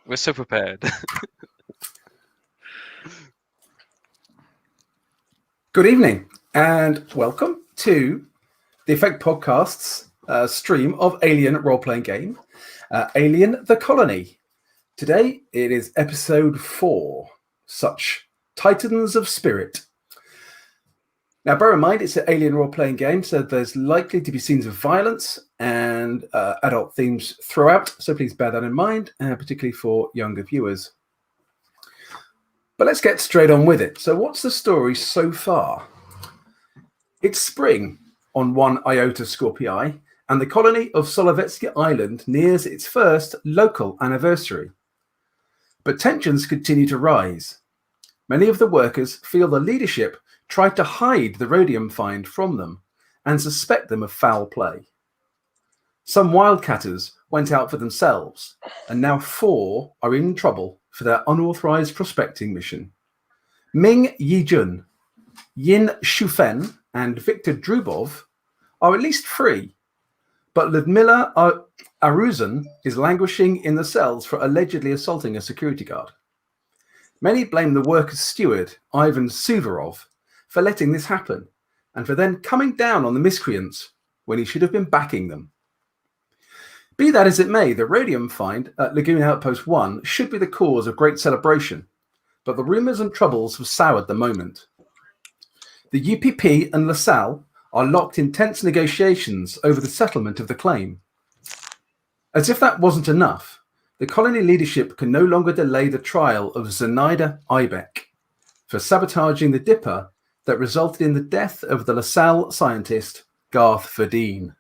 We're so prepared. Good evening and welcome to the Effect Podcast's stream of Alien role-playing game, Alien: The Colony. Today it is episode 4, Such Titans of Spirit. Now bear in mind it's an Alien role-playing game, so there's likely to be scenes of violence and adult themes throughout, so please bear that in mind, particularly for younger viewers. But let's get straight on with it. So what's the story so far? It's spring on 1 Iota Scorpii, and the colony of Solovetski Island nears its first local anniversary. But tensions continue to rise. Many of the workers feel the leadership tried to hide the rhodium find from them and suspect them of foul play. Some wildcatters went out for themselves, and now 4 are in trouble for their unauthorized prospecting mission. Ming Yijun, Yin Shufen, and Viktor Drubov are at least free, but Ludmila Aruzan is languishing in the cells for allegedly assaulting a security guard. Many blame the workers' steward, Ivan Suvorov, for letting this happen, and for then coming down on the miscreants when he should have been backing them. Be that as it may, the rhodium find at Lagoon Outpost 1 should be the cause of great celebration, but the rumours and troubles have soured the moment. The UPP and Lasalle are locked in tense negotiations over the settlement of the claim. As if that wasn't enough, the colony leadership can no longer delay the trial of Zenaida Ibeck for sabotaging the dipper that resulted in the death of the Lasalle scientist Garth Verdeen.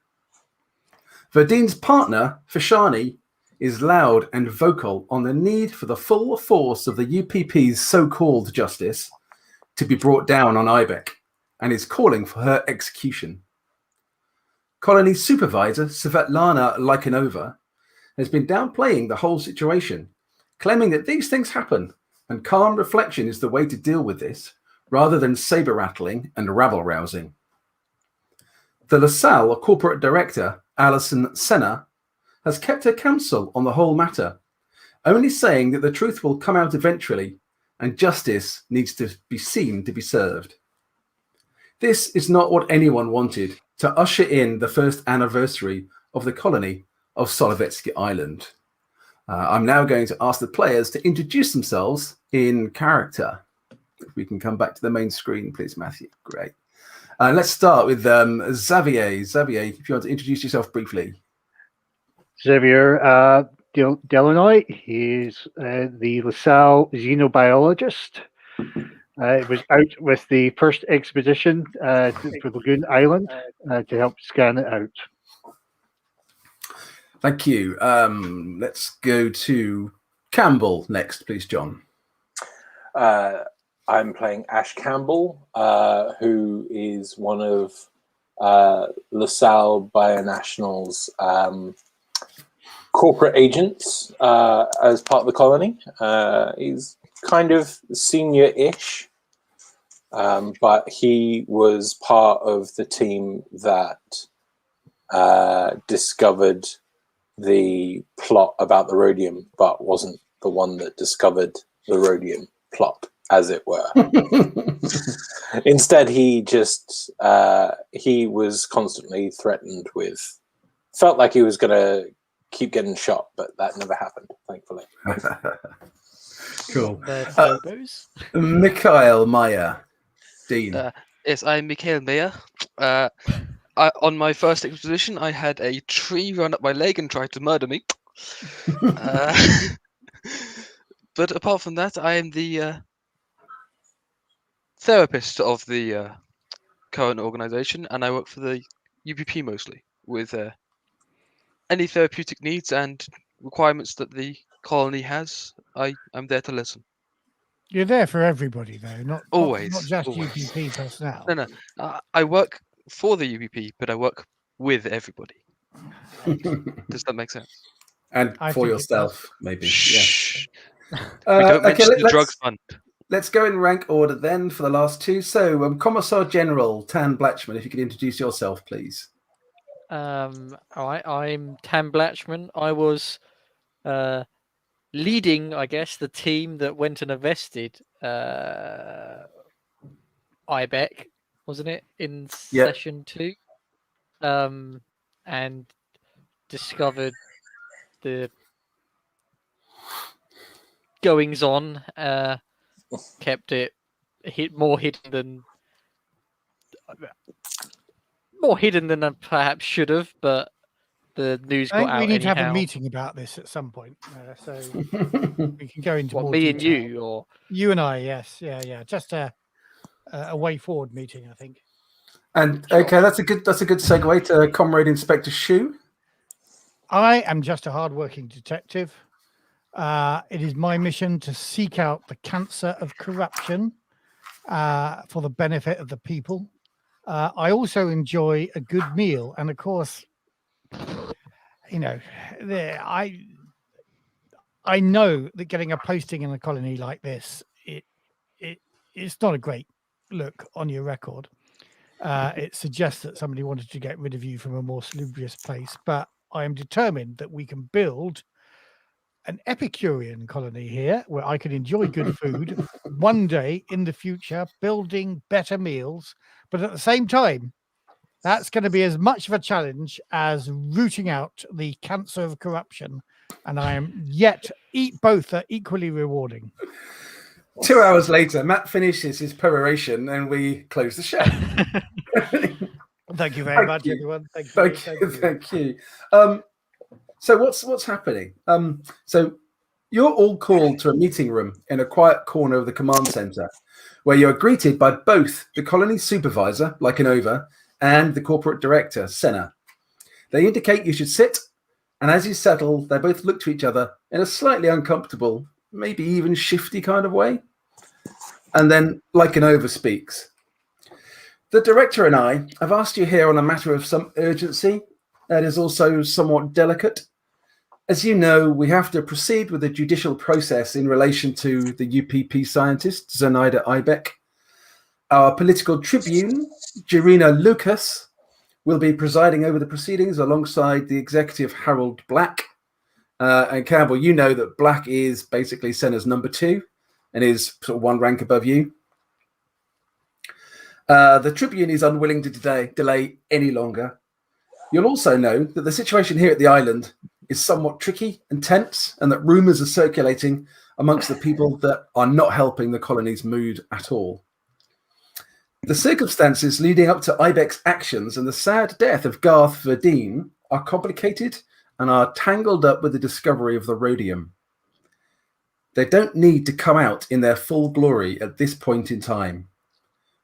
Verdine's partner, Fashani, is loud and vocal on the need for the full force of the UPP's so-called justice to be brought down on Ibeck, and is calling for her execution. Colony supervisor Svetlana Lykanova has been downplaying the whole situation, claiming that these things happen and calm reflection is the way to deal with this, rather than saber-rattling and rabble-rousing. The LaSalle corporate director, Alison Senna, has kept her counsel on the whole matter, only saying that the truth will come out eventually and justice needs to be seen to be served. This is not what anyone wanted to usher in the first anniversary of the colony of Solovetski Island. I'm now going to ask the players to introduce themselves in character. If we can come back to the main screen, please, Matthew. Great. Let's start with Xavier. Xavier, if you want to introduce yourself briefly. Xavier Delanoy. He's the LaSalle xenobiologist. Was out with the first expedition for Lagoon Island to help scan it out. Thank you. Let's go to Campbell next, please, John. I'm playing Ash Campbell, who is one of LaSalle Bionational's corporate agents as part of the colony. He's kind of senior-ish, but he was part of the team that discovered the plot about the rhodium, but wasn't the one that discovered the rhodium plot, as it were. Instead, he just he was constantly threatened with, felt like he was going to keep getting shot, but that never happened, thankfully. Cool. Mikhail Meyer, Dean. Yes, I'm Mikhail Meyer. On my first expedition, I had a tree run up my leg and try to murder me. But apart from that, I am the therapist of the current organization, and I work for the UPP mostly, with any therapeutic needs and requirements that the colony has. I'm there to listen. You're there for everybody, though, not just always. UPP personnel. No. I work for the UPP, but I work with everybody. Does that make sense? And for yourself, maybe. Shh. Yeah. We don't mention the drug fund. Let's go in rank order then for the last two. So, Commissar General Tan Blatchman, if you could introduce yourself, please. All right, I'm Tam Blatchman. I was leading, I guess, the team that went and invested IBEC, wasn't it, in session 2, and discovered the goings on. Kept it more hidden than I perhaps should have, but the news got out. We need to have a anyhow. meeting about this at some point, so we can go into What, more me detail. and you, or you and I? Yes, yeah. Just a way forward meeting, I think. And okay, that's a good segue to Comrade Inspector Shu. I am just a hardworking detective. It is my mission to seek out the cancer of corruption for the benefit of the people. I also enjoy a good meal, and of course, I know that getting a posting in a colony like this, it's not a great look on your record. It suggests that somebody wanted to get rid of you from a more salubrious place, but I am determined that we can build an Epicurean colony here where I can enjoy good food one day in the future, building better meals, but at the same time, that's going to be as much of a challenge as rooting out the cancer of corruption. And I am both are equally rewarding. 2 hours later, Matt finishes his peroration and we close the show. Thank you very much, everyone. Thank you. So what's happening? So you're all called to a meeting room in a quiet corner of the command center, where you are greeted by both the colony supervisor, Lycanova, and the corporate director, Senna. They indicate you should sit, and as you settle, they both look to each other in a slightly uncomfortable, maybe even shifty kind of way. And then Lycanova speaks. The director and I have asked you here on a matter of some urgency that is also somewhat delicate. As you know, we have to proceed with the judicial process in relation to the UPP scientist, Zenaida Ibeck. Our political tribune, Jirina Lucas, will be presiding over the proceedings alongside the executive Harold Black. And Campbell, you know that Black is basically Senna's number 2 and is sort of one rank above you. The Tribune is unwilling to delay any longer. You'll also know that the situation here at the island is somewhat tricky and tense, and that rumours are circulating amongst the people that are not helping the colony's mood at all. The circumstances leading up to Ibeck's actions and the sad death of Garth Verdeen are complicated and are tangled up with the discovery of the Rhodium. They don't need to come out in their full glory at this point in time,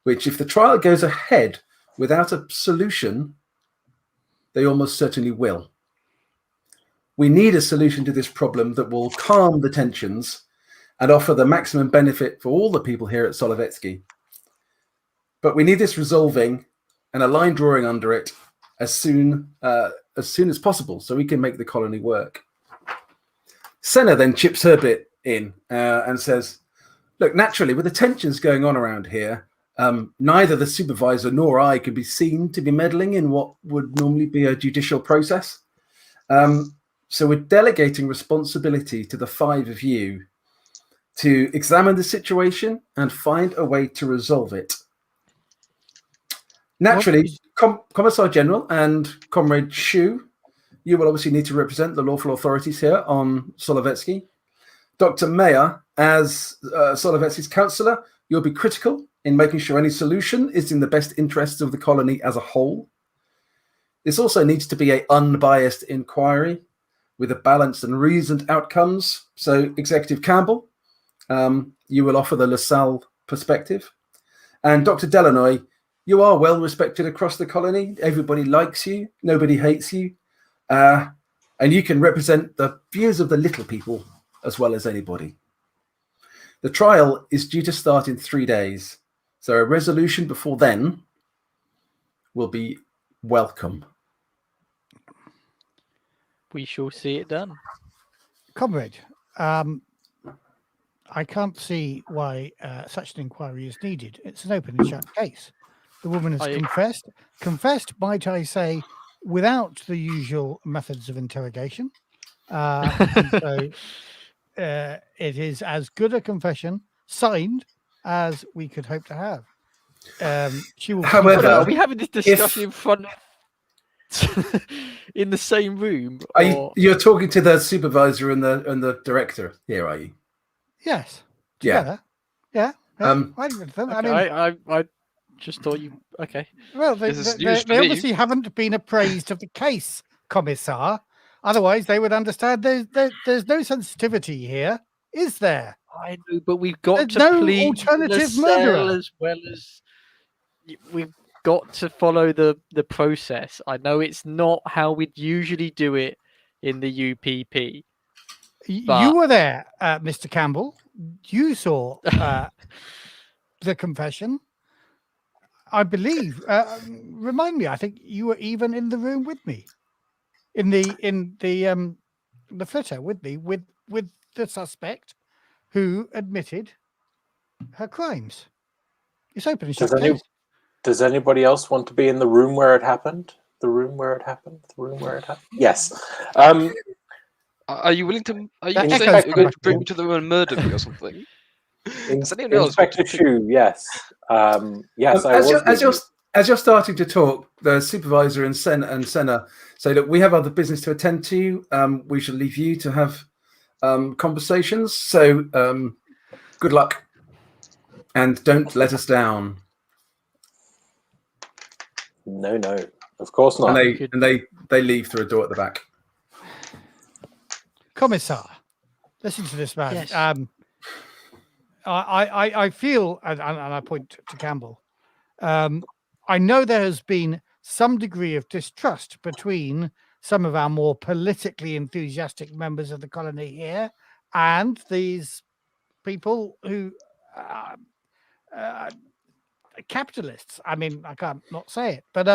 which, if the trial goes ahead without a solution, they almost certainly will. We need a solution to this problem that will calm the tensions and offer the maximum benefit for all the people here at Solovetski. But we need this resolving and a line drawing under it as soon as possible so we can make the colony work. Senna then chips her bit in and says, look, naturally, with the tensions going on around here, neither the supervisor nor I can be seen to be meddling in what would normally be a judicial process. So we're delegating responsibility to the 5 of you to examine the situation and find a way to resolve it. Naturally, Commissar General and Comrade Shu, you will obviously need to represent the lawful authorities here on Solovetski. Dr. Mayer, as Solovetski's councillor, you'll be critical in making sure any solution is in the best interests of the colony as a whole. This also needs to be an unbiased inquiry with a balanced and reasoned outcomes. So, Executive Campbell, you will offer the Lasalle perspective. And Dr. Delanoy, you are well respected across the colony. Everybody likes you. Nobody hates you. And you can represent the views of the little people as well as anybody. The trial is due to start in 3 days. So a resolution before then will be welcome. We shall see it done. Comrade, I can't see why such an inquiry is needed. It's an open and shut case. The woman has confessed, might I say, without the usual methods of interrogation. And so it is as good a confession signed as we could hope to have. She will. However, are we having this discussion in front of in the same room? You're talking to the supervisor and the director here, are you? Yes. Yeah. Together. Yeah. I just thought you. Okay. Well, they obviously haven't been appraised of the case, Commissar. Otherwise, they would understand there's no sensitivity here, is there? I know, but we've got There's no plead alternative Lasalle murderer. as well as we've got to follow the process. I know it's not how we'd usually do it in the UPP. You were there, Mr. Campbell. You saw the confession. I believe. Remind me. I think you were even in the room with me, in the flitter with me, with the suspect who admitted her crimes. It's open and shut case. Does anybody else want to be in the room where it happened? The room where it happened? The room where it happened? Yes. Are you willing to? Are you That saying echoes you're going to back bring in. me to the room and murder me or something? Inspector Chu, yes. Yes, I was. As you're starting to talk, the supervisor and Senna say, look, we have other business to attend to. We shall leave you to have conversations. So good luck. And don't let us down. No, of course not. And they leave through a door at the back. Commissar, listen to this man. Yes. I feel, and I point to Campbell, I know there has been some degree of distrust between some of our more politically enthusiastic members of the colony here and these people who capitalists. I mean, I can't not say it, but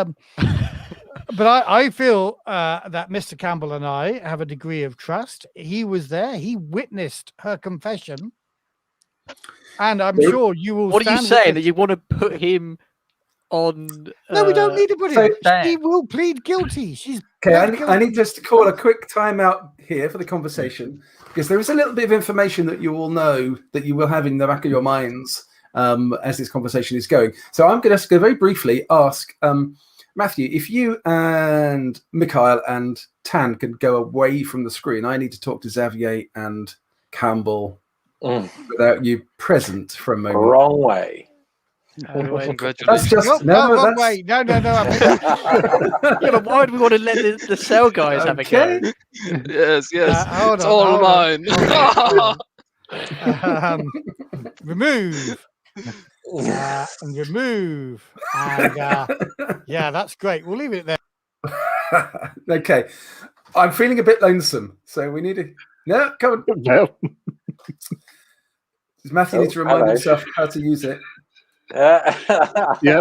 I feel that Mr. Campbell and I have a degree of trust. He was there. He witnessed her confession. And I'm sure you will. What are you saying? That you want to put him on? No, we don't need to put him. there. She will plead guilty. She's Okay, pled I need guilty. just to call a quick timeout here for the conversation because there is a little bit of information that you all know that you will have in the back of your minds as this conversation is going. So I'm going to very briefly ask Matthew, if you and Mikhail and Tan can go away from the screen. I need to talk to Xavier and Campbell without you present for a moment. Wrong way. Congratulations. That's just wrong way. No. Yeah, but why do we want to let the cell guys have a go? Yes. Hold It's on, all hold on. mine. Remove. And remove. And yeah, that's great. We'll leave it there. Okay. I'm feeling a bit lonesome, so we need to... No, come on. No. Does Matthew need to remind himself how to use it? Yeah,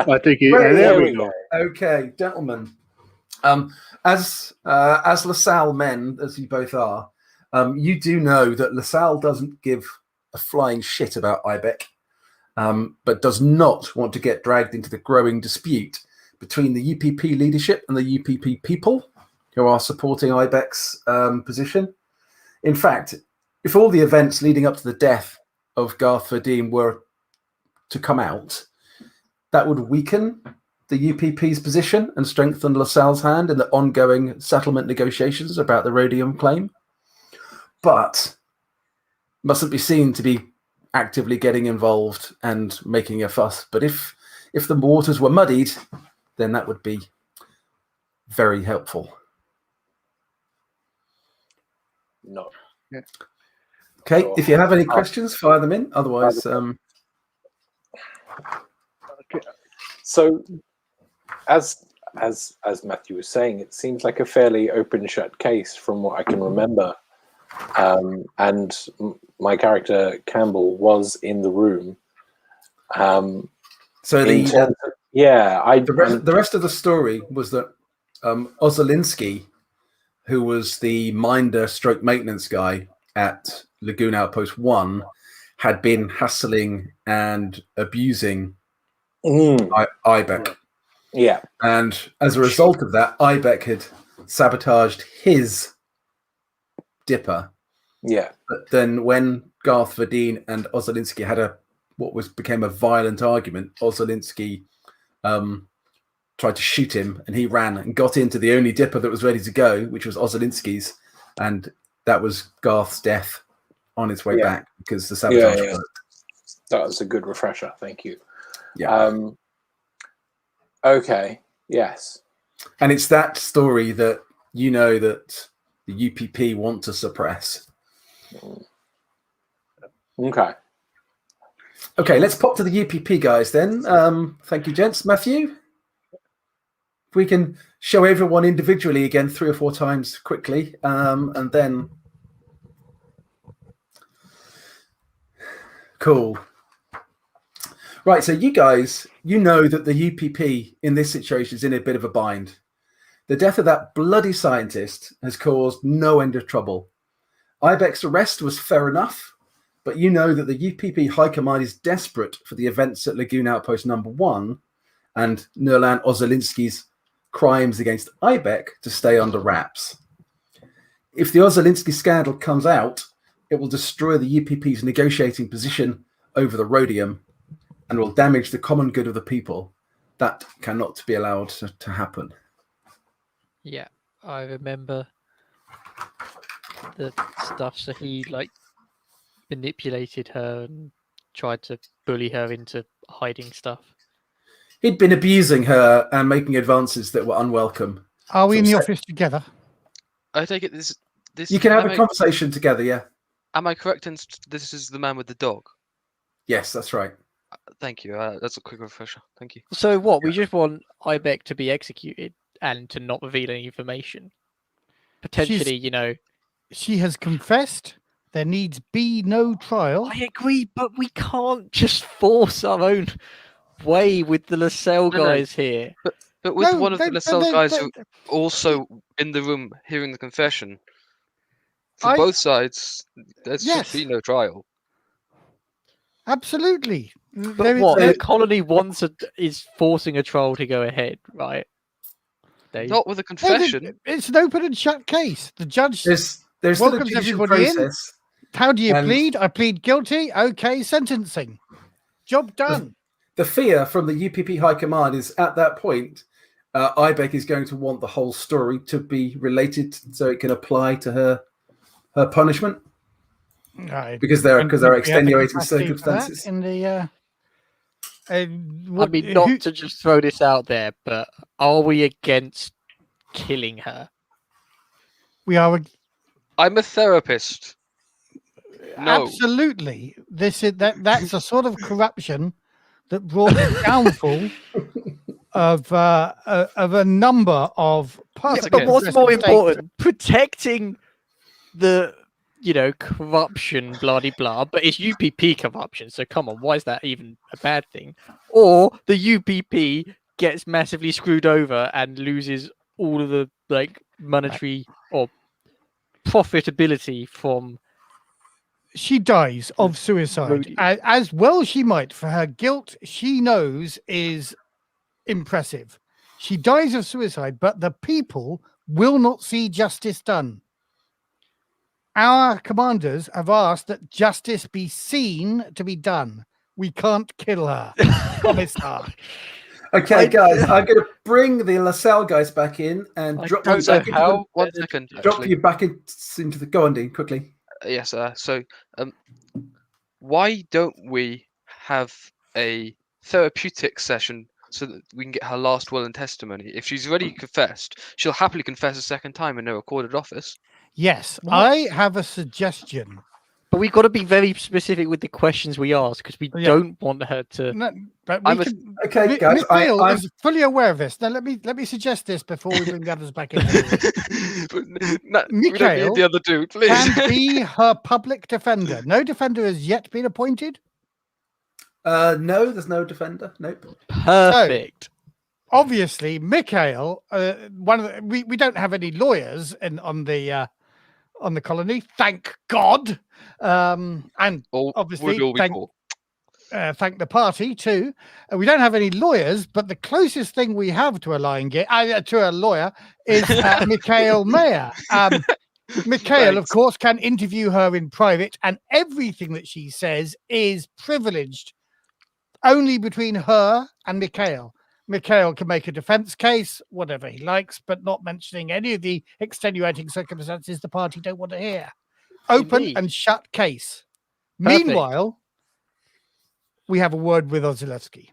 I think there we go. Okay, gentlemen. As Lasalle men, as you both are, you do know that Lasalle doesn't give a flying shit about Ibec, but does not want to get dragged into the growing dispute between the UPP leadership and the UPP people who are supporting Ibec's position. In fact, if all the events leading up to the death of Garth Rhodium were to come out, that would weaken the UPP's position and strengthen Lasalle's hand in the ongoing settlement negotiations about the Rhodium claim. But mustn't be seen to be actively getting involved and making a fuss. But if the waters were muddied, then that would be very helpful. No. Yeah. Okay, if you have any questions, fire them in. Otherwise, So, as Matthew was saying, it seems like a fairly open shut case from what I can remember. And my character Campbell was in the room. So the rest of the story was that Ozolinsky, who was the minder stroke maintenance guy at Lagoon Outpost 1, had been hassling and abusing Ibec. Yeah. And as a result of that, Ibeck had sabotaged his dipper. Yeah. But then when Garth Verdeen and Ossolinsky had became a violent argument, Ossolinsky tried to shoot him, and he ran and got into the only dipper that was ready to go, which was Ossolinsky's, and that was Garth's death on its way back because the sabotage worked. That was a good refresher. Thank you. Yeah. Okay. Yes. And it's that story that that the UPP want to suppress. Okay. Okay, let's pop to the UPP guys then. Thank you, gents. Matthew, if we can show everyone individually again 3 or 4 times quickly, and then cool. Right, so you guys, know that the UPP in this situation is in a bit of a bind. The death of that bloody scientist has caused no end of trouble. Ibeck's arrest was fair enough, but you know that the UPP High Command is desperate for the events at Lagoon Outpost Number 1 and Nurlan Ossolinsky's crimes against Ibeck to stay under wraps. If the Ossolinsky scandal comes out, it will destroy the UPP's negotiating position over the Rhodium and will damage the common good of the people. That cannot be allowed to happen. Yeah, I remember the stuff. So he manipulated her and tried to bully her into hiding stuff. He'd been abusing her and making advances that were unwelcome. Are we in the office together? I take it this. You can have a conversation together, yeah. Am I correct in this is the man with the dog? Yes, that's right. Thank you. That's a quick refresher. Thank you. So what? We just want Ibeck to be executed and to not reveal any information. Potentially, She has confessed. There needs be no trial. I agree, but we can't just force our own way with the Lasalle guys here. But with one of the Lasalle guys who also in the room hearing the confession, for both sides, there should be no trial. Absolutely. But the colony is forcing a trial to go ahead, right? Not with a confession. It's an open and shut case. The judge there's welcomes everybody in. How do you plead? I plead guilty. Okay, sentencing. Job done. The fear from the UPP High Command is at that point, Ibeck is going to want the whole story to be related so it can apply to her punishment. Because there are extenuating circumstances. Not to just throw this out there, but are we against killing her? We are. I'm a therapist. No. Absolutely. That's a sort of corruption that brought the downfall of a number of parts. But what's more important, protecting the corruption, blah de blah, but it's UPP corruption. So come on, why is that even a bad thing? Or the UPP gets massively screwed over and loses all of the monetary or profitability from. She dies of suicide, as well she might, for her guilt she knows is impressive. She dies of suicide, but the people will not see justice done. Our commanders have asked that justice be seen to be done. We can't kill her. Promise her. Okay, guys, I'm going to bring the Lasalle guys back in and drop you back into One second. Drop you back into the. Go on, Dean, quickly. Yes, so why don't we have a therapeutic session so that we can get her last will and testimony? If she's already confessed, she'll happily confess a second time in a recorded office. Yes, I have a suggestion. But we've got to be very specific with the questions we ask because we don't want her to. No, but okay, guys, I'm fully aware of this. Now let me suggest this before we bring the others back in. Mikhail the other dude, please. Can be her public defender. No defender has yet been appointed. No, there's no defender. Nope. Perfect. So, obviously, Mikhail. We don't have any lawyers on the colony. Thank God. And obviously, thank the party too. We don't have any lawyers, but the closest thing we have to a lawyer is Mikhail Mayer. Mikhail, of Thanks. course, can interview her in private, and everything that she says is privileged only between her and Mikhail. Mikhail can make a defense case, whatever he likes, but not mentioning any of the extenuating circumstances the party don't want to hear. Open Indeed. and shut case. Perfect. Meanwhile, we have a word with Solovetski.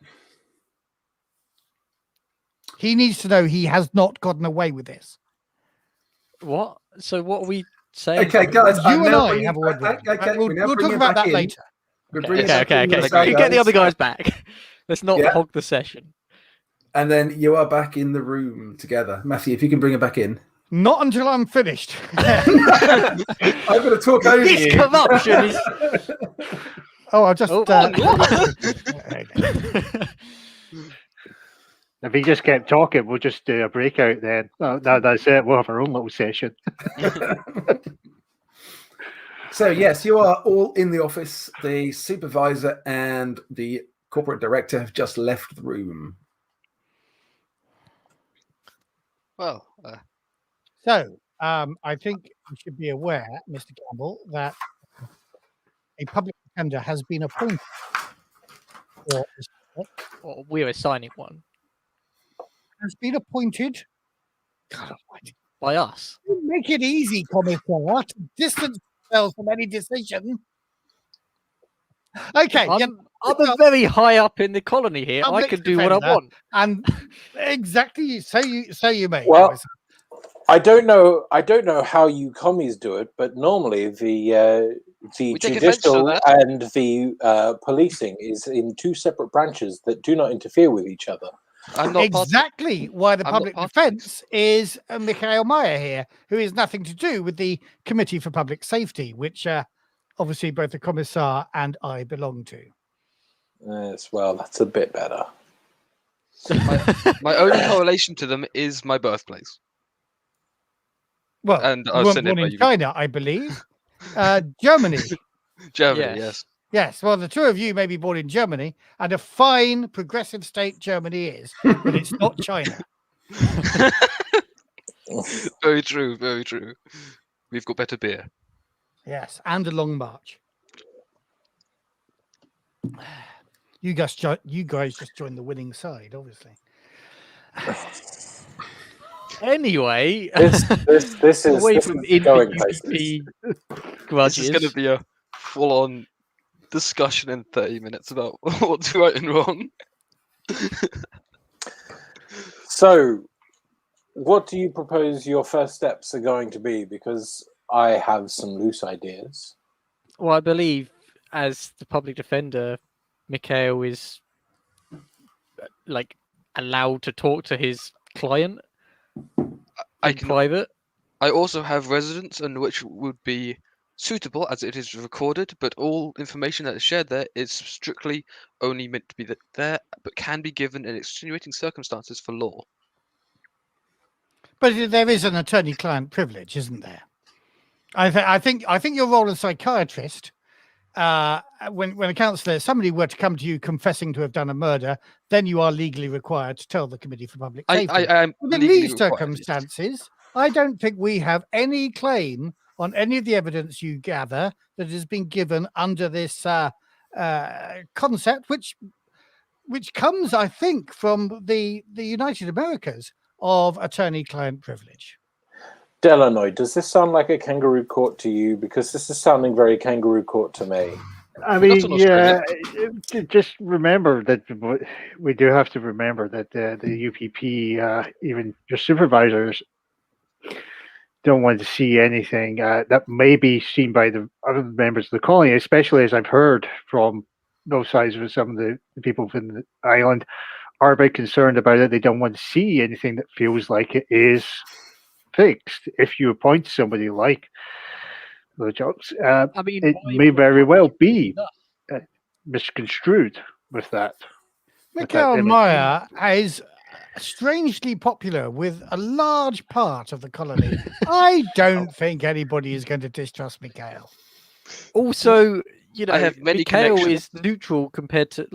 He needs to know he has not gotten away with this. What? So what are we saying? Okay, guys. You and I have a word with him. We'll talk about that later. Okay. You get the other guys back. Let's not hog the session. And then you are back in the room together. Matthew, if you can bring her back in. Not until I'm finished. I'm going to talk over This you. corruption is... Oh, I'll just... If he just kept talking, we'll just do a breakout then. That's it. We'll have our own little session. So, yes, you are all in the office. The supervisor and the corporate director have just left the room. Well, So, I think you should be aware, Mr. Campbell, that a public defender has been appointed. Well, we're assigning one. Has been appointed. God almighty. By us. Make it easy, Commissar, to distance themselves from any decision. Okay. I'm very high up in the colony here. I Public can do what I defender. want. And exactly, so you may. Well, Commissar. I don't know how you commies do it, but normally the We take offense to judicial that. and the policing is in two separate branches that do not interfere with each other. I'm not part Exactly why the I'm not public part of defence is Mikhail Mayer here, who has nothing to do with the Committee for Public Safety, which obviously both the Commissar and I belong to. Yes, well, that's a bit better. my only correlation to them is my birthplace. Well, And you I'll weren't send it born by in you. China, I believe. Germany. Germany, Yes. Yes, well, the two of you may be born in Germany, and a fine progressive state Germany is, but it's not China. Very true, very true. We've got better beer. Yes, and a long march. You guys just joined the winning side, obviously. Anyway, This is away this from is going places. UPP This grudges. is going to be a full-on discussion in 30 minutes about what's right and wrong. So, what do you propose your first steps are going to be? Because I have some loose ideas. Well, I believe as the public defender, Mikhail is like allowed to talk to his client I in can. private. I also have residence, and which would be suitable as it is recorded, but all information that is shared there is strictly only meant to be there, but can be given in extenuating circumstances for law. But there is an attorney-client privilege, isn't there? I think your role as psychiatrist, when a counsellor, somebody were to come to you confessing to have done a murder, then you are legally required to tell the Committee for Public Safety. I am But in legally these required. circumstances, I don't think we have any claim on any of the evidence you gather that has been given under this concept, which comes, I think, from the United Americas of attorney-client privilege. Delanoy, does this sound like a kangaroo court to you? Because this is sounding very kangaroo court to me. I That's mean, an yeah, just remember that we do have to remember that the UPP, even your supervisors, don't want to see anything that may be seen by the other members of the colony, especially as I've heard from both sides of some of the people from the island are a bit concerned about it. They don't want to see anything that feels like it is fixed. If you appoint somebody like the jobs, I mean, it may very well be misconstrued with that. Mikhail Mayer is strangely popular with a large part of the colony. I don't think anybody is going to distrust Mikhail. also, you know, I have many Mikhail connections. is neutral compared to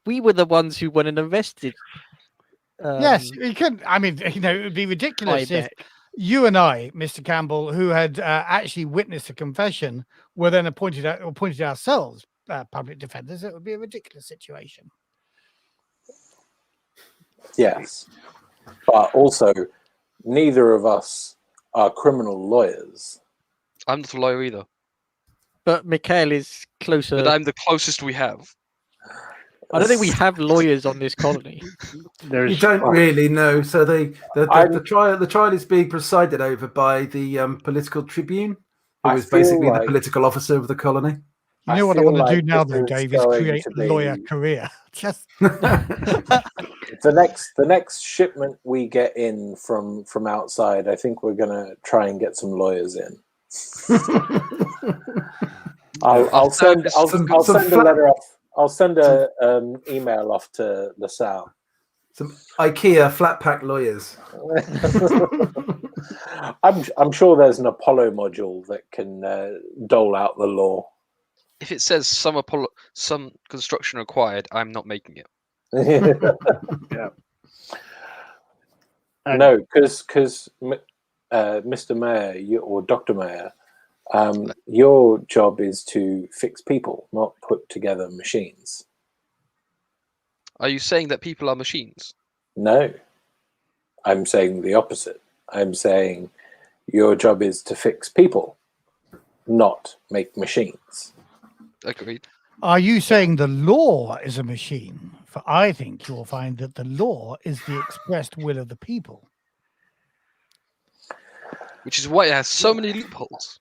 we were the ones who went and arrested. Yes, you could. I mean, it would be ridiculous if Steinbeck. you and I, Mr. Campbell, who had actually witnessed a confession, were then appointed ourselves public defenders. It would be a ridiculous situation. Yes, but also neither of us are criminal lawyers. I'm not a lawyer either, But Mikhail is closer. but I'm the closest we have. I don't think we have lawyers on this colony. You don't really know. So the trial is being presided over by the political tribune, who I is feel basically the like- political officer of the colony. You I know what I feel want to do like now, this though, is Dave, is going create to a lawyer be- career. Just The next shipment we get in from outside, I think we're gonna try and get some lawyers in. I'll send a letter off. I'll send a email off to Lasalle. Some IKEA flat pack lawyers. I'm sure there's an Apollo module that can dole out the law. If it says some construction required, I'm not making it. No, because Mr. Mayor or Dr. Mayor, your job is to fix people, not put together machines. Are you saying that people are machines? No, I'm saying the opposite. I'm saying your job is to fix people, not make machines. Agreed. Are you saying the law is a machine? For I think you'll find that the law is the expressed will of the people. Which is why it has so many loopholes.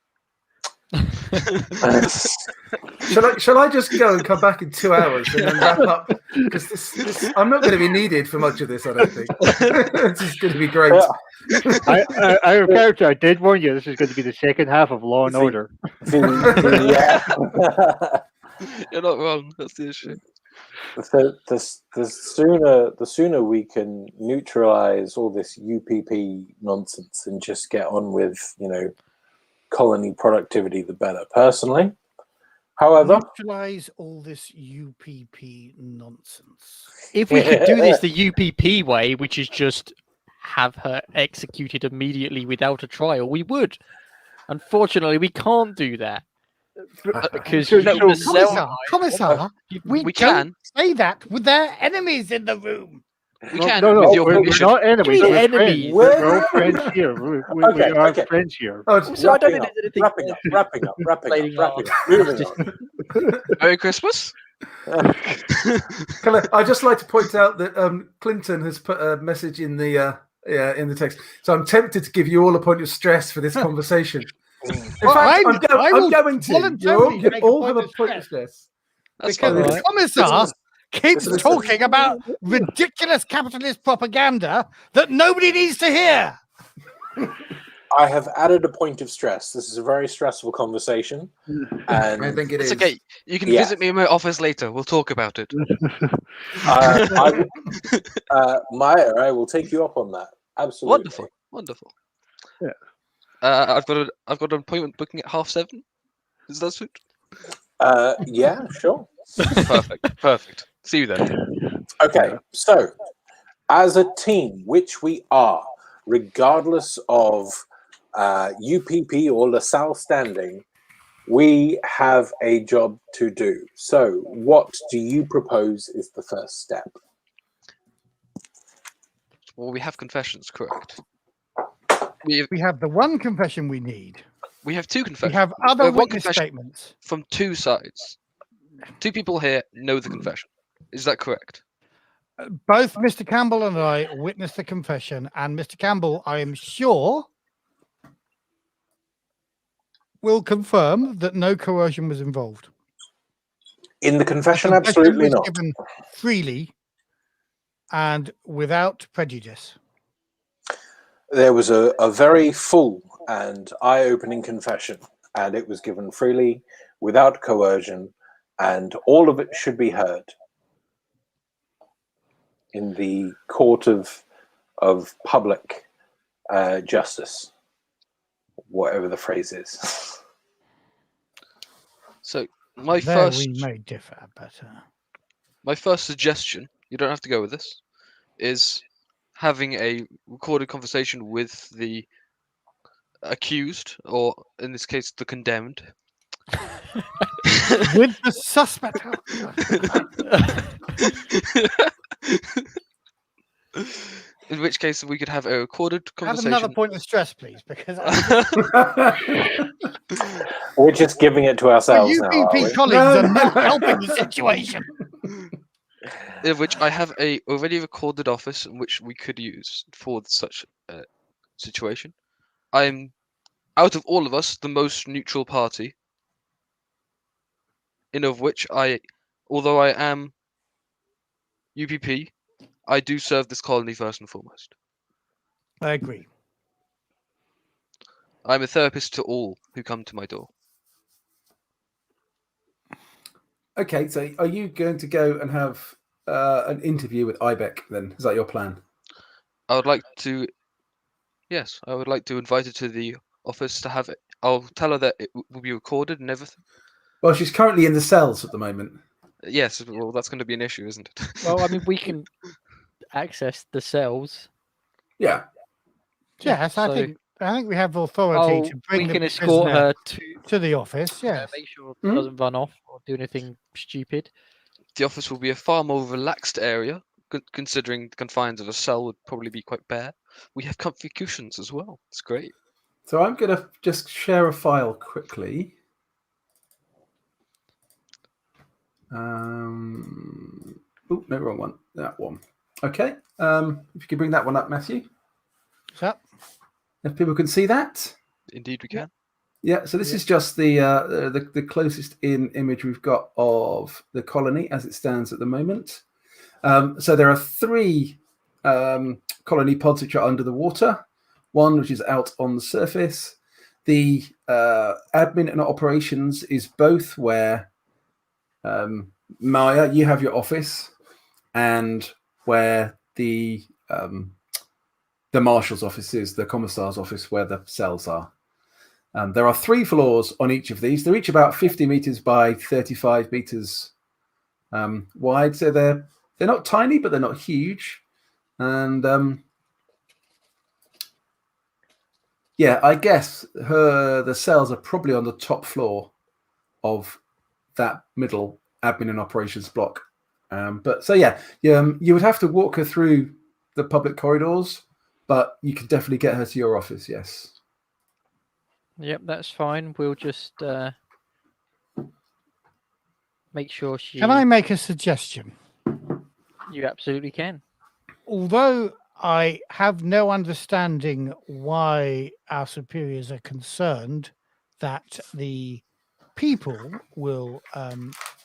Shall I just go and come back in 2 hours and then wrap up? Because this I'm not going to be needed for much of this, I don't think. This is going to be great. Our character, I did warn you, this is going to be the second half of Law and Order. You're not wrong. That's the issue. The sooner we can neutralize all this UPP nonsense and just get on with, colony productivity, the better. Personally, however, Neutralize all this UPP nonsense. If we could do this the UPP way, which is just have her executed immediately without a trial, we would. Unfortunately, we can't do that. Because Commissar, we can say that with their enemies in the room. We can. No, with your we're permission. not enemies. What do you We're mean enemies? friends. We're all friends here. We are Okay. friends here. So I don't think there's anything wrapping up. Blading Moving on. Merry Christmas. I'd just like to point out that Clinton has put a message in the text. So I'm tempted to give you all a point of stress for this conversation. In fact, I'm going to. You all have a point of stress. That's Because fine. the commissar keeps talking about ridiculous capitalist propaganda that nobody needs to hear. I have added a point of stress. This is a very stressful conversation, and I think it It's is. okay. You can Yeah. visit me in my office later. We'll talk about it. Maya, I will take you up on that. Absolutely. Wonderful. Yeah. I've got an appointment booking at 7:30. Does that suit? Yeah, sure. Perfect. See you then. Okay, so as a team, which we are, regardless of UPP or Lasalle standing, we have a job to do. So what do you propose is the first step? Well, we have confessions, correct? We have the one confession we need. We have two We confessions have other one witness confession. statements. From two sides. Two people here know the confession. Is that correct? Both Mr. Campbell and I witnessed the confession, and Mr. Campbell, I am sure, will confirm that no coercion was involved. In the confession, The absolutely was not. given freely and without prejudice. There was a very full and eye-opening confession, and it was given freely, without coercion, and all of it should be heard in the court of public justice, whatever the phrase is. So My There first, we may differ, but my first suggestion, you don't have to go with this, is having a recorded conversation with the accused, or in this case, the condemned. with the suspect. In which case, we could have a recorded Have conversation. another point of stress, please, because We're just giving it to our ourselves now, are UPP we? colleagues are not helping the situation. In which I have a already recorded office in which we could use for such a situation. I'm, out of all of us, the most neutral party. In of which although I am UPP, I do serve this colony first and foremost. I agree. I'm a therapist to all who come to my door. Okay, so are you going to go and have an interview with Ibec then? Is that your plan? I would like to, yes, I would like to invite her to the office to have it. I'll tell her that it will be recorded and everything. Well, she's currently in the cells at the moment. Yes, well, that's going to be an issue, isn't it? Well, I mean, we can access the cells. Yeah. Yes, so- I think we have authority Oh, to bring we the can escort prisoner her to the office. Yes. make sure it Mhm. doesn't run off or do anything stupid. The office will be a far more relaxed area, considering the confines of a cell would probably be quite bare. We have comfy cushions as well. It's great. So I'm going to just share a file quickly. Oh, no, wrong one. That one. Okay. If you could bring that one up, Matthew. So, If people can see that. Indeed, we can. Yeah, so this is just the closest in image we've got of the colony as it stands at the moment. So there are 3 colony pods which are under the water, one which is out on the surface. The admin and operations is both where Maya, you have your office, and where the marshal's office is, the commissar's office, where the cells are. There are 3 floors on each of these. They're each about 50 meters by 35 meters wide. So they're not tiny, but they're not huge. And yeah, I guess the cells are probably on the top floor of that middle admin and operations block. But so yeah, you would have to walk her through the public corridors, but you can definitely get her to your office. Yes. Yep, that's fine. We'll just make sure she. can I make a suggestion? You absolutely can. Although I have no understanding why our superiors are concerned that the people will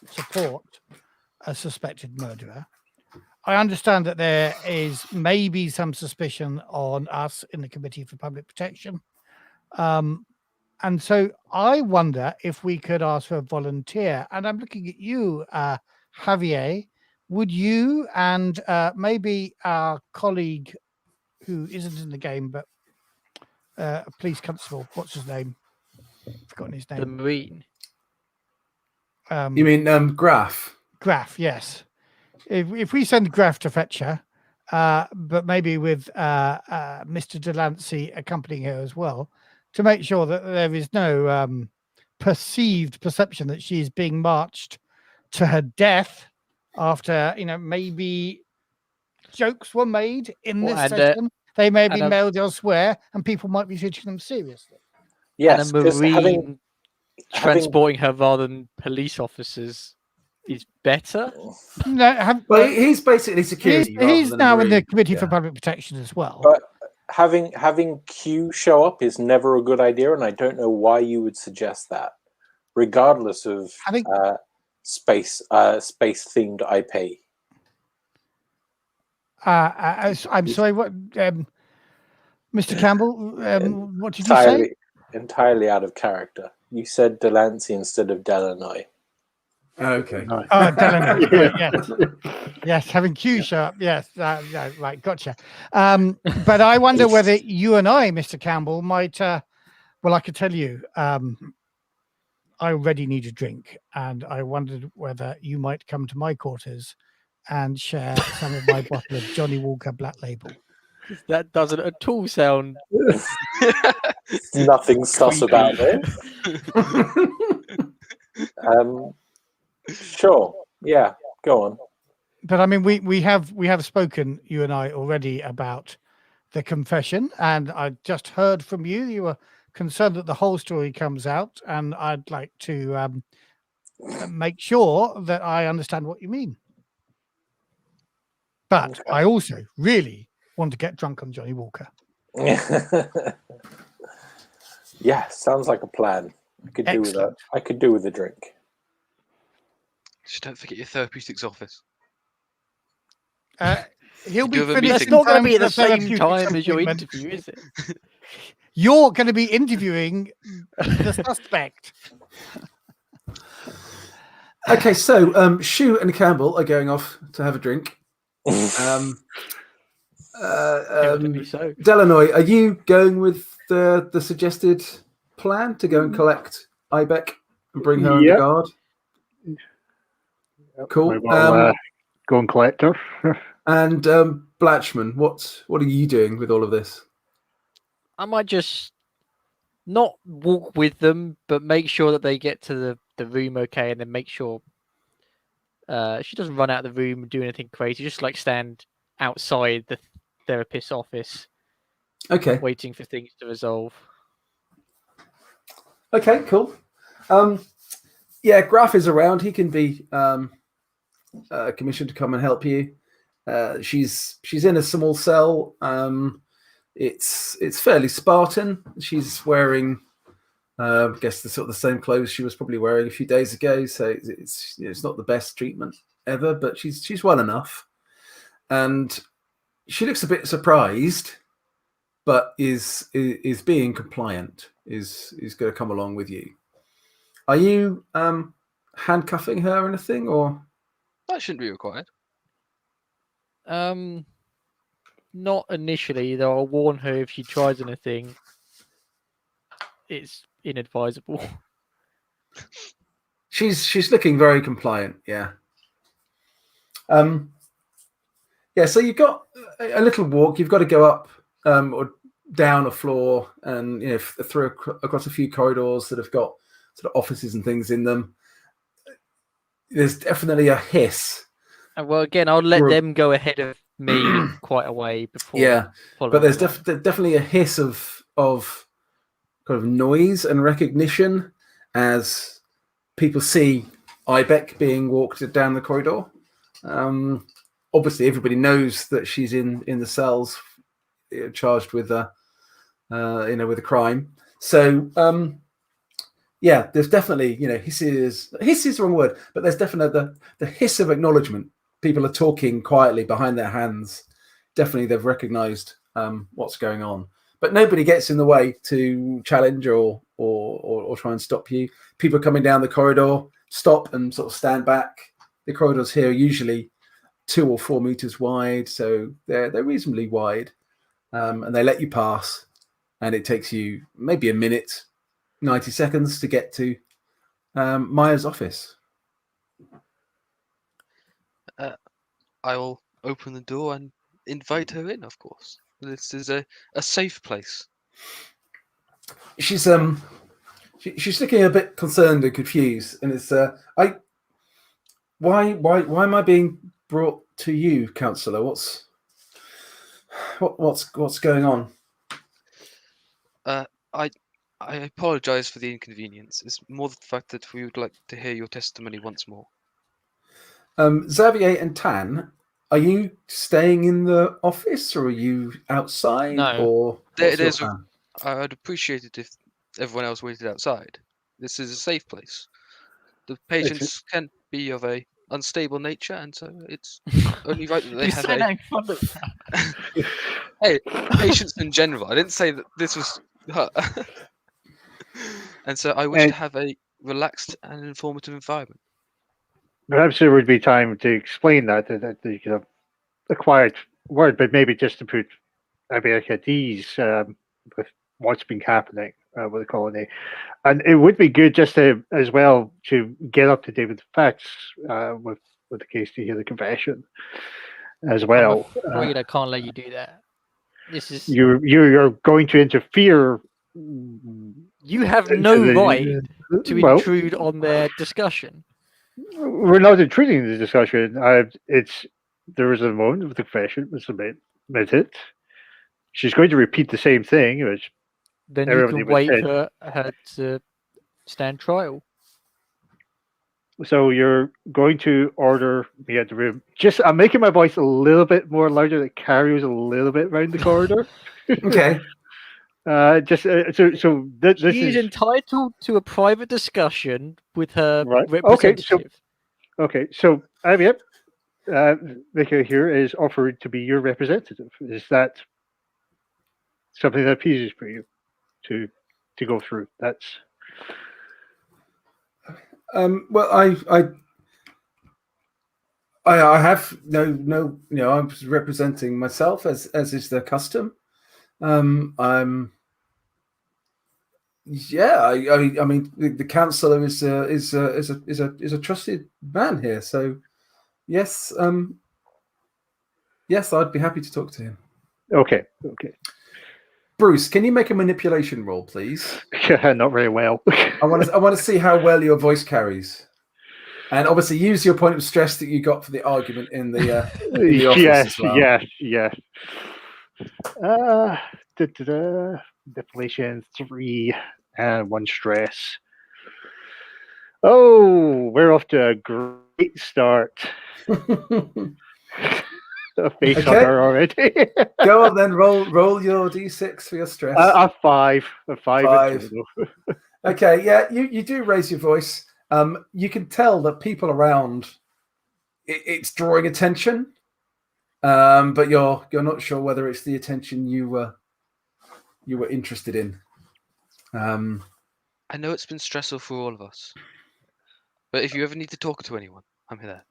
support a suspected murderer, I understand that there is maybe some suspicion on us in the Committee for Public Protection. And so I wonder if we could ask for a volunteer. And I'm looking at you, Javier. Would you and maybe our colleague who isn't in the game, but a police constable, what's his name? Forgotten his The name. Marine. You mean Graf? Graf, yes. If we send Graf to fetch her, but maybe with Mr. Delancey accompanying her as well, to make sure that there is no perception that she is being marched to her death after, maybe jokes were made in Well, this and, session. They may have and been a- mailed elsewhere, and people might be treating them seriously. Yes, and a 'cause Marine having transporting her rather than police officers is better. No, Well, he's basically security. rather he's than a now in the Marine. Committee for Yeah. Public Protection as well. But having Q show up is never a good idea, and I don't know why you would suggest that, regardless of Having- space themed IP. I'm sorry, what, Mr. Campbell? What did you say? Entirely out of character. You said Delancey instead of Delanoy. Okay. Oh, Delano, yes, having Q show up. Yes, right, gotcha. But I wonder whether you and I, Mr. Campbell, might. Well, I could tell you. I already need a drink, and I wondered whether you might come to my quarters and share some of my bottle of Johnny Walker Black Label. That doesn't at all sound. Nothing sus about this. Sure. Yeah. Go on. But I mean, we have spoken, you and I, already about the confession, and I just heard from you. You were concerned that the whole story comes out, and I'd like to make sure that I understand what you mean. But Okay. I also really want to get drunk on Johnny Walker. Yeah, sounds like a plan. I could do with that. Excellent. I could do with a drink. Just don't forget your therapeutics office. He'll You be do have a finished That's meeting. in not going to time be for at the same therapeutic time as your appointment. interview, is it? You're going to be interviewing the suspect. Okay, so Shu and Campbell are going off to have a drink. Evidently so. Delanoy, are you going with the suggested plan to go and collect Ibeck and bring her under Yep. guard? Cool. We'll go and collect her. And Blatchman, what are you doing with all of this? I might just not walk with them, but make sure that they get to the room okay, and then make sure she doesn't run out of the room and do anything crazy. Just like stand outside the therapist's office, Okay. waiting for things to resolve. Okay, cool. Yeah, Graf is around. He can be commissioned to come and help you. She's in a small cell. It's fairly Spartan. She's wearing, I guess, the same clothes she was probably wearing a few days ago. So it's not the best treatment ever, but she's well enough. And she looks a bit surprised, but is being compliant. Is going to come along with you. Are you handcuffing her or anything, or? That shouldn't be required. Not initially, though. I'll warn her if she tries anything. It's inadvisable. She's looking very compliant. Yeah. Yeah. So you've got a little walk. You've got to go up or down a floor, and through across a few corridors that have got sort of offices and things in them. There's definitely a hiss. And well, again, I'll let them go ahead of me quite a way before. Yeah, following but there's along. definitely a hiss of kind of noise and recognition as people see Ibeck being walked down the corridor. Obviously, everybody knows that she's in the cells, charged with with a crime. So yeah, there's definitely hisses. Hiss is the wrong word, but there's definitely the hiss of acknowledgement. People are talking quietly behind their hands. Definitely, they've recognised what's going on, but nobody gets in the way to challenge or try and stop you. People coming down the corridor stop and sort of stand back. The corridors here are usually 2 or 4 meters wide, so they're reasonably wide, and they let you pass. And it takes you maybe a minute, 90 seconds to get to Maya's office. I will open the door and invite her in, of course. This is a safe place. She's looking a bit concerned and confused, and it's why am I being brought to you, Councillor? What's going on? I apologise for the inconvenience. It's more the fact that we would like to hear your testimony once more. Xavier and Tan, are you staying in the office or are you outside? No. Or I'd appreciate it if everyone else waited outside. This is a safe place. The patients can be of a unstable nature, and so it's only right that they have a. Hey, patients in general. I didn't say that this was her. And so I wish to have a relaxed and informative environment. Perhaps there would be time to explain that you could have a quiet word, but maybe just to put Ibeck at ease with what's been happening. with the colony, and it would be good just to as well to get up to date with the facts with the case to hear the confession as well. I'm afraid I can't let you do that. This is You're going to interfere. you have into no the- right to well, intrude on their discussion. we're not intruding in the discussion. There was a moment with the confession was admitted. She's going to repeat the same thing, which Then you everybody can would wait say. for her to stand trial. So you're going to order me at the room. I'm making my voice a little bit more louder. That carries a little bit around the corridor. Okay. This She is is entitled to a private discussion with her right. representative. Okay. So yep. Mika here is offered to be your representative. Is that something that appeases for you to go through? That's Well, I have no. I'm representing myself as is the custom. Yeah. I mean, the councillor is a trusted man here. So, yes. Yes, I'd be happy to talk to him. okay. Bruce, can you make a manipulation roll, please? Not very well. I want to see how well your voice carries, and obviously use your point of stress that you got for the argument in the office as well. Yes. Deflation 3 and 1 stress. Oh, we're off to a great start. A face on Okay. her already. Go on then, roll your d6 for your stress. A 5. A 5. Five. Okay, yeah, you do raise your voice. You can tell that people around it's drawing attention, but you're not sure whether it's the attention you were interested in. I know it's been stressful for all of us, but if you ever need to talk to anyone, I'm here.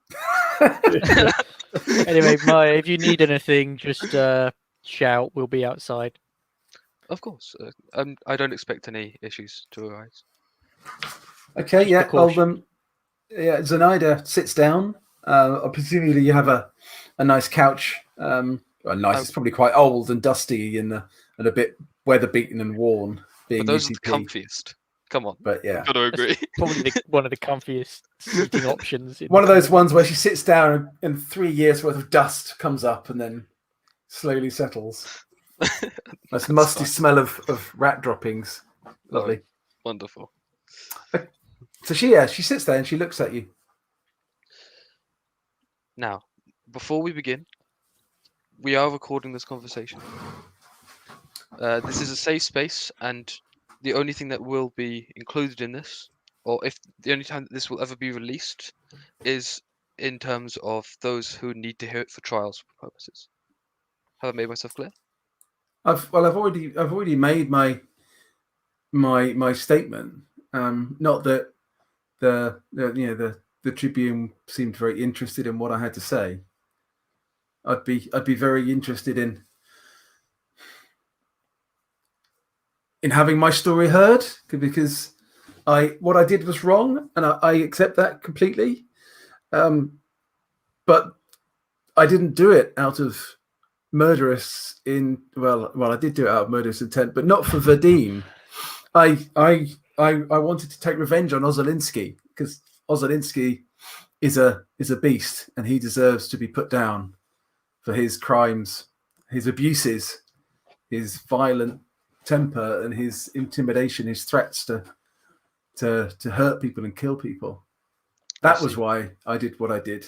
Anyway, Maya, if you need anything, just shout. We'll be outside. Of course. I don't expect any issues to arise. Okay, Just yeah. precaution. Zenaida sits down. Presumably, you have a nice couch. It's probably quite old and dusty and a bit weather beaten and worn. Being But those UPP. are the comfiest. Come on. But yeah, Got to agree. Probably one of the comfiest seating options. one of those ones where she sits down and 3 years worth of dust comes up and then slowly settles. That's musty fine. smell of rat droppings. Lovely. Wonderful. So she sits there and she looks at you. Now, before we begin, we are recording this conversation. This is a safe space, and the only thing that will be included in this, or if the only time that this will ever be released, is in terms of those who need to hear it for trials purposes. Have I made myself clear? I've already made my statement. Not that the Tribune seemed very interested in what I had to say. I'd be very interested in having my story heard, because what I did was wrong, and I accept that completely. But I didn't do it out of murderous I did do it out of murderous intent, but not for Verdine. I wanted to take revenge on Ozolinsky, because Ozolinsky is a beast, and he deserves to be put down for his crimes, his abuses, his violent temper, and his intimidation, his threats to hurt people and kill people. That was why I did what I did,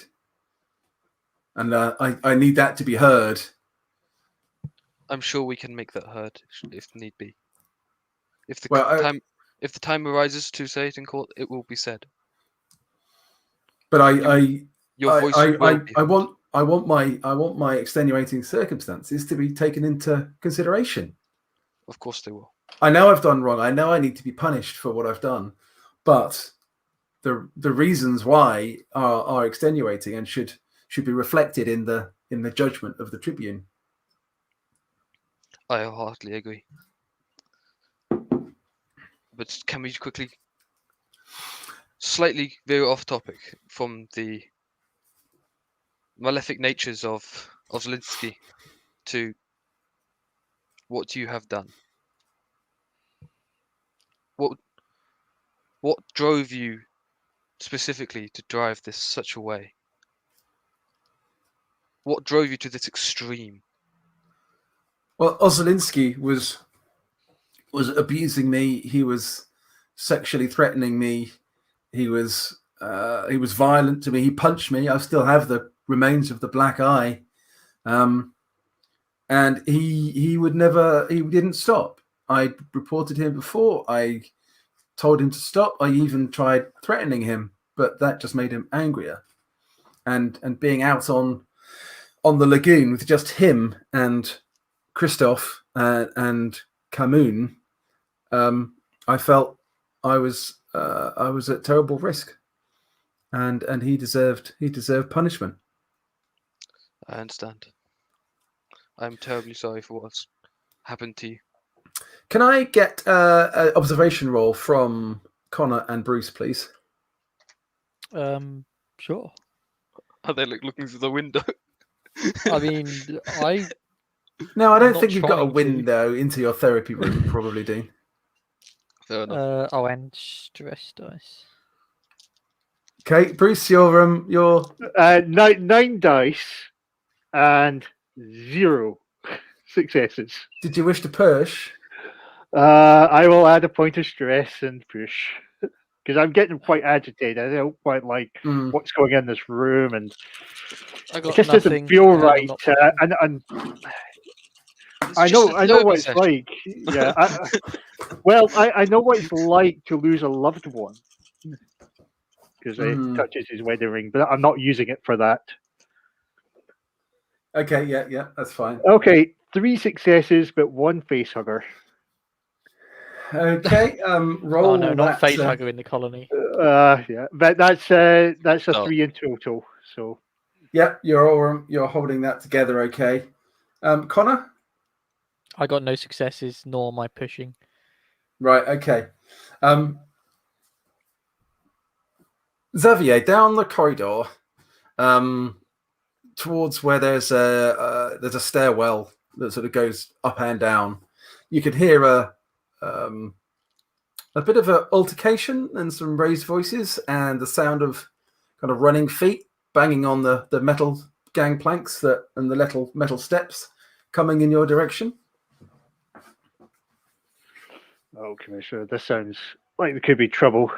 and I need that to be heard. I'm sure we can make that heard if need be. If the time arises to say it in court, it will be said. But Your voice will be heard. I want my extenuating circumstances to be taken into consideration. Of course they will. I know I've done wrong. I know I need to be punished for what I've done, but the reasons why are extenuating and should be reflected in the judgment of the Tribune. I wholeheartedly agree. But can we quickly, slightly veer off topic from the malefic natures of Solovetski to what you have done? What drove you specifically to drive this such a way? What drove you to this extreme? Well, Osolinsky was abusing me. He was sexually threatening me. He was violent to me. He punched me. I still have the remains of the black eye. And he didn't stop. I reported him before. I told him to stop. I even tried threatening him, but that just made him angrier. And being out on the lagoon with just him and Christoph and Kamoon, I felt I was at terrible risk, and he deserved punishment. I understand. I'm terribly sorry for what's happened to you. Can I get an observation roll from Connor and Bruce, please? Sure. Are they looking through the window? I mean, No, I don't not think you've got a trying to. window into your therapy room, probably, Dean. Fair enough. And stress dice. Okay, Bruce, your 9 dice and 0 successes. did you wish to push? I will add a point of stress and push because I'm getting quite agitated. I don't quite like what's going on in this room, and I it got just nothing, doesn't feel and I'm right. not- And It's I just know a therapy what it's session. like. Yeah, I know what it's like to lose a loved one because it touches his wedding ring, but I'm not using it for that. Okay, yeah, that's fine. Okay, 3 successes, but 1 face hugger. Okay, roll. Oh no, not that, face hugger in the colony. Yeah, but that's a Oh. 3 in total. So Yeah, you're holding that together. Okay, Connor. I got no successes, nor my pushing. Right. Okay. Xavier, down the corridor, towards where there's a stairwell that sort of goes up and down. You could hear a bit of an altercation and some raised voices and the sound of kind of running feet banging on the metal gangplanks and the metal steps coming in your direction. Oh, Commissioner, this sounds like there could be trouble.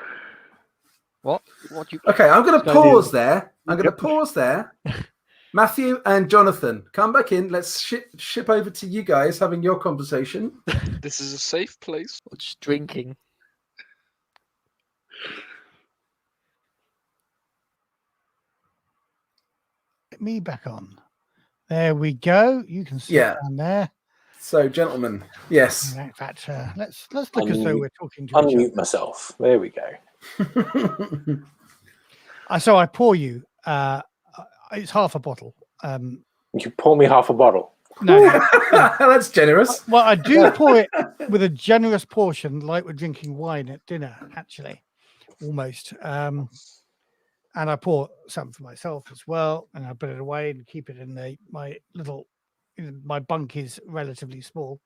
What? What you? Okay, I'm going to Let's go pause do- there. I'm going to Yep. pause there. Matthew and Jonathan, come back in. Let's ship over to you guys having your conversation. This is a safe place. Just drinking. Get me back on. There we go. You can sit Yeah. down there. So, gentlemen, yes. In fact, let's look as though we're talking to each Unmute myself. There we go. other. So I pour you. It's half a bottle. You pour me half a bottle. No. That's generous. Well, I do pour it with a generous portion, like we're drinking wine at dinner, actually, almost. And I pour some for myself as well, and I put it away and keep it in my little. My bunk is relatively small,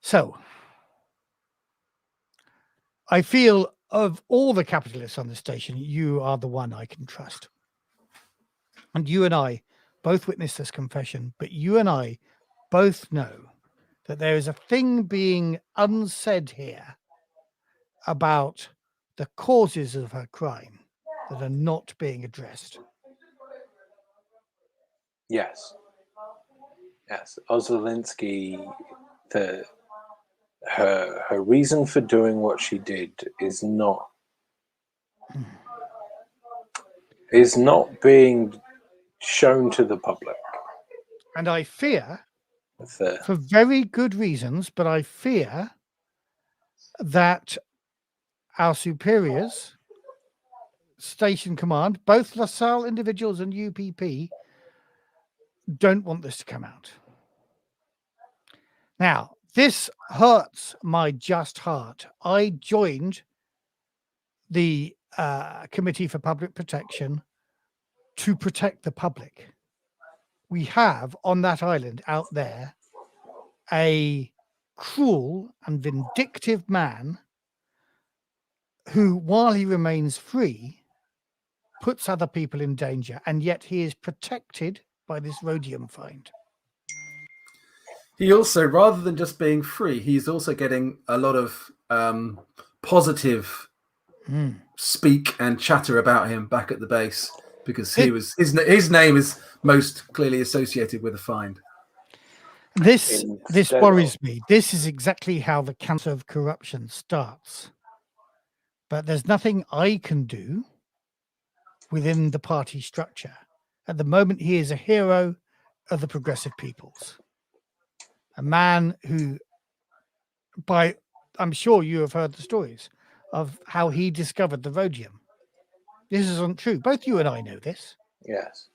so I feel of all the capitalists on the station, you are the one I can trust. And you and I both witnessed this confession, but you and I both know that there is a thing being unsaid here about the causes of her crime that are not being addressed. Yes. Yes. Osolinsky, her reason for doing what she did is not being shown to the public. And I fear, The- for very good reasons, but I fear that our superiors, station command, both Lasalle individuals and UPP, don't want this to come out. Now, This hurts my just heart. I joined the Committee for Public Protection to protect the public. We have on that island out there a cruel and vindictive man who, while he remains free, puts other people in danger, and yet he is protected by this rhodium find. He also, rather than just being free, he's also getting a lot of positive speak and chatter about him back at the base, because his name is most clearly associated with the find. This worries me. This is exactly how the cancer of corruption starts. But there's nothing I can do within the party structure. At the moment, he is a hero of the progressive peoples. A man who, I'm sure you have heard the stories of how he discovered the rhodium. This isn't true. Both you and I know this. Yes.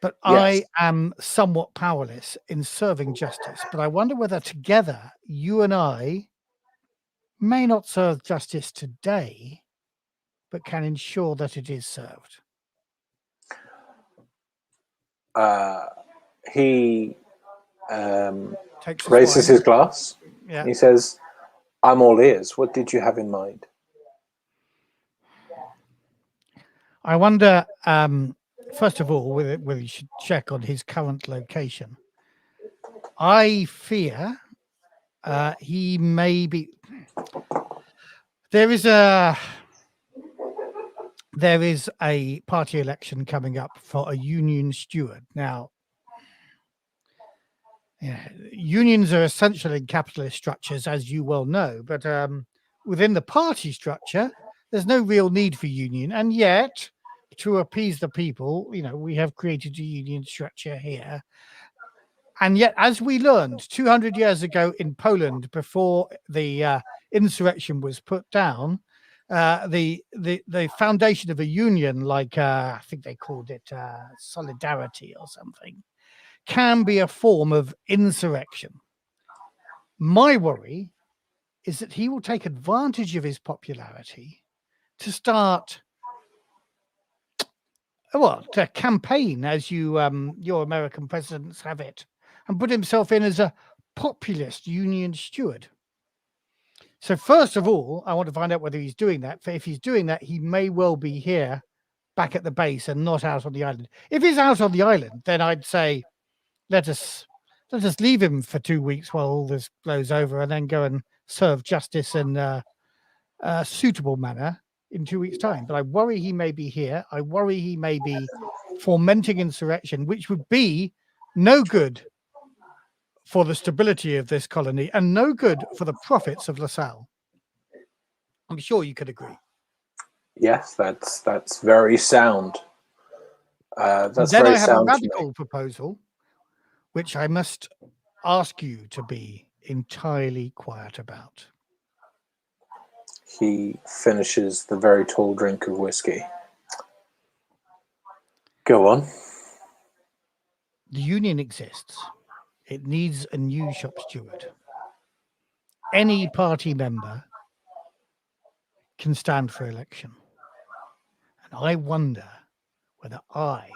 But I am somewhat powerless in serving justice. But I wonder whether together, you and I may not serve justice today, but can ensure that it is served. He raises his glass. Yeah. He says, "I'm all ears. What did you have in mind?" I wonder, first of all, whether you should check on his current location. I fear he may be. There is a party election coming up for a union steward. Now, unions are essential in capitalist structures, as you well know, but within the party structure, there's no real need for union. And yet, to appease the people, we have created a union structure here. And yet, as we learned 200 years ago in Poland, before the insurrection was put down, the foundation of a union, like I think they called it solidarity or something, can be a form of insurrection. My worry is that he will take advantage of his popularity to start, to campaign, as your American presidents have it, and put himself in as a populist union steward. So first of all, I want to find out whether he's doing that. If he's doing that, he may well be here back at the base and not out on the island. If he's out on the island, then I'd say, let us leave him for 2 weeks while all this blows over, and then go and serve justice in a suitable manner in 2 weeks' time. But I worry he may be here. I worry he may be fomenting insurrection, which would be no good for the stability of this colony and no good for the profits of Lasalle. I'm sure you could agree. Yes, that's very sound. That's then very I have sound a radical proposal, which I must ask you to be entirely quiet about. He finishes the very tall drink of whiskey. Go on. The union exists. It needs a new shop steward. Any party member can stand for election. And I wonder whether I,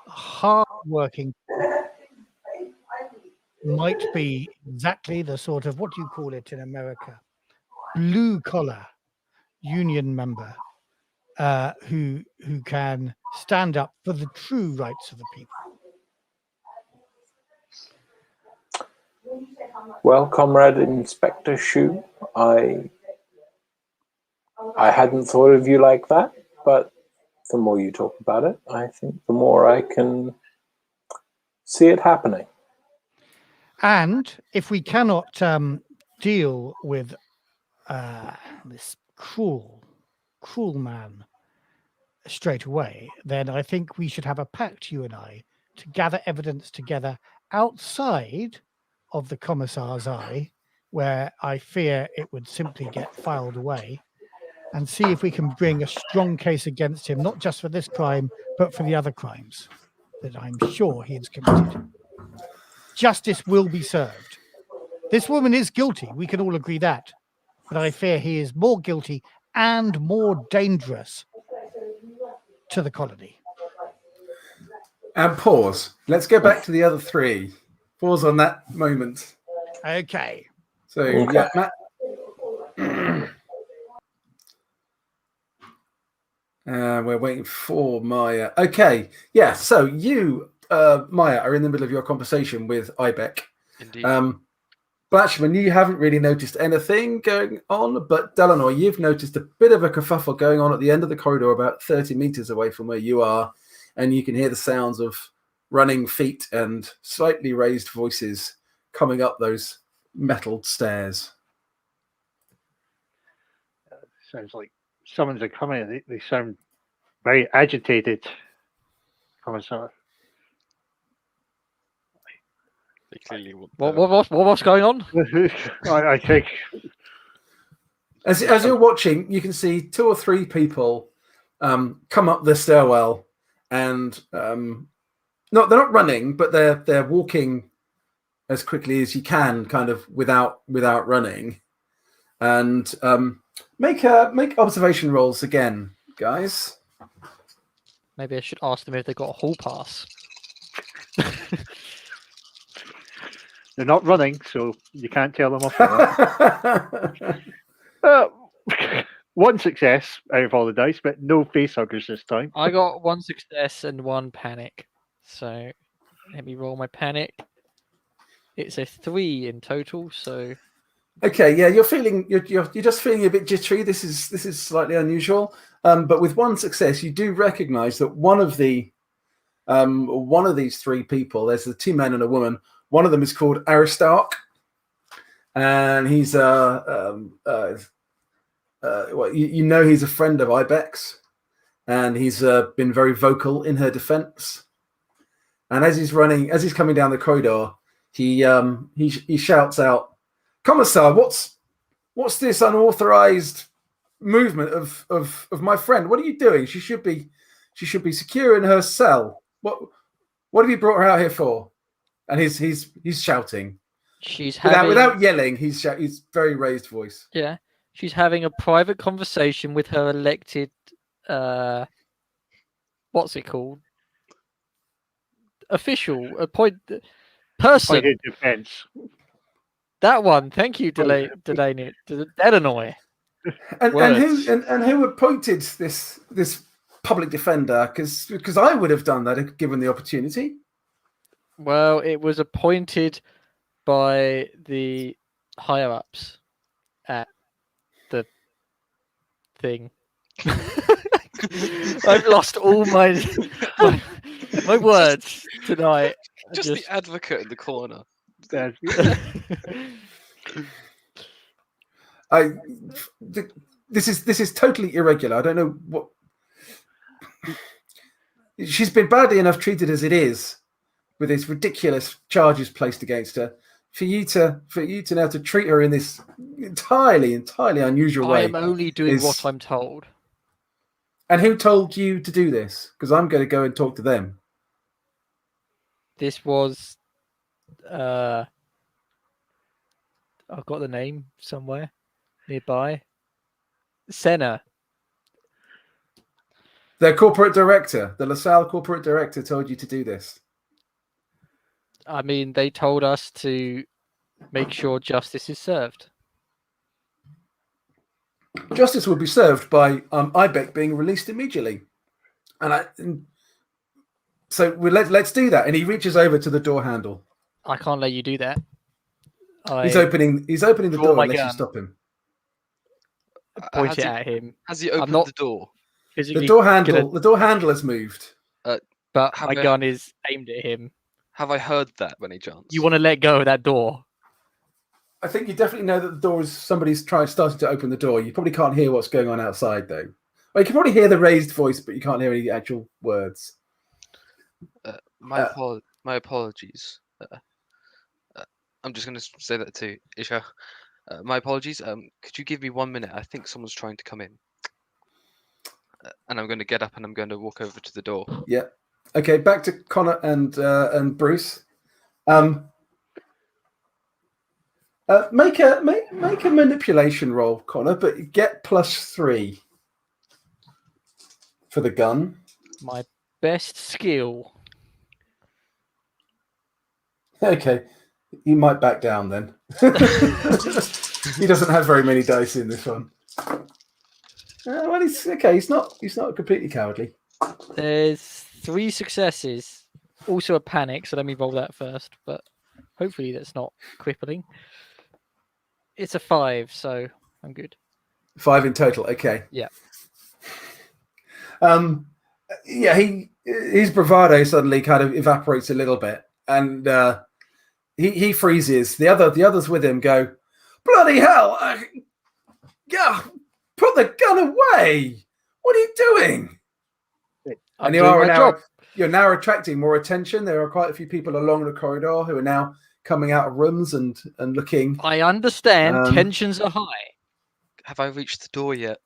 a hard-working, might be exactly the sort of, what do you call it in America, blue-collar union member who can stand up for the true rights of the people. Well, Comrade Inspector Shu, I hadn't thought of you like that, but the more you talk about it, I think the more I can see it happening. And if we cannot deal with this cruel man straight away, then I think we should have a pact, you and I, to gather evidence together outside of the Commissar's eye, where I fear it would simply get filed away, and see if we can bring a strong case against him, not just for this crime, but for the other crimes that I'm sure he has committed. Justice will be served. This woman is guilty. We can all agree that. But I fear he is more guilty and more dangerous to the colony. And pause. Let's go back to the other three. Pause on that moment. Okay. So, Okay. yeah, Matt. We're waiting for Maya. Okay. Yeah, so you, Maya, are in the middle of your conversation with Ibeck. Indeed. Blatchman, you haven't really noticed anything going on, but Delannoy, you've noticed a bit of a kerfuffle going on at the end of the corridor about 30 meters away from where you are, and you can hear the sounds of running feet and slightly raised voices coming up those metal stairs. Sounds like someone's coming. They sound very agitated. Commissar. They clearly want What's going on? I think As you're watching, you can see 2 or 3 people come up the stairwell, and they're not running, but they're walking as quickly as you can, kind of without running. And make observation rolls again, guys. Maybe I should ask them if they got a hall pass. they're not running, so you can't tell them off. One success out of all the dice, but no face huggers this time. I got 1 success and 1 panic. So let me roll my panic. It's a 3 in total. So Okay, yeah, you're just feeling a bit jittery. This is slightly unusual, but with 1 success, you do recognise that one of these 3 people. There's the 2 men and a woman. One of them is called Aristarch, and he's he's a friend of Ibeck's, and he's been very vocal in her defence. And as he's coming down the corridor, he shouts out, "Commissar, what's this unauthorized movement of my friend? What are you doing? She should be secure in her cell. What have you brought her out here for?" And he's shouting. she's having Without yelling, he's very raised voice. yeah, she's having a private conversation with her elected what's it called? Official person. Appointed defense. That one. Thank you, Delaney. Delannoy. And who appointed this public defender? Because I would have done that if given the opportunity. Well, it was appointed by the higher ups at the thing. I've lost all my words tonight. Just the advocate in the corner. This is totally irregular. I don't know what. She's been badly enough treated as it is, with these ridiculous charges placed against her. For you to now to treat her in this entirely unusual way. I am only doing what I'm told. And who told you to do this? Because I'm going to go and talk to them. This was I've got the name somewhere nearby. Senna. Their corporate director, the Lasalle corporate director, told you to do this. I mean, they told us to make sure justice is served. Justice will be served by Ibeck being released immediately, so let's do that. And he reaches over to the door handle. I can't let you do that. He's opening the door unless you stop him. Point it at him. Has he opened the door? The door handle has moved. But my gun is aimed at him. Have I heard that, by any chance? You want to let go of that door? I think you definitely know that the door is somebody's starting to open the door. You probably can't hear what's going on outside, though. Well, you can probably hear the raised voice, but you can't hear any actual words. My apologies. I'm just going to say that to Isha. My apologies. Could you give me 1 minute? I think someone's trying to come in. And I'm going to get up and I'm going to walk over to the door. Yeah. Okay. Back to Connor and Bruce. Make a manipulation roll, Connor, but get +3 for the gun. My best skill. Okay, he might back down then. He doesn't have very many dice in this one. Well, he's okay. He's not completely cowardly. There's 3 successes. Also a panic, so let me roll that first. But hopefully that's not crippling. It's a 5, so I'm good. 5 in total. Okay. Yeah. Yeah. His bravado suddenly kind of evaporates a little bit, and he freezes. The others with him go, "Bloody hell! Yeah, put the gun away! What are you doing?" I'm And doing my job. you're now attracting more attention. There are quite a few people along the corridor who are now coming out of rooms and looking. I understand Um, tensions are high. Have I reached the door yet?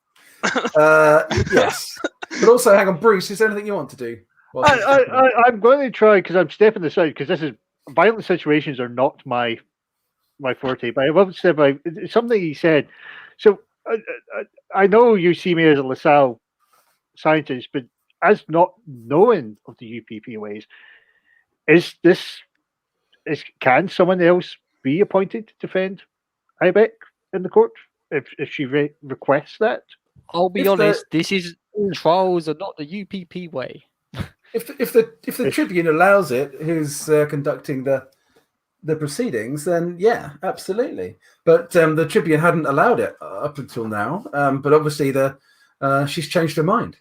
Yes, but also, hang on, Bruce. Is there anything you want to do? I'm going to try because I'm stepping aside because this is violent situations are not my forte. But I will step by something he said. So I know you see me as a Lasalle scientist, but as not knowing of the UPP ways, can someone else be appointed to defend Ibeck in the court if she requests that? I'll be If honest, this is trials are not the UPP way. If the Tribune allows it, who's conducting the proceedings, then yeah, absolutely. But the Tribune hadn't allowed it up until now. But obviously, she's changed her mind.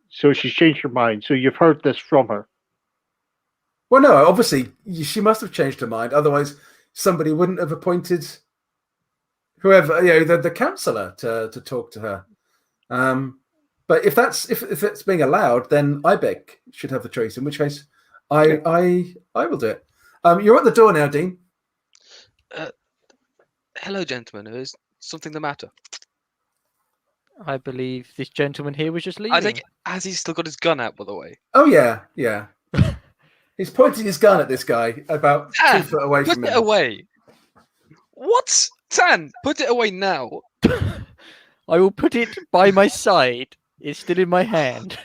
So she's changed her mind. So you've heard this from her. Well, no, obviously she must have changed her mind. Otherwise, somebody wouldn't have appointed whoever, the councillor to talk to her. But if it's being allowed, then Ibeck should have the choice. In which case, I will do it. You're at the door now, Dean. Hello, gentlemen. Is something the matter? I believe this gentleman here was just leaving. I think has he still got his gun out, by the way? Oh yeah. He's pointing his gun at this guy about 2 foot away Put from it him. away. What? Tan, put it away now. I will put it by my side. It's still in my hand.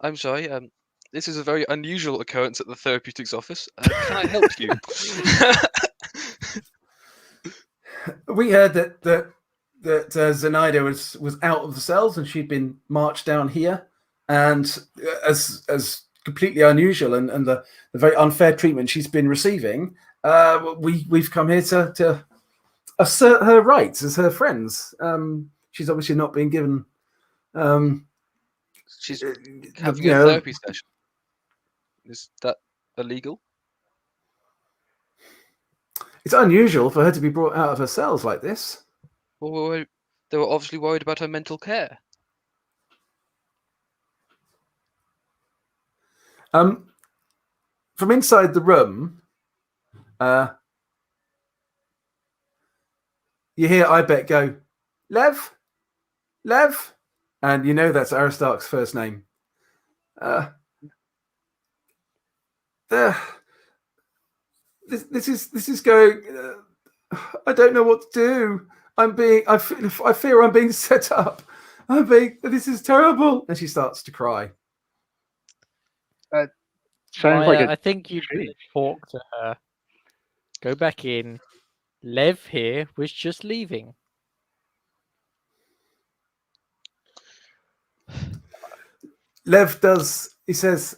I'm sorry. This is a very unusual occurrence at the therapeutics office. Can I help you? We heard that Zenaida was out of the cells and she'd been marched down here, and as completely unusual and the very unfair treatment she's been receiving, we've come here to assert her rights as her friends. She's obviously not been given. She's having a therapy session. Is that illegal? It's unusual for her to be brought out of her cells like this. Well, they were obviously worried about her mental care. From inside the room, you hear Ibeck go, Lev, and you know that's Aristarch's first name. This is going. I don't know what to do. I fear I'm being set up. This is terrible. And she starts to cry. Sounds like I think you should talk to her. Go back in. Lev here was just leaving. Lev does. He says.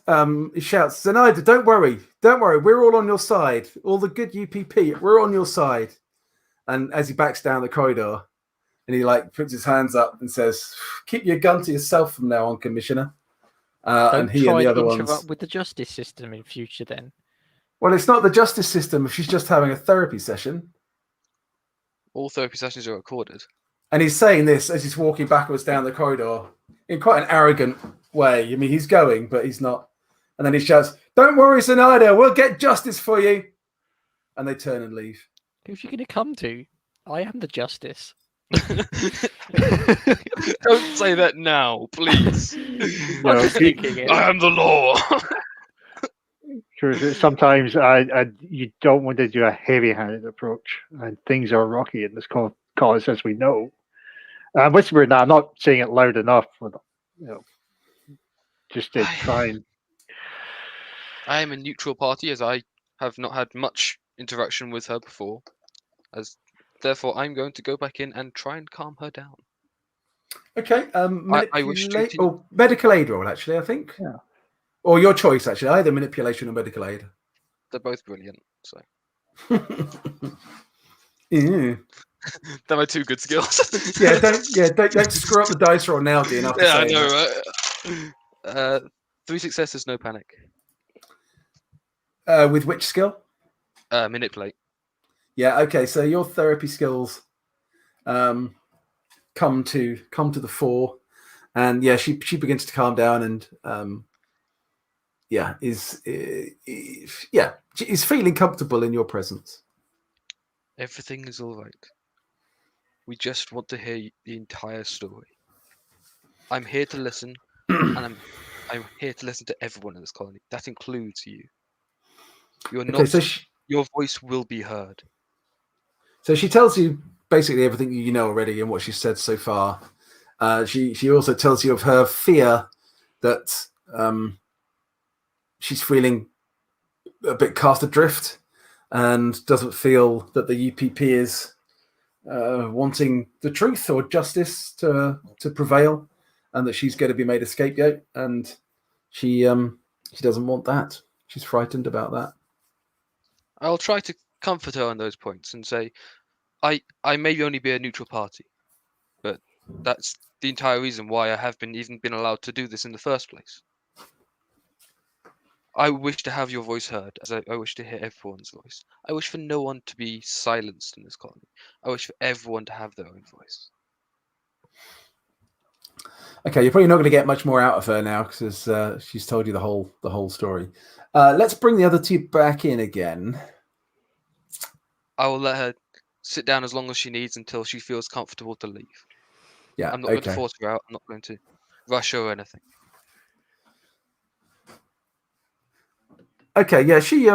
He shouts, "Zenaida, don't worry. We're all on your side. All the good UPP. We're on your side." And as he backs down the corridor, and he puts his hands up and says, "Keep your gun to yourself from now on, Commissioner." And he and the other ones. Interrupt with the justice system in future, then. Well, it's not the justice system if she's just having a therapy session. All therapy sessions are recorded. And he's saying this as he's walking backwards down the corridor in quite an arrogant way. I mean, he's going, but he's not. And then he shouts, "Don't worry, Zenaida, we'll get justice for you." And they turn and leave. Who's she going to come to? I am the justice. Don't say that now, please. I'm just thinking it. I am the law. Sometimes you don't want to do a heavy-handed approach, and things are rocky in this cause, as we know. I'm whispering now. I'm not saying it loud enough for them, just to try and. I am a neutral party, as I have not had much interaction with her before. Therefore, I'm going to go back in and try and calm her down. Okay. I wish to medical aid roll, actually, I think. Yeah. Or your choice, actually. Either manipulation or medical aid. They're both brilliant. So Yeah. they're my two good skills. Don't screw up the dice roll now, Dean. After Yeah, I saying know, right? 3 successes, no panic. With which skill? Manipulate. Yeah. Okay. So your therapy skills come to the fore, and yeah, she begins to calm down, and is feeling comfortable in your presence. Everything is all right. We just want to hear the entire story. I'm here to listen, and I'm here to listen to everyone in this colony. That includes you. You're not. Your voice will be heard. So she tells you basically everything you know already and what she's said so far. She also tells you of her fear that she's feeling a bit cast adrift and doesn't feel that the UPP is wanting the truth or justice to prevail, and that she's going to be made a scapegoat, and she doesn't want that. She's frightened about that. I'll try to comfort her on those points and say, I may only be a neutral party, but that's the entire reason why I have even been allowed to do this in the first place. I wish to have your voice heard, as I wish to hear everyone's voice. I wish for no one to be silenced in this colony. I wish for everyone to have their own voice. Okay, you're probably not going to get much more out of her now because she's told you the whole story. Let's bring the other two back in again. I will let her sit down as long as she needs until she feels comfortable to leave. Yeah, I'm not going to force her out. I'm not going to rush her or anything. Okay, yeah, she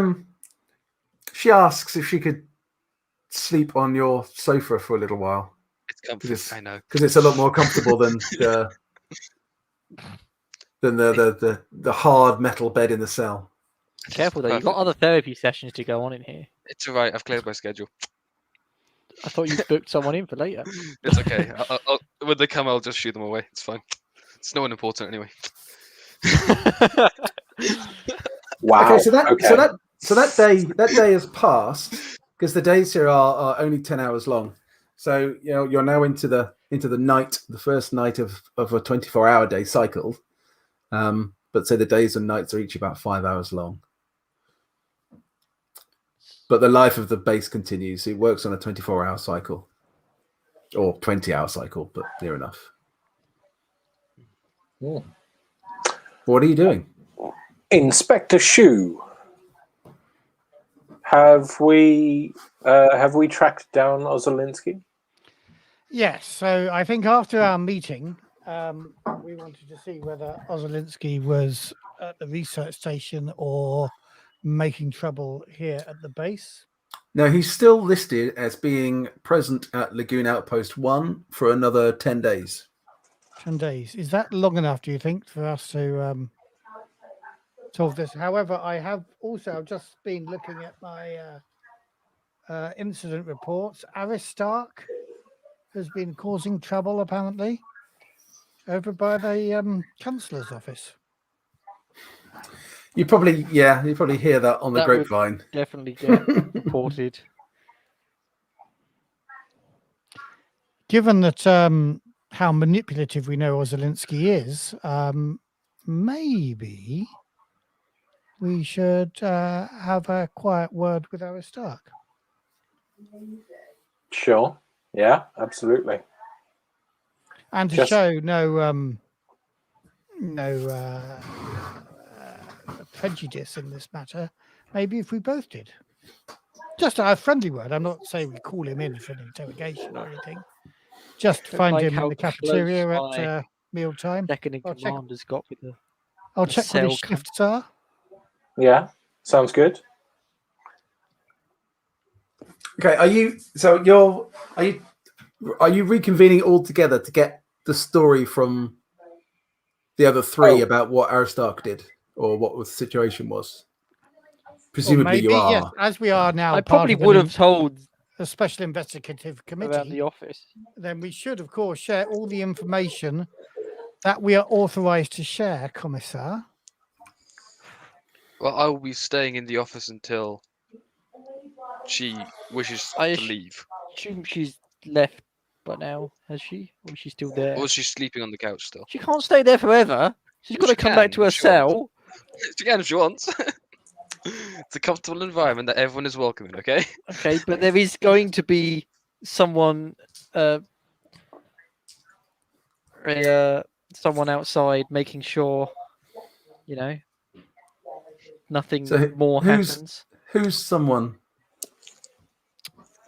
asks if she could sleep on your sofa for a little while. It's comfortable, I know, because it's a lot more comfortable than the hard metal bed in the cell. Careful though, you've got other therapy sessions to go on in here. It's all right. I've cleared my schedule. I thought you booked someone in for later. It's okay. When they come, I'll just shoot them away. It's fine. It's no one important anyway. Wow. Okay, so that day has passed because the days here are only 10 hours long. So you're now into the night, the first night of a 24-hour day cycle. But say the days and nights are each about 5 hours long. But the life of the base continues. It works on a 24-hour cycle. Or 20-hour cycle, but near enough. Mm. What are you doing? Inspector Shu, have we tracked down Solovetski? Yes. So I think after our meeting, we wanted to see whether Solovetski was at the research station or making trouble here at the base. No, he's still listed as being present at Lagoon Outpost 1 for another 10 days. 10 days. Is that long enough, do you think, for us to solve this? However, I've just been looking at my incident reports. Aristarch has been causing trouble, apparently, over by the Chancellor's office. You probably hear that on the grapevine. Definitely get reported. Given that how manipulative we know Solovetski is, maybe we should have a quiet word with Aristarch. Sure. Yeah, absolutely. And to show no prejudice in this matter, maybe if we both did. Just a friendly word. I'm not saying we call him in for an interrogation or anything. Just find him in the cafeteria at mealtime. Second in command has got with the I'll check what his shifts are. Yeah. Sounds good. Okay, are you reconvening all together to get the story from the other three Oh. about what Aristarch did or what the situation was? Or Presumably maybe, you are. yes, as we are now I part probably of would have told a special investigative around committee, the office. then we should, of course, share all the information that we are authorized to share, Commissar. Well, I will be staying in the office until she wishes I to leave. assume she's left by now, has she? Or is she still there? Or she's sleeping on the couch still. She can't stay there forever. She's got to She come back can to her if she wants. cell. She can if she wants. It's a comfortable environment that everyone is welcome in, okay? Okay, but there is going to be someone, someone outside making sure, nothing So more happens. Who's someone?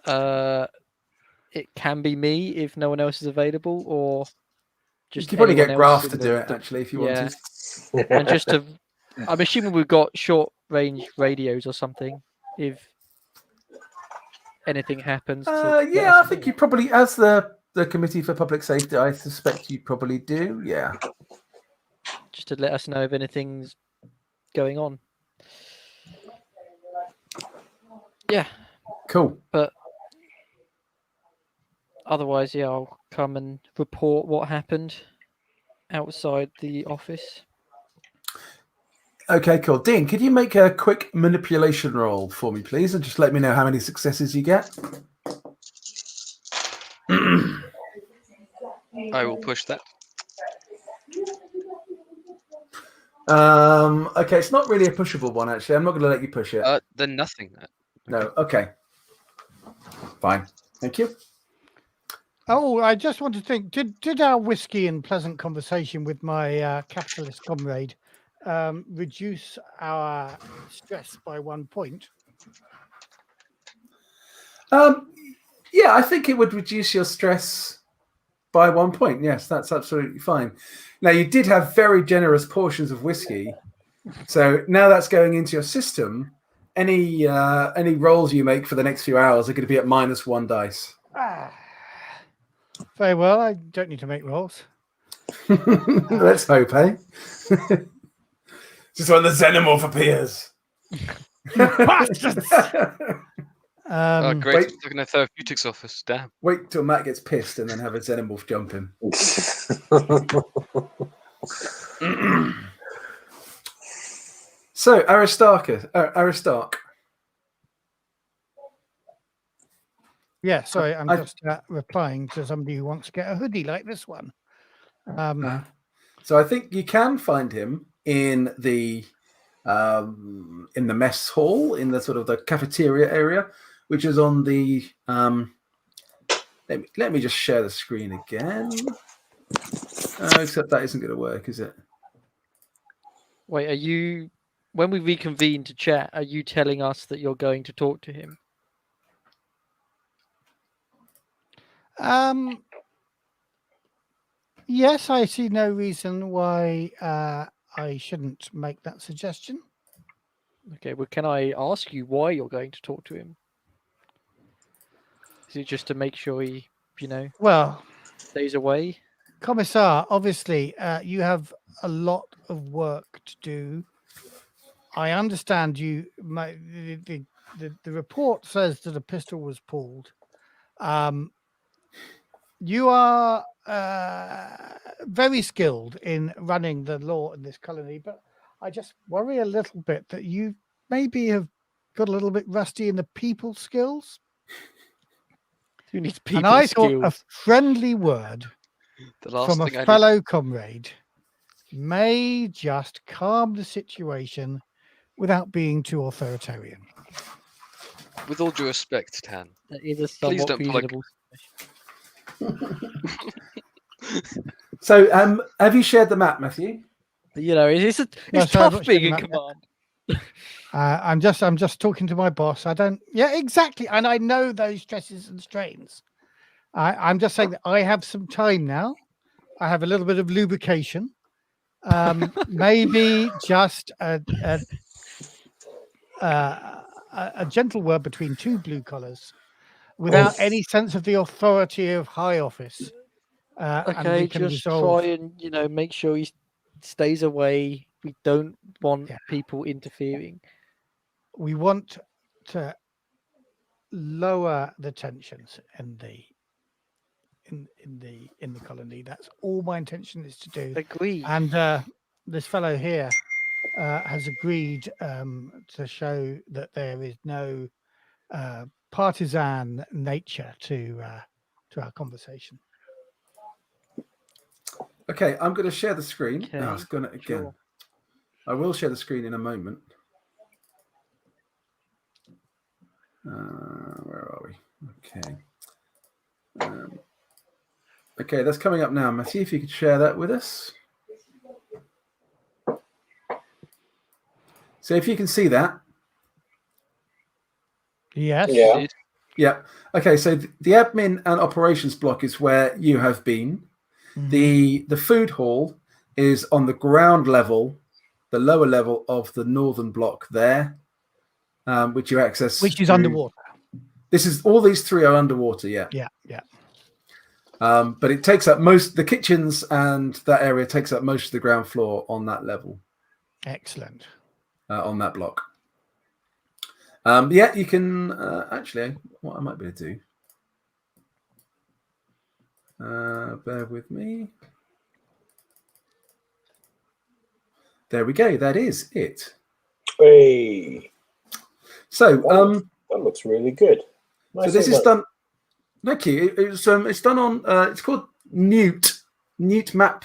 It can be me if no one else is available, or You just could probably anyone get else Graf in to the- do it the- actually if you yeah. wanted. And just to, I'm assuming we've got short range radios or something. If anything happens, to let Yeah, us I think know. you probably, as the Committee for Public Safety, I suspect you probably do. Yeah. Just to let us know if anything's going on. Yeah, Cool. but otherwise, yeah, I'll come and report what happened outside the office. Okay, cool. Dean, could you make a quick manipulation roll for me, please, and just let me know how many successes you get? I will push that. Okay, it's not really a pushable one, actually. I'm not going to let you push it. Then nothing. No, okay. Fine. Thank you. Oh, I just want to think, did our whiskey and pleasant conversation with my capitalist comrade reduce our stress by 1 point? Yeah, I think it would reduce your stress by 1 point. Yes, that's absolutely fine. Now, you did have very generous portions of whiskey, so now that's going into your system. Any rolls you make for the next few hours are going to be at -1 dice. Very well, I don't need to make rolls. Let's hope, eh? Just when the xenomorph appears. Bastards! Great. wait. Look in the therapeutics office. Damn. Wait till Matt gets pissed and then have a xenomorph jump him. So, Aristarch. Yeah, sorry, I'm just replying to somebody who wants to get a hoodie like this one. So I think you can find him in the mess hall, in the sort of the cafeteria area, which is on the. Let me just share the screen again. Except that isn't going to work, is it? Wait, are you? When we reconvene to chat, are you telling us that you're going to talk to him? Yes, I see no reason why I shouldn't make that suggestion. Okay, well, can I ask you why you're going to talk to him? Is it just to make sure he, Well, stays away? Commissar, obviously, you have a lot of work to do. I understand you. The report says that a pistol was pulled. You are very skilled in running the law in this colony, but I just worry a little bit that you maybe have got a little bit rusty in the people skills. Who needs people And I skills? thought a friendly word from a fellow comrade may just calm the situation without being too authoritarian. With all due respect, Tan. That is a Please somewhat don't pull like- reasonable. So, have you shared the map, Matthew? It's No, sorry, I've tough not being shared in the map yet. command. I'm just talking to my boss. Yeah, exactly. And I know those stresses and strains. I'm just saying that I have some time now. I have a little bit of lubrication. Maybe just a gentle word between two blue collars without any sense of the authority of high office. And Okay, we can just resolve. try and make sure he stays away. We don't want people interfering. We want to lower the tensions in the colony. That's all my intention is to do. Agreed. And this fellow here has agreed to show that there is no partisan nature to our conversation. Okay, I'm going to share the screen. Okay, No, it's going to again. sure. I will share the screen in a moment. Where are we? Okay. Okay, that's coming up now. Matthew, if you could share that with us. So if you can see that. Yes. Yeah. Yeah. Okay, so the admin and operations block is where you have been. Mhm. The food hall is on the ground level, the lower level of the northern block there, which you access. Which is through- underwater. This is all these three are underwater. Yeah. Yeah. Yeah. But it takes up most the kitchens, and that area takes up most of the ground floor on that level. Excellent. On that block. Yeah, you can actually. What I might be able to do. Bear with me. There we go. That is it. Hey, So, that looks really good. so this is done. Thank you. It's done on. It's called Newt Map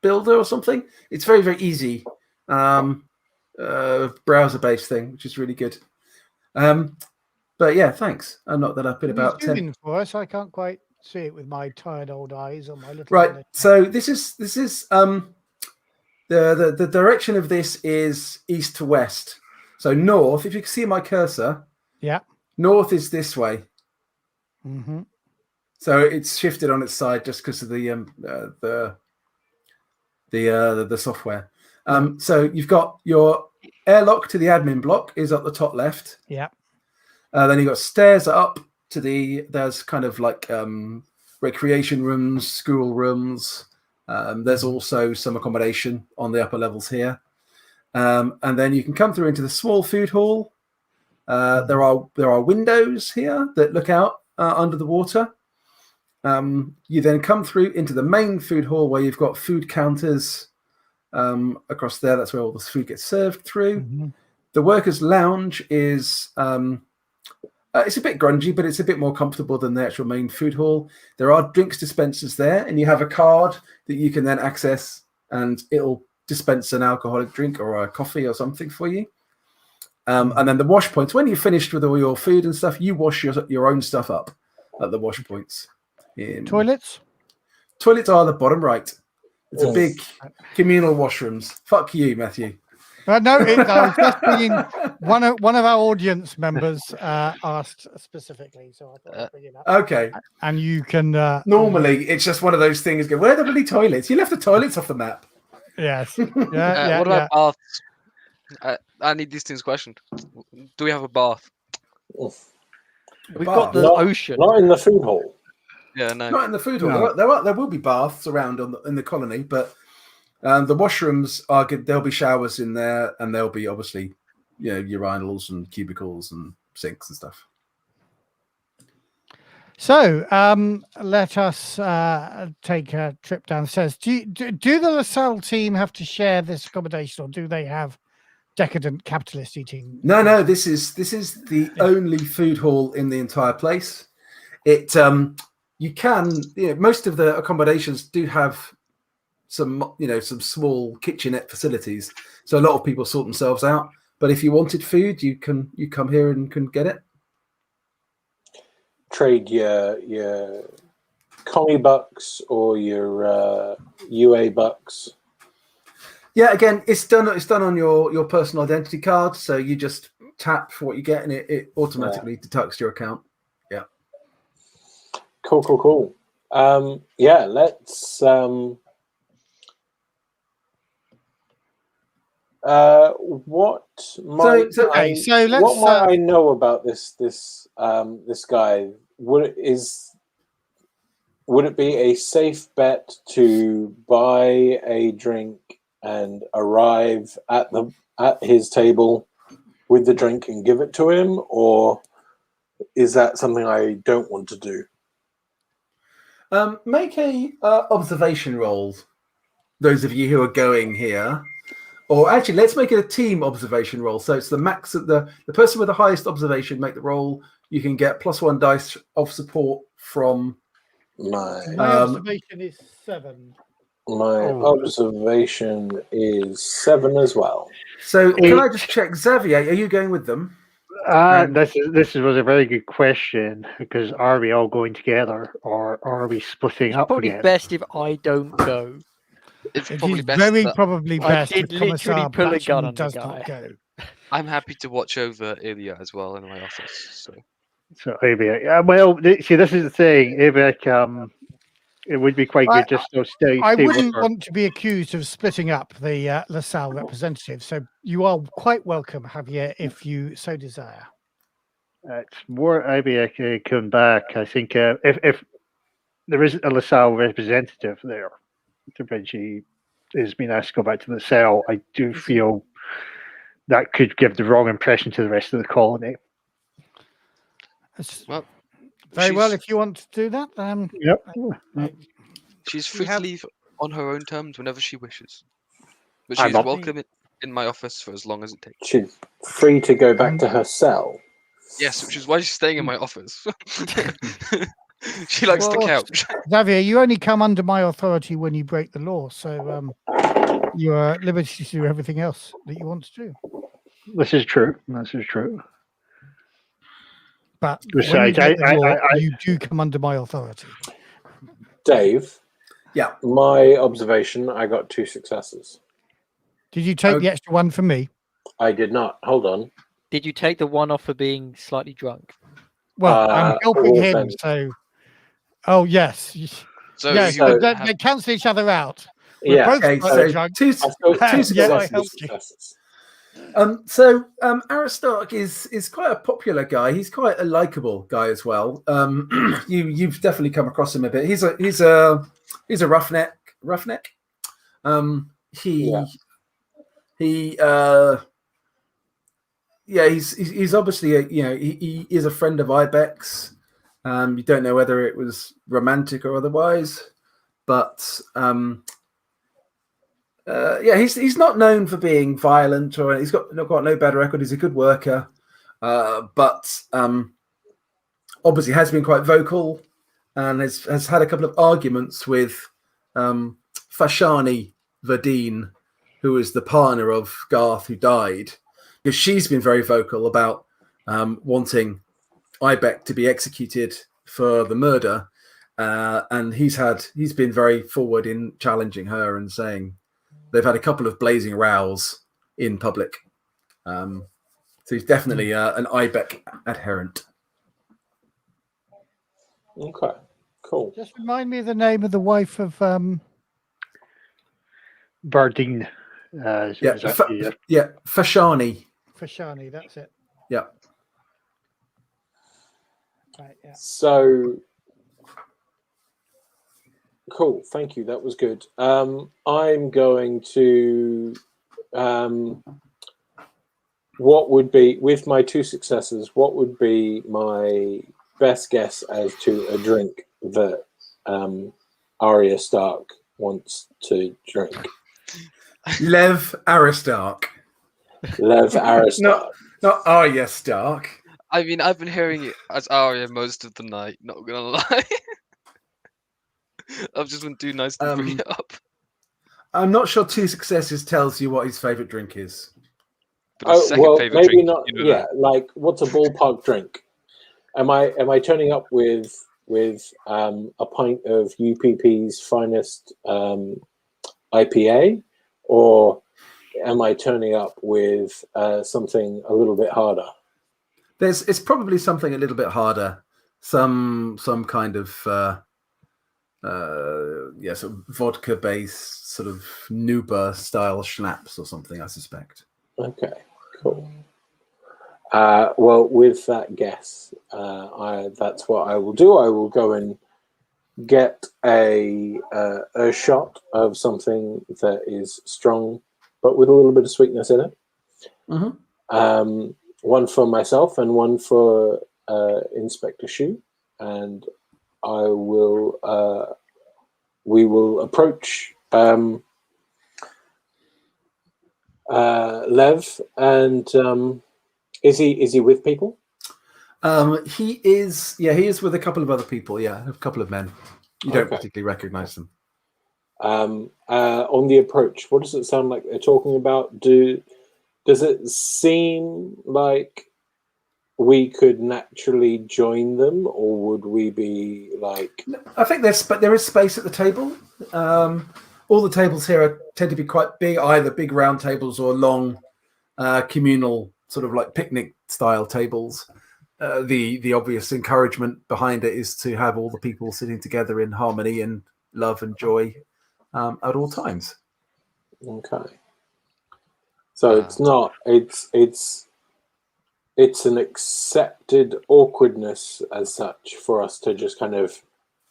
Builder or something. It's very, very easy. Browser-based thing, which is really good. But yeah, thanks. I knocked that up in about 10. Zoom in for us. I can't quite see it with my tired old eyes on my little. Right. So this is the direction of this is east to west. So north. If you can see my cursor. Yeah. North is this way. Mm-hmm. So it's shifted on its side just because of the software. So you've got your airlock to the admin block is at the top left. Yeah. Then you've got stairs up to there's kind of like recreation rooms, school rooms. There's also some accommodation on the upper levels here. And then you can come through into the small food hall. There are windows here that look out under the water. You then come through into the main food hall where you've got food counters across there. That's where all the food gets served through. Mm-hmm. The workers' lounge is it's a bit grungy, but it's a bit more comfortable than the actual main food hall. There are drinks dispensers there, and you have a card that you can then access, and it'll dispense an alcoholic drink or a coffee or something for you. And then the wash points. When you've finished with all your food and stuff, you wash your own stuff up at the wash points. Toilets? Toilets are the bottom right. It's a big communal washrooms. Fuck you, Matthew. No, I was just bringing one of our audience members asked specifically, so I thought I'd bring it up. Okay. And you can normally it's just one of those things. Go, where are the bloody toilets? You left the toilets off the map. Yes. What about baths? I need these things questioned. Do we have a bath? We've got the ocean. Not in the food hall. Yeah, no. Not in the food hall. No. There will be baths around in the colony, but the washrooms are good. There'll be showers in there, and there'll be obviously, urinals and cubicles and sinks and stuff. So let us take a trip downstairs. Do the Lasalle team have to share this accommodation, or do they have decadent capitalist eating? No. This is the only food hall in the entire place. It you can most of the accommodations do have some small kitchenette facilities, so a lot of people sort themselves out. But if you wanted food, you come here and can get it. Trade your commie bucks or your UA bucks. Yeah, again, it's done on your personal identity card, so you just tap for what you get, and it automatically deducts your account. Yeah. Cool. Let's What might okay, so let's, what might I know about this guy? Would it be a safe bet to buy a drink and arrive at his table with the drink and give it to him, or is that something I don't want to do? Make a observation roll. Those of you who are going here, or actually, let's make it a team observation roll. So it's the max of the person with the highest observation make the roll. You can get +1 dice of support from. My observation is 7. observation is 7 as well. So can I just check, Xavier? Are you going with them? This was a very good question, because are we all going together or are we splitting It's up probably again? best if I don't go. It's It probably is best. very that probably I best did if literally Commissar pull a gun Blatchman on the does guy. not go. I'm happy to watch over Ilya as well in my office. So So maybe, see, this is the thing. Maybe it would be quite good just to stay I with wouldn't her. want to be accused of splitting up the Lasalle representative, so you are quite welcome, Javier, if you so desire. It's more maybe I could come back. I think if there isn't a LaSalle representative there, when she is being asked to go back to the cell, I do feel that could give the wrong impression to the rest of the colony. well, Very well, she's- if you want to do that. Yep. she's we free have- to leave on her own terms whenever she wishes, but I'm she's not- welcome in my office for as long as it takes. She's free to go back to her cell. Yes, which is why she's staying in my office. She likes the Well, couch. Xavier, you only come under my authority when you break the law, so you are at liberty to do everything else that you want to do. This is true. This is true. But Besides, when you break the law, I- you do come under my authority. Dave, Yeah. my observation, I got 2 successes. Did you take the extra one from me? I did not. Hold on. Did you take the one off for being slightly drunk? Well, I'm helping all him, then. so. Oh yes, So yes, you but would they cancel each other out. We're Yeah. both Okay, slightly so drunk. two Yeah, I successes. helped you. Aristarch is quite a popular guy. He's quite a likable guy as well. You've definitely come across him a bit. He's a roughneck. He's obviously he is a friend of Ibex. You don't know whether it was romantic or otherwise, but he's not known for being violent, or he's got no bad record. He's a good worker, but obviously has been quite vocal and has had a couple of arguments with Fashani Verdine, who is the partner of Garth who died, because she's been very vocal about wanting Ibeck to be executed for the murder, and he's been very forward in challenging her and saying they've had a couple of blazing rows in public. So he's definitely an Ibeck adherent. Okay, cool. Just remind me of the name of the wife of Bardine. Fashani. Fashani. That's it. Yeah. Right. Yeah. So cool. Thank you. That was good. I'm going to what would be, with my 2 successes, what would be my best guess as to a drink that Arya Stark wants to drink? Lev Aristarch. Lev Aristarch. Not Arya Stark. I mean, I've been hearing it as Arya most of the night, not gonna lie. I've just been too nice to bring it up. I'm not sure 2 successes tells you what his favourite drink is. But his second favourite maybe drink, not. you know that. Like, what's a ballpark drink? Am I turning up with a pint of UPP's finest IPA, or am I turning up with something a little bit harder? It's probably something a little bit harder. Some kind of sort of vodka-based sort of Nuba style schnapps or something, I suspect. Okay, cool. Well, with that guess, that's what I will do. I will go and get a shot of something that is strong, but with a little bit of sweetness in it. Mm-hmm. One for myself and one for Inspector Shu, and I will. We will approach Lev, and is he with people? He is. Yeah, he is with a couple of other people. Yeah, a couple of men. You don't Okay. particularly recognize them. On the approach, what does it sound like they're talking about? Does it seem like we could naturally join them, or would we be like? I think there is space at the table. All the tables here tend to be quite big, either big round tables or long communal, sort of like picnic style tables. The obvious encouragement behind it is to have all the people sitting together in harmony and love and joy at all times. Okay. So it's not. It's an accepted awkwardness as such for us to just kind of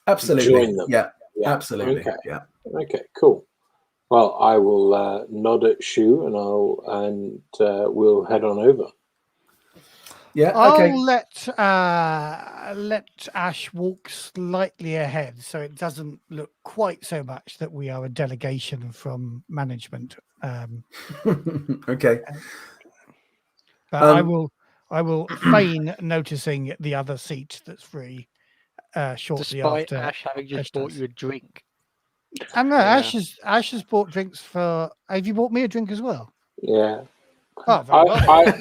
Absolutely join them. Yeah, absolutely. Okay. Yeah. Okay. Cool. Well, I will nod at Shu, and we'll head on over. Yeah. Okay. I'll let Ash walk slightly ahead, so it doesn't look quite so much that we are a delegation from management. Okay. But I will feign noticing the other seat that's free shortly Despite after. Ash having just bought you a drink. And no, Yeah. Ash has bought drinks for. Have you bought me a drink as well? Yeah. Oh, very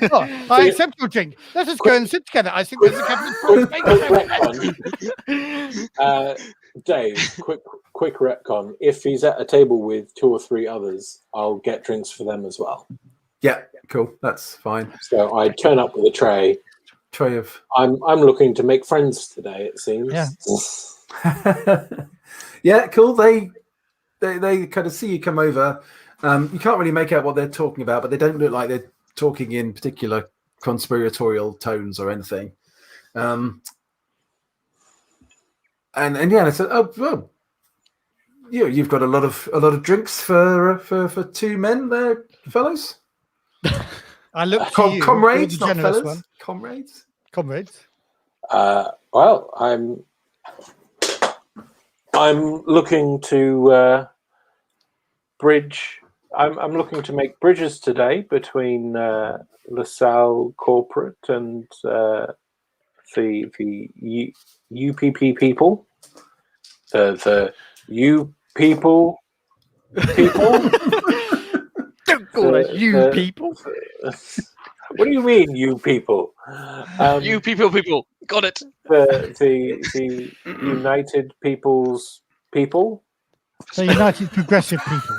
well. I accept your drink. Let us go and sit together. I think there's a couple of Dave, quick retcon. If he's at a table with 2 or 3 others, I'll get drinks for them as well. Yeah. Cool. That's fine. So I turn up with a tray. Tray of. I'm looking to make friends today. It seems. Yeah. Yeah. Cool. They kind of see you come over. You can't really make out what they're talking about, but they don't look like they're talking in particular conspiratorial tones or anything. And yeah, I said, "Oh, well, you've got a lot of drinks for 2 men there, fellows." I look to you, comrades, you're the not generous fellas. one. Comrades. Well, I'm looking to bridge. I'm looking to make bridges today between Lasalle corporate and the UPP people. The U people. Don't call us you people. What do you mean, you people? You people. Got it. The United People's people. The United Progressive People.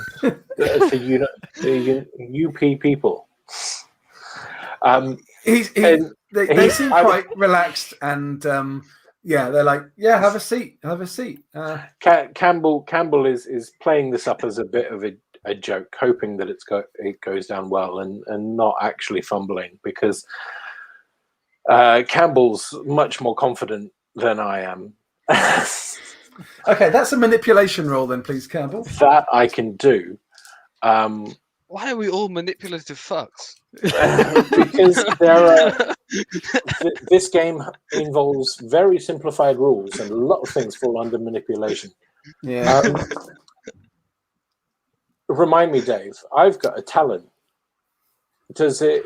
The UP people. They seem quite relaxed and they're like, yeah, have a seat. Campbell is playing this up as a bit of a joke, hoping that it goes down well and not actually fumbling, because Campbell's much more confident than I am. Okay, that's a manipulation roll then, please, Campbell. That I can do. Why are we all manipulative fucks? Because this game involves very simplified rules, and a lot of things fall under manipulation. Yeah. Remind me, Dave. I've got a talent. Does it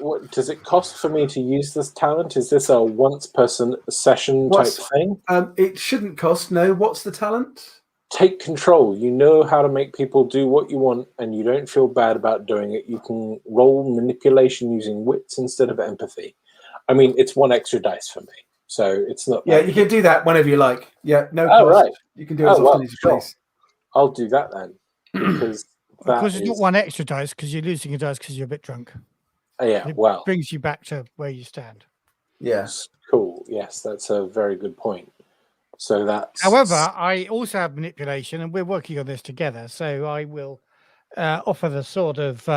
cost for me to use this talent? Is this a once per session type thing? It shouldn't cost. No. What's the talent? Take control. You know how to make people do what you want, and you don't feel bad about doing it. You can roll manipulation using wits instead of empathy. I mean, it's 1 extra dice for me, so it's not. Yeah, you can do that whenever you like. Yeah, no Oh, cost. right. You can do it as often as you please. I'll do that then, because it's not 1 extra dice, because you're losing a dice because you're a bit drunk. Yeah, It well, brings you back to where you stand. Yes. Cool. Yes, that's a very good point. So that's. However, I also have manipulation, and we're working on this together. So I will offer the sort of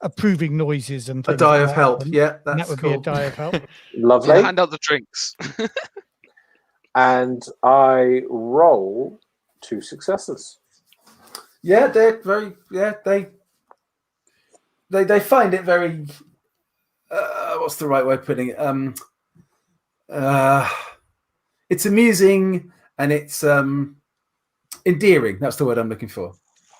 approving noises and A things. die that of might help. happen. Yeah, And that's that would cool. be a die of help. Lovely. Hand out the drinks. And I roll 2 successes. Yeah, they're very. Yeah, they find it very. What's the right way of putting it? It's amusing and it's endearing. That's the word I'm looking for.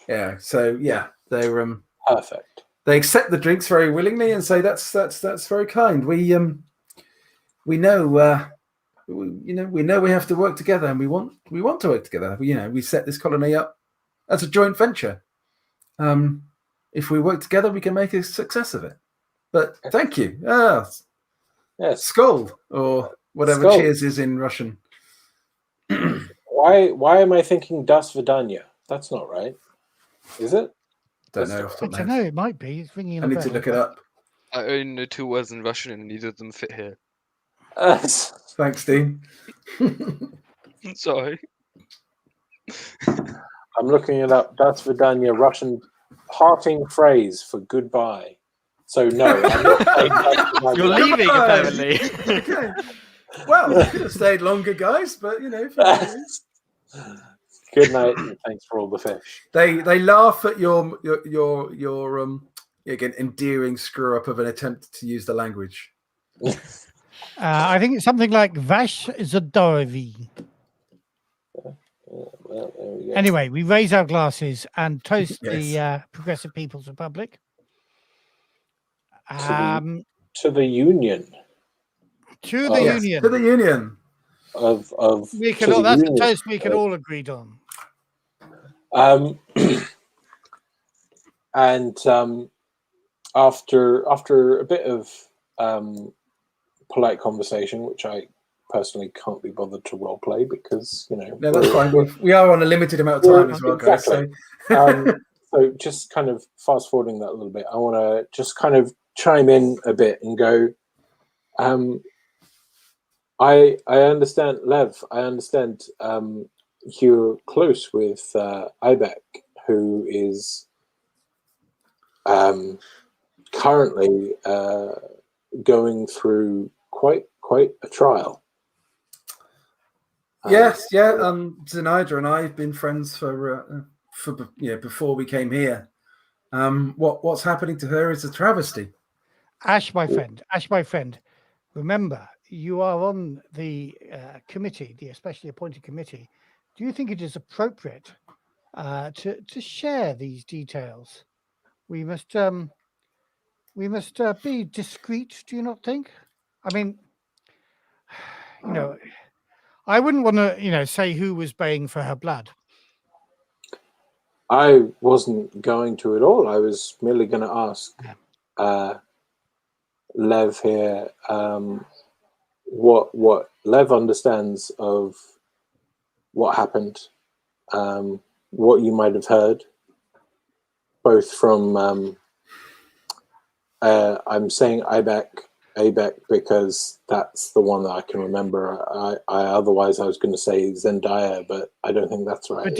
Yeah. So yeah, they're Perfect. they accept the drinks very willingly and say that's very kind. We know we have to work together and we want to work together. We set this colony up as a joint venture. If we work together, we can make a success of it. But thank you. Yes. Skol or whatever Skol. cheers is in Russian. Why am I thinking Das Vidanya? That's not right. Is it? Don't know. I don't know. It might be. It's ringing. I need to look it up. I only know 2 words in Russian, and neither of them fit here. Thanks, Dean. Sorry. I'm looking it up. Das Vidanya, Russian parting phrase for goodbye. So no, I'm not saying Das Vidanya. You're leaving, apparently. Okay. Well, you could have stayed longer, guys, but Good night, and thanks for all the fish. They laugh at your again endearing screw up of an attempt to use the language. I think it's something like Vash Zadovi. Well, there we go. Anyway, we raise our glasses and toast Yes. the Progressive People's Republic. To the union To the Yes, Union. to the union. of We to can all, the that's the union. toast we can all agreed on. And after a bit of polite conversation, which I personally can't be bothered to role play because No, that's fine. We are on a limited amount of time as well, guys. Exactly. So just kind of fast forwarding that a little bit, I want to just kind of chime in a bit and go. I understand, Lev. I understand you're close with Ibek, who is currently going through quite a trial. Yes, yeah. Zenaida and I have been friends for before we came here. What's happening to her is a travesty. Ash, my friend, remember, you are on the committee, the especially appointed committee. Do you think it is appropriate to share these details? We must be discreet, do you not think? I mean, I wouldn't want to, say who was baying for her blood. I wasn't going to at all. I was merely going to ask Lev here what Lev understands of what happened, what you might have heard, both from I'm saying Abek because that's the one that I can remember. Otherwise I was going to say Zendaya, but I don't think that's right.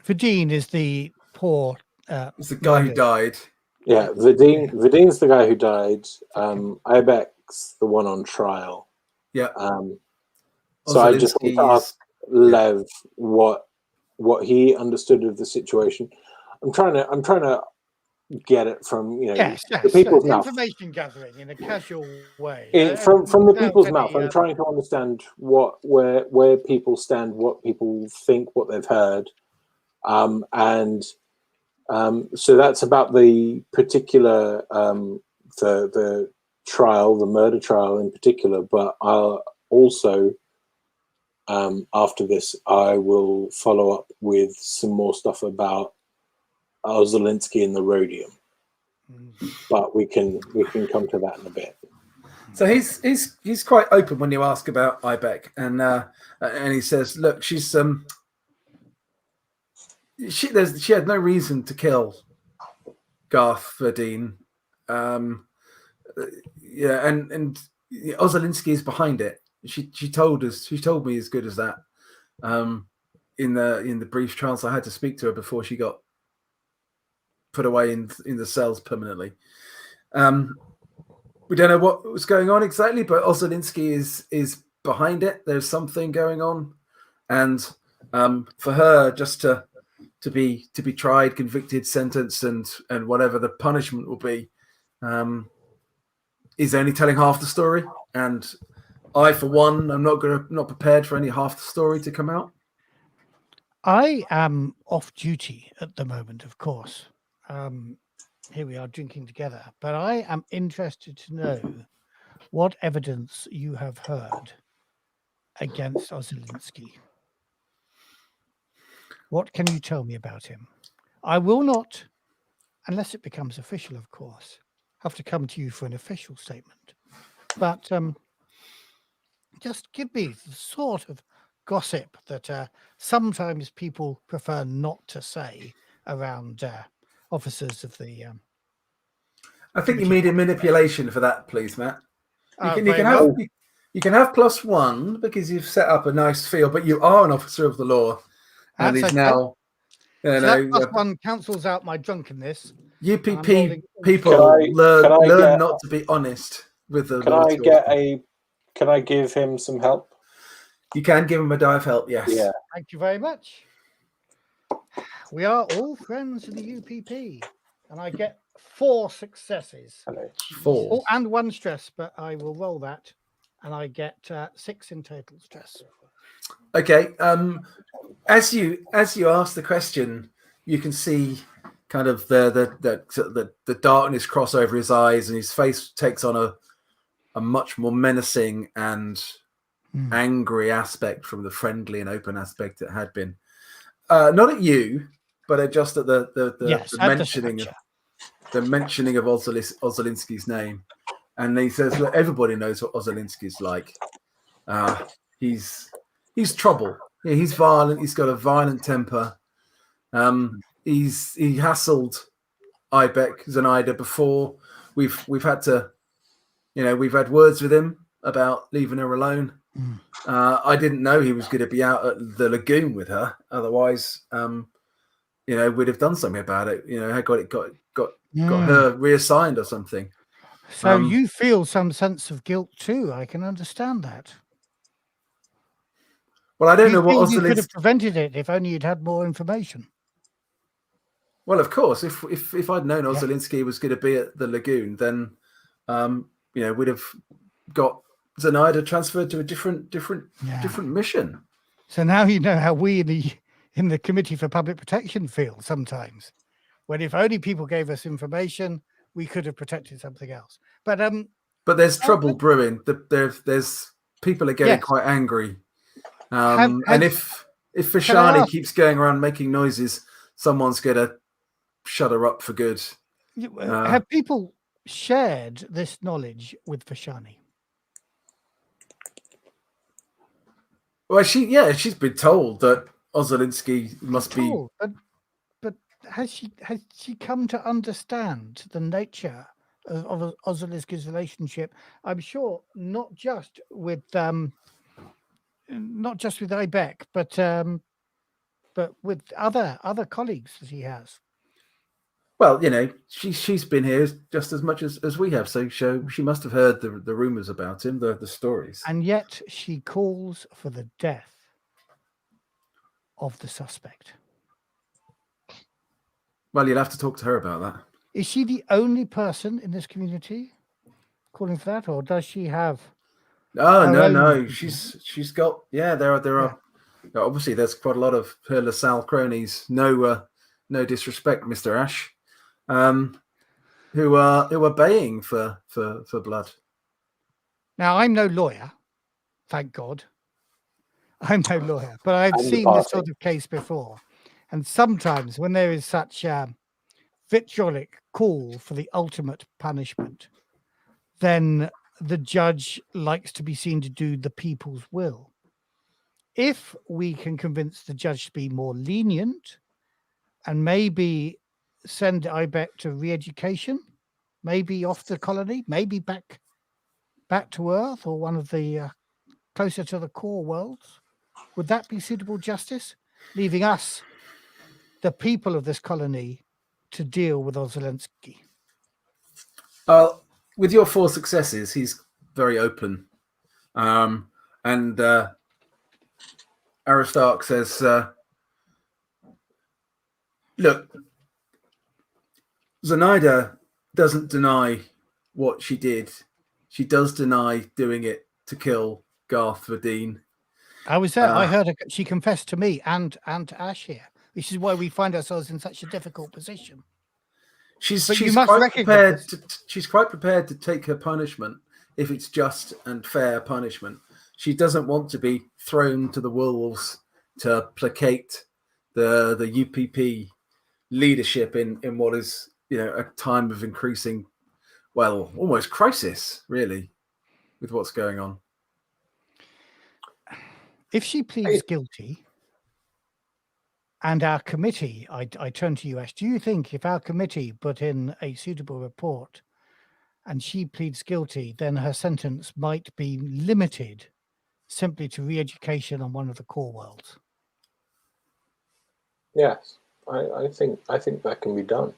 Vidine is the poor. It's the guy who died. Yeah, Vidine's the guy who died. Ibek's the one on trial. Yeah. So I just want to ask Lev what he understood of the situation. I'm trying to get it from the people's mouth. Information gathering in a casual way. From the people's mouth. I'm trying to understand where people stand, what people think, what they've heard, so that's about the particular the trial, the murder trial in particular. But I'll also after this, I will follow up with some more stuff about Solovetski and the Rhodium. But we can come to that in a bit. So he's quite open when you ask about Ibek, and he says, "Look, she had no reason to kill Garth Verdine. And Ozolinsky is behind it. she told me as good as that. In the brief chance I had to speak to her before she got put away in the cells permanently. We don't know what was going on exactly, but Ozolinsky is behind it. There's something going on, and for her just to be tried, convicted, sentenced, and whatever the punishment will be, is only telling half the story. And I, for one, I'm not prepared for any half the story to come out. I am off duty at the moment, of course. Here we are drinking together, but I am interested to know what evidence you have heard against Ozolinsky. What can you tell me about him? I will not, unless it becomes official, of course, have to come to you for an official statement. But just give me the sort of gossip that sometimes people prefer not to say around officers of the. I think you need a manipulation for that, please, Matt. You very can well. have +1 because you've set up a nice field, but you are an officer of the law, and That's he's okay. now. So that +1 cancels out my drunkenness. UPP people learn not to be honest with the law. Can I give him some help? You can give him a die of help, yes. Yeah. Thank you very much. We are all friends of the UPP, and I get 4 successes. Hello. 4. Oh, and 1 stress, but I will roll that, and I get 6 in total stress. Okay. As you ask the question, you can see kind of the darkness cross over his eyes, and his face takes on a much more menacing and angry aspect from the friendly and open aspect it had been. Not at you, but just at the mentioning of Ozolinsky's name. And he says, look, everybody knows what Ozolinsky's like. He's trouble. Yeah, he's violent. He's got a violent temper. He hassled Ibeck Zenaida before. We've had to, we've had words with him about leaving her alone. I didn't know he was going to be out at the lagoon with her. Otherwise, we'd have done something about it. Got her reassigned or something. So you feel some sense of guilt too. I can understand that. Well, I don't know what you could have prevented it if only you'd had more information. Well, of course, if I'd known Ozolinsky was going to be at the lagoon, then we'd have got Zenaida transferred to a different mission. So now you know how we in the Committee for Public Protection feel sometimes. When if only people gave us information, we could have protected something else. But there's trouble brewing. There's people are getting quite angry. And if Fashani keeps going around making noises, someone's going to shut her up for good. Have people shared this knowledge with Fashani? Well, she's been told that Ozolinsky must be. But has she come to understand the nature of Ozolinsky's relationship? I'm sure not just with Ibeck, but with other colleagues that he has. Well, she's been here just as much as we have, so she must have heard the rumors about him, the stories. And yet she calls for the death of the suspect. Well, you'll have to talk to her about that. Is she the only person in this community calling for that, or does she have? Oh no, she's got there are obviously there's quite a lot of her Lasalle cronies. No disrespect, Mr. Ash, who are baying for blood. Now I'm no lawyer, thank God. I'm no lawyer, but I've seen this sort of case before, and sometimes when there is such vitriolic call for the ultimate punishment, then the judge likes to be seen to do the people's will. If we can convince the judge to be more lenient and maybe send Ibeck to re-education, maybe off the colony, maybe back to Earth or one of the closer to the core worlds? Would that be suitable justice? Leaving us, the people of this colony, to deal with Solovetski. With your 4 successes, he's very open. And Aristarch says, look, Zenaida doesn't deny what she did. She does deny doing it to kill Garth Verdeen. I was there. I heard her, she confessed to me and to Ash here, which is why we find ourselves in such a difficult position. She's you quite must prepared. She's quite prepared to take her punishment if it's just and fair punishment. She doesn't want to be thrown to the wolves to placate the UPP leadership in what is, a time of increasing, well, almost crisis, really, with what's going on. If she pleads guilty, and our committee, I turn to you, Ash, do you think if our committee put in a suitable report and she pleads guilty, then her sentence might be limited simply to re-education on one of the core worlds? Yes, I think that can be done.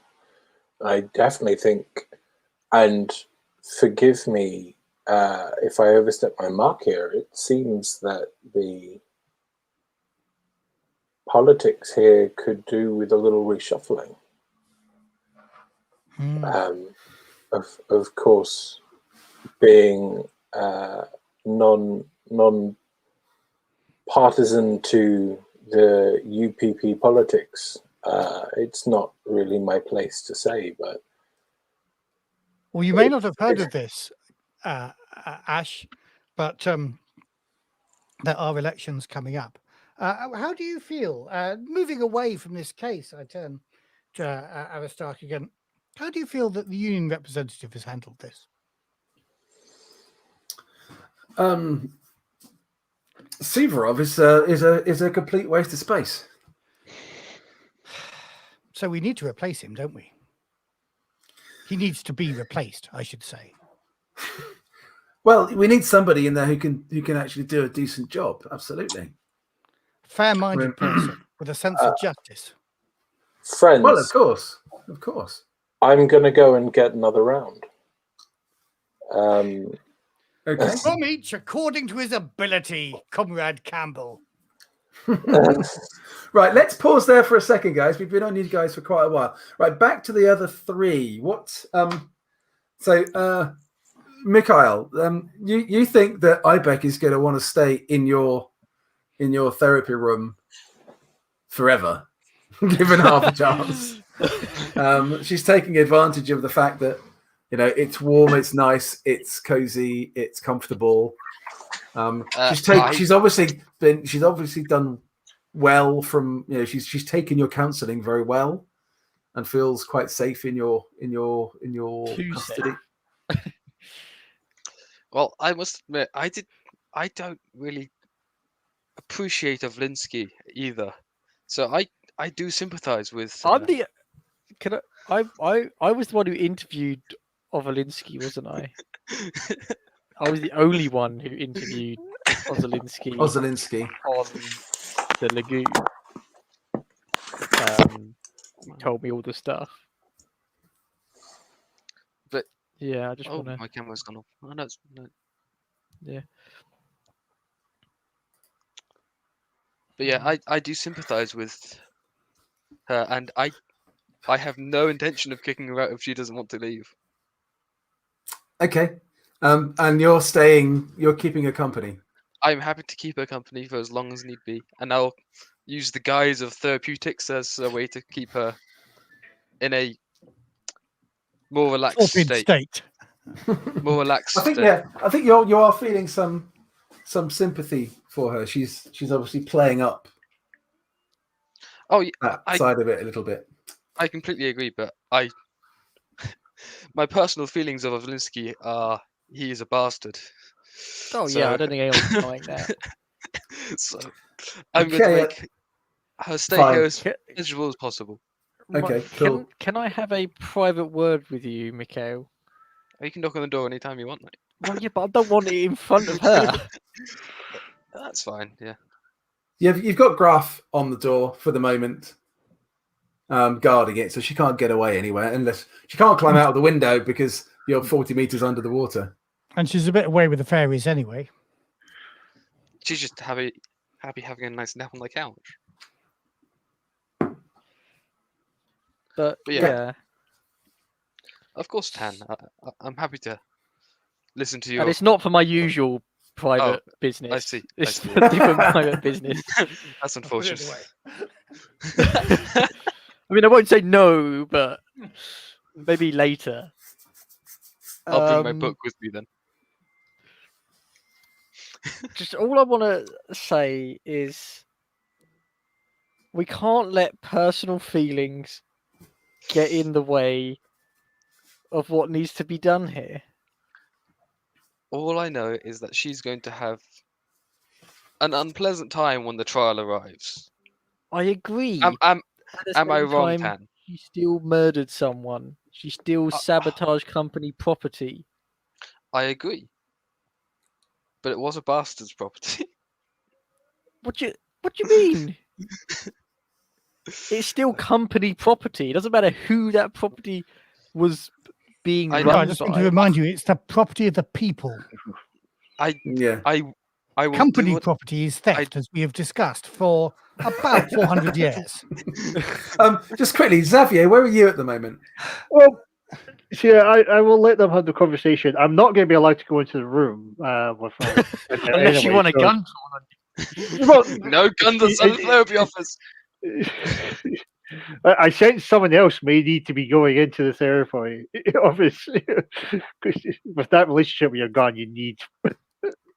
I definitely think, and forgive me if I overstep my mark here, it seems that the politics here could do with a little reshuffling. Of course, being non-partisan to the UPP politics, it's not really my place to say, but well, you may not have heard of this, Ash, but there are elections coming up. How do you feel? Moving away from this case, I turn to Aristarch again. How do you feel that the union representative has handled this? Severov is a complete waste of space. So we need to replace him, don't we? He needs to be replaced, I should say. Well, we need somebody in there who can actually do a decent job. Absolutely. Fair-minded person with a sense of justice. Friends. Well, of course. I'm going to go and get another round. Okay. From each according to his ability, Comrade Campbell. Right, let's pause there for a second, guys. We've been on you guys for quite a while. Right, back to the other 3. Mikhail, you think that Ibec is going to want to stay in your therapy room forever, given half a chance? She's taking advantage of the fact that it's warm, it's nice, it's cozy, it's comfortable. She's obviously done well from she's taken your counselling very well and feels quite safe in your custody. Well, I must admit, I don't really appreciate Ovlinsky either, so I do sympathise with. I was the one who interviewed Ovlinsky, wasn't I? I was the only one who interviewed Ozolinsky on the lagoon. He told me all the stuff. But yeah, I just want to. My camera's gone off. Oh, no. Yeah. But yeah, I do sympathise with her, and I have no intention of kicking her out if she doesn't want to leave. Okay. And you're keeping her company. I'm happy to keep her company for as long as need be, and I'll use the guise of therapeutics as a way to keep her in a more relaxed state. More relaxed. I think you are feeling some sympathy for her. She's obviously playing up. Oh, that side of it a little bit. I completely agree, but my personal feelings of Ovlinsky are he is a bastard. Oh yeah, I don't think anyone's denying that. So I'm going to make her stay here as miserable as possible. Okay, cool. Can I have a private word with you, Mikhail? You can knock on the door anytime you want, mate. Well, yeah, but I don't want it in front of her. That's fine. Yeah. You've got Graf on the door for the moment, guarding it, so she can't get away anywhere unless she can't climb out of the window because you're 40 meters under the water. And she's a bit away with the fairies anyway. She's just happy having a nice nap on the couch. But yeah. yeah. Of course, Tan. I'm happy to listen to you. And it's not for my usual private business. I see. It's for different private business. That's unfortunate. I mean, I won't say no, but maybe later. I'll bring my book with me then. Just all I want to say is we can't let personal feelings get in the way of what needs to be done here. All I know is that she's going to have an unpleasant time when the trial arrives. I agree. Am I wrong, time, Tan? She still murdered someone. She still sabotaged company property. I agree. But it was a bastard's property. What do you mean? It's still company property. It doesn't matter who that property was being I run I just want to by. remind you, it's the property of the people. I will Company do what, property is theft, as we have discussed, for about 400 years. Just quickly, Xavier, where are you at the moment? Well, see, I will let them have the conversation. I'm not going to be allowed to go into the room with her. Unless you want a gun. Well, no guns at the therapy office. I sense someone else may need to be going into the therapy office. With that relationship with your gun, you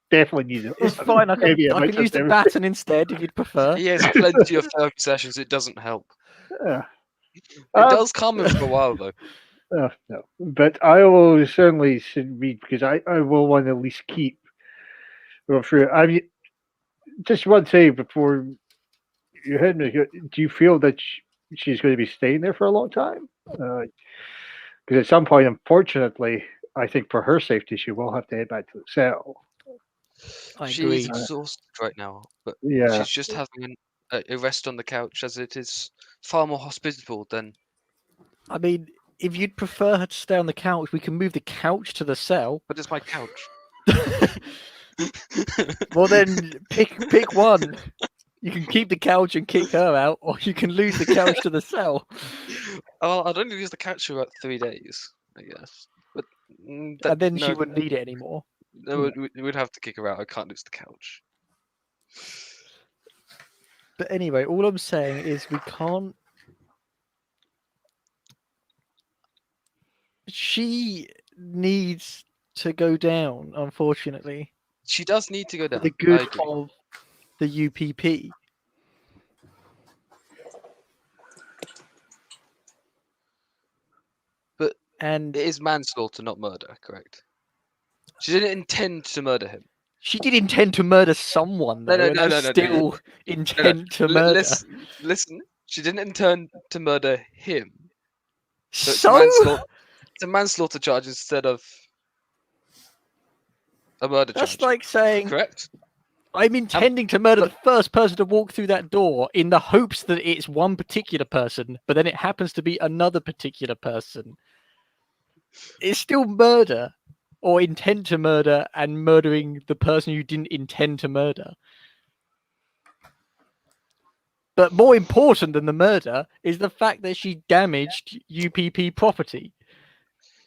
definitely need it. It's fine. I can use the baton instead if you'd prefer. He has plenty of therapy sessions. It doesn't help. Yeah. It does calm him for a while, though. No, but I will certainly read because I will want to at least keep going through. I mean, just one thing before you head me. Do you feel that she's going to be staying there for a long time? Because at some point, unfortunately, I think for her safety, she will have to head back to the cell. I She's agree. exhausted right now, but Yeah. she's just having a rest on the couch, as it is far more hospitable than. I mean, if you'd prefer her to stay on the couch, we can move the couch to the cell. But it's my couch. Well, then pick one. You can keep the couch and kick her out, or you can lose the couch to the cell. Oh, I'd only use the couch for about 3 days, I guess. But And then she wouldn't need it anymore. No, we'd have to kick her out. I can't lose the couch. But anyway, all I'm saying is we can't. She needs to go down, unfortunately. She does need to go down. For the good of the UPP. But it is manslaughter, not murder, correct? She didn't intend to murder him. She did intend to murder someone, though. No. Still intend to murder. Listen. She didn't intend to murder him. So it's a manslaughter charge instead of a murder charge. That's like saying, correct? I'm intending to murder the first person to walk through that door in the hopes that it's one particular person, but then it happens to be another particular person. It's still murder, or intent to murder, and murdering the person you didn't intend to murder. But more important than the murder is the fact that she damaged UPP property.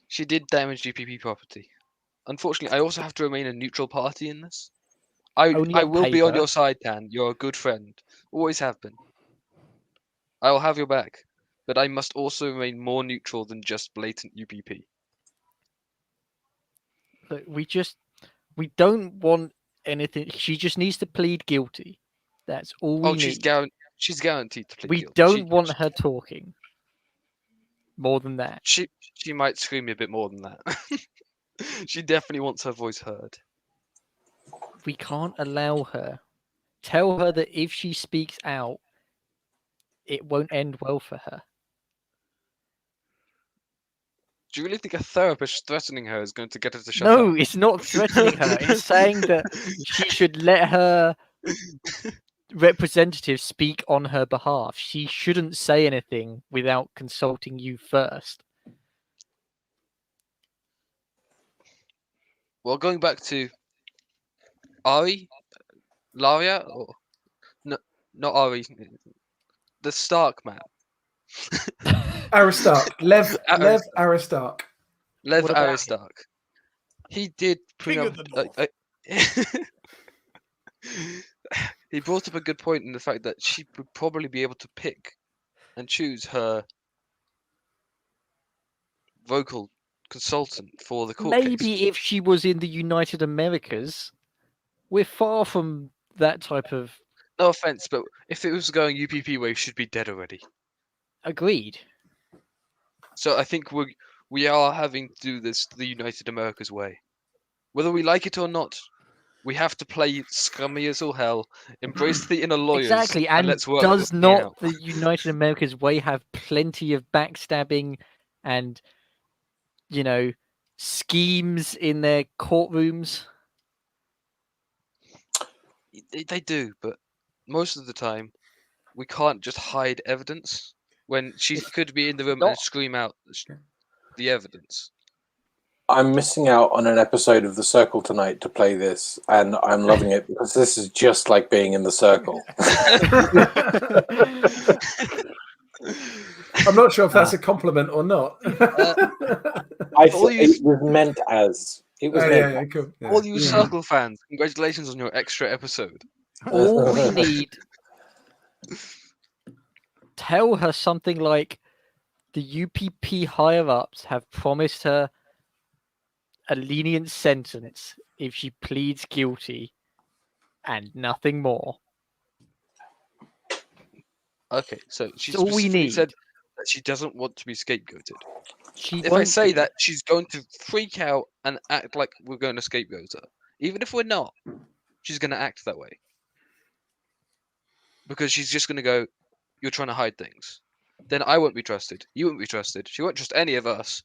She did damage UPP property. Unfortunately, I also have to remain a neutral party in this. I will be on your side, Dan. You're a good friend. Always have been. I will have your back. But I must also remain more neutral than just blatant UPP. Look, we don't want anything. She just needs to plead guilty. That's all we need. She's guaranteed to plead guilty. We don't want her talking more than that. She might scream a bit more than that. She definitely wants her voice heard. We can't allow her. Tell her that if she speaks out, it won't end well for her. Do you really think a therapist threatening her is going to get her to shut No, up? it's not threatening her. It's saying that she should let her representative speak on her behalf. She shouldn't say anything without consulting you first. Well, going back to Ari, Laria, or no, not Ari, the Stark man, Aristarch. Lev Aristarch. Aristarch. Lev What about him? Aristarch. He did bring King up. of the North. He brought up a good point in the fact that she would probably be able to pick and choose her vocal consultant for the court Maybe case. if she was in the United Americas, we're far from that type of. No offense, but if it was going UPP way, she'd be dead already. Agreed. So I think we are having to do this the United Americas way. Whether we like it or not, we have to play scummy as all hell, embrace the inner lawyers, Exactly, and and let's work does this thing not out. the United Americas way have plenty of backstabbing and, schemes in their courtrooms? They do, but most of the time, we can't just hide evidence when she could be in the room and not- scream out the evidence. I'm missing out on an episode of The Circle tonight to play this, and I'm loving it because this is just like being in The Circle. I'm not sure if that's a compliment or not. All you- It was meant as. It was Oh, meant yeah, as. cool. Yeah. All you Yeah. Circle fans, congratulations on your extra episode. All we need. Tell her something like the UPP higher ups have promised her a lenient sentence if she pleads guilty and nothing more. Okay, so she It's all we specifically need. said that she doesn't want to be scapegoated. She If I won't say be. that, she's going to freak out and act like we're going to scapegoat her. Even if we're not, she's going to act that way. Because she's just going to go, you're trying to hide things. Then I won't be trusted. You won't be trusted. She won't trust any of us.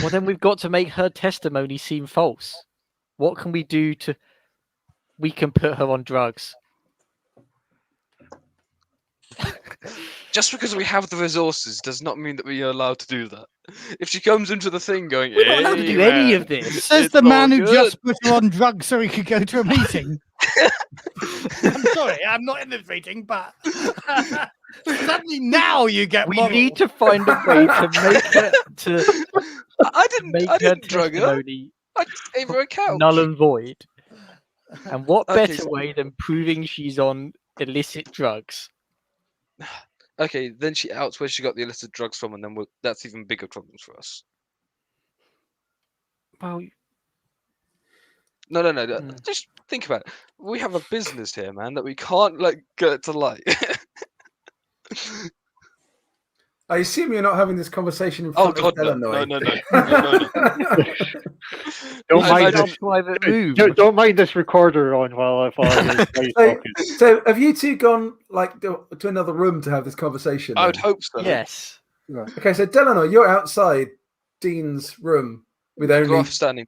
Well, then we've got to make her testimony seem false. What can we do to... We can put her on drugs. Just because we have the resources does not mean that we are allowed to do that. If she comes into the thing going, We're not allowed to "Hey, do any man, of this. Says it's the man all who good." just put her on drugs so he could go to a meeting. I'm sorry, I'm not in this meeting, but suddenly now you get We moral. need to find a way to make her to I make I her didn't drug her. testimony I just gave her a couch. null and void. And what Okay, better so- way than proving she's on illicit drugs? Okay, then she outs where she got the illicit drugs from, and then that's even bigger problems for us. Well, No. Mm. Just think about it. We have a business here, man, that we can't get to light. I assume you're not having this conversation in Oh front God, of no. Delanoy. Don't I mind imagine- this. private room. Don't mind this recorder on while I follow talking. So have you two gone to another room to have this conversation? I would then? hope so. Yes. Okay, so Delanoy, you're outside Dean's room with only Graf standing.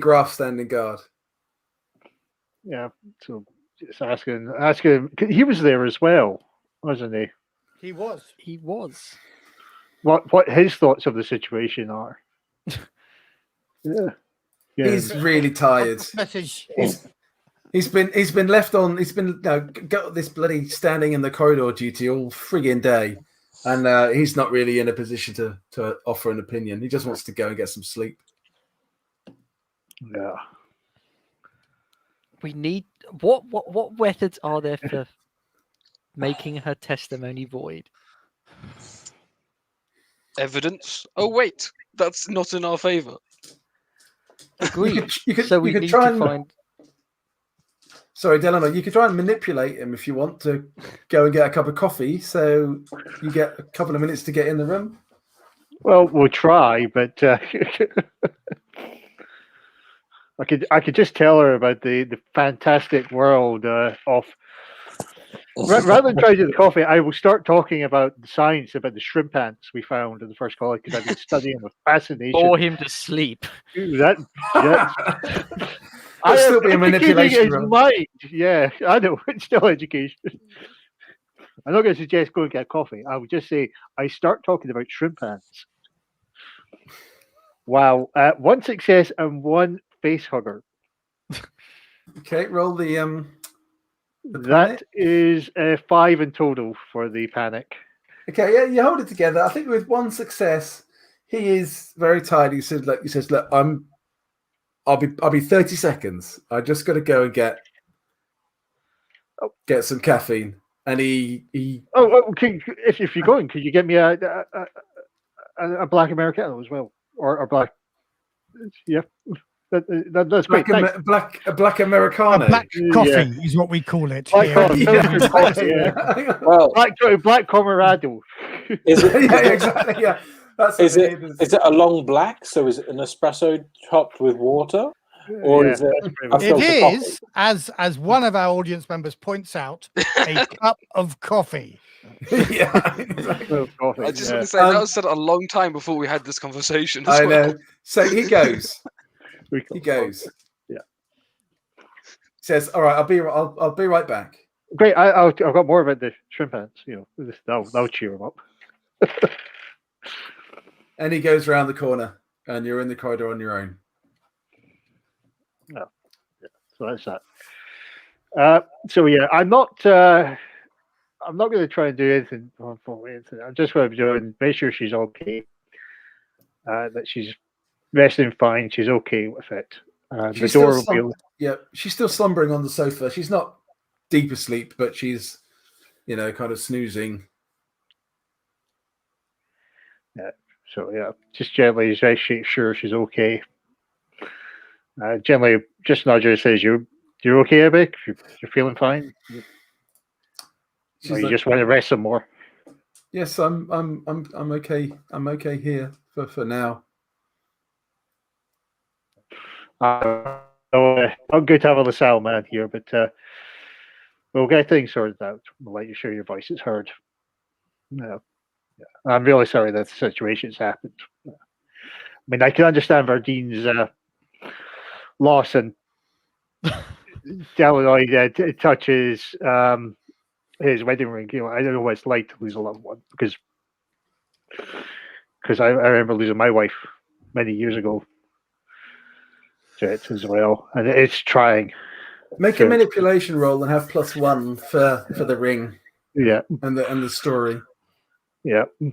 Graf standing guard. Yeah, so just asking him. He was there as well, wasn't he? He was. He was. What his thoughts of the situation are? Yeah. He's really tired. Message. He's been left on. He's been got this bloody standing in the corridor duty all frigging day, and he's not really in a position to offer an opinion. He just wants to go and get some sleep. Yeah. We need what methods are there for making her testimony void? Evidence. Oh wait, that's not in our favour. Agreed. You could So we need try to and find. Sorry, Delano, you could try and manipulate him if you want to go and get a cup of coffee, so you get a couple of minutes to get in the room. Well, we'll try, but I could just tell her about the fantastic world of Rather than trying to do the coffee, I will start talking about the science about the shrimp ants we found in the first colony because I've been studying with fascination. Bore him to sleep. That It'll still be a manipulation his role. mind. Yeah, I know. It's still education. I'm not going to suggest go and get coffee. I would just say I start talking about shrimp ants. Wow. 1 success and 1 face hugger. Okay, roll the That is 5 in total for the panic. Okay, yeah, you hold it together. I think with 1 success, he is very tired. He says, "Look, I'll be 30 seconds. I just got to go and get some caffeine." And he Okay. If you're going, could you get me a black Americano as well, or a black? Yeah, that's great. black Americano. A black coffee is what we call it. Black here. coffee. Yeah, Coffee, yeah. Well, Black Colorado. is it? yeah, exactly. Yeah, that's Is what it? Is it a long black? So is it an espresso topped with water, or is it? a It filter coffee? is, as one of our audience members points out, a cup of coffee. Yeah, exactly. I just want to say that was said a long time before we had this conversation. As I well. know. So he goes. He goes. Yeah. Says, "All right, I'll be right back." Great. I've got more about the shrimp ants. You know, that'll cheer them up. And he goes around the corner, and you're in the corridor on your own. No. Yeah. So that's that. So yeah, I'm not going to try and do anything. I'm just going to do and make sure she's okay. That she's resting fine. She's okay with it. The door will be. Yeah, she's still slumbering on the sofa. She's not deep asleep, but she's, kind of snoozing. Yeah. So yeah, just gently make sure she's okay. Gently, just nudge her. Says you're okay, Abby? You're feeling fine. Or you just want to rest some more. Yes, I'm okay. I'm okay here for now. Not good to have a Lasalle man here, but we'll get things sorted out. We'll let you share your voice. It's heard. No. Yeah. I'm really sorry that the situation's happened. I mean, I can understand Verdine's loss, and Delanoy touches his wedding ring. I don't know what it's like to lose a loved one because I remember losing my wife many years ago to it as well, and it's trying. Make a manipulation roll and have +1 for the ring. Yeah, and the story. Yeah. I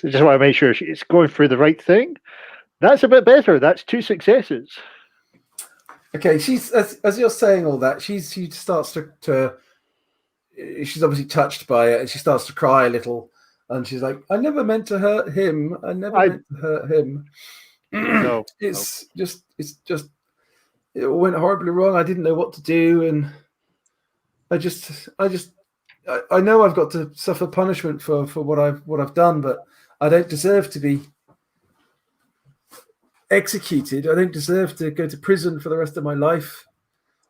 just want to make sure it's going through the right thing. That's a bit better. That's 2 successes. Okay, she's as you're saying all that, she starts to she's obviously touched by it, and she starts to cry a little, and she's like, "I never meant to hurt him. I never meant to hurt him. No, it's just it went horribly wrong. I didn't know what to do, and I know I've got to suffer punishment for what I've done, but I don't deserve to be executed. I don't deserve to go to prison for the rest of my life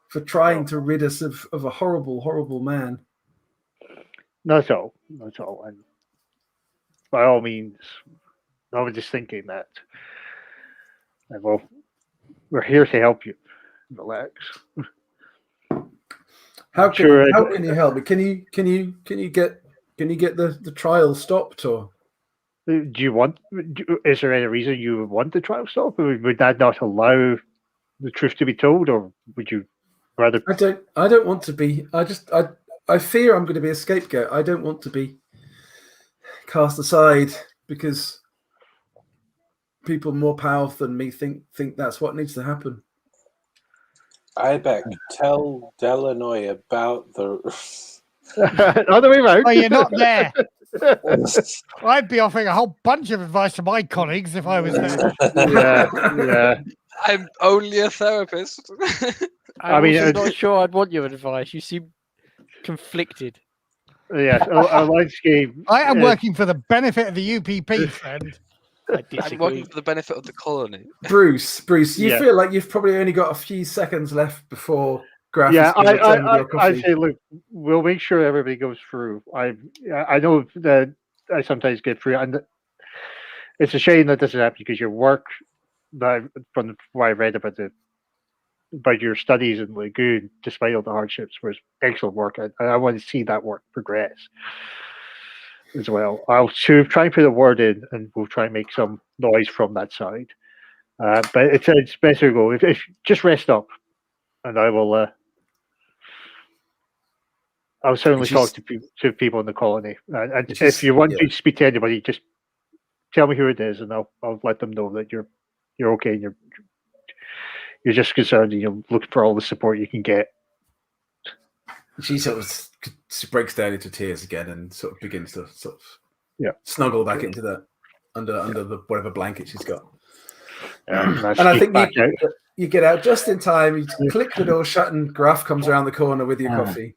for trying to rid us of a horrible, horrible man." Not at all. And by all means, I was just thinking that. And well, we're here to help you. Relax. How can you help me? Can you get the trial stopped, or do you want? Is there any reason you would want the trial stopped? Or would that not allow the truth to be told, or would you rather? I don't want to be. I fear I'm going to be a scapegoat. I don't want to be cast aside because people more powerful than me think that's what needs to happen. Ibeck, tell Delanoy about the Other way around. Oh, you're not there. I'd be offering a whole bunch of advice to my colleagues if I was there. Yeah. I'm only a therapist. I'm not sure I'd want your advice. You seem conflicted. Yes, a life scheme. I am working for the benefit of the UPP, friend. I disagree. I'm working for the benefit of the colony. Bruce, you feel like you've probably only got a few seconds left before Graf Yeah, is going to return with your I coffee. say, look, we'll make sure everybody goes through. I know that I sometimes get through, and it's a shame that doesn't happen because your work, from what I read about your studies in Lagoon, despite all the hardships, was excellent work. I want to see that work progress as well. I'll try and put a word in, and we'll try and make some noise from that side. But it's better to go. If just rest up, and I will. I'll certainly talk to people in the colony. And if you want to speak to anybody, just tell me who it is, and I'll let them know that you're okay. And you're just concerned, and you're looking for all the support you can get. She sort of breaks down into tears again and sort of begins to snuggle back into the under the whatever blanket she's got. And I think you get out just in time. You click the door shut, and Graf comes around the corner with your coffee.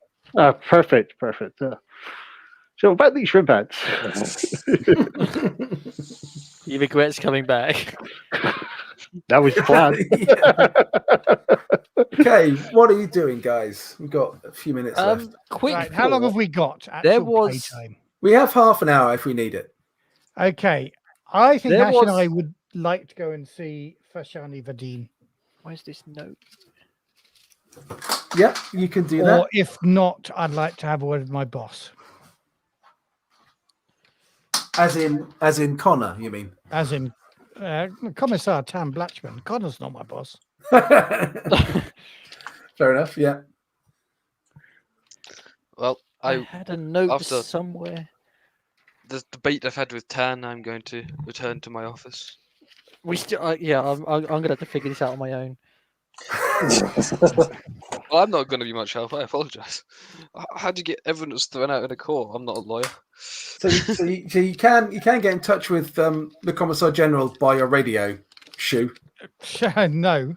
Perfect. So about these shrimp hats. He regrets coming back. That was the plan. Okay, what are you doing, guys? We've got a few minutes left. Quick. Right, how long have we got? There was playtime? We have half an hour if we need it. Okay, I think There Ash and was- I would like to go and see Fashani Vadin. Where's this note? Yeah, you can do Or that. if not, I'd like to have a word with my boss. As in Connor, you mean? As in Commissar Tam Blatchman. Connor's not my boss. Fair enough, yeah. Well, I had a note after- somewhere. the debate I've had with Tan, I'm going to return to my office. We still, I'm gonna have to figure this out on my own. Well, I'm not going to be much help. I apologise. How do you get evidence thrown out in a court? I'm not a lawyer. So you can get in touch with the Commissar General by your radio, Shoe. No,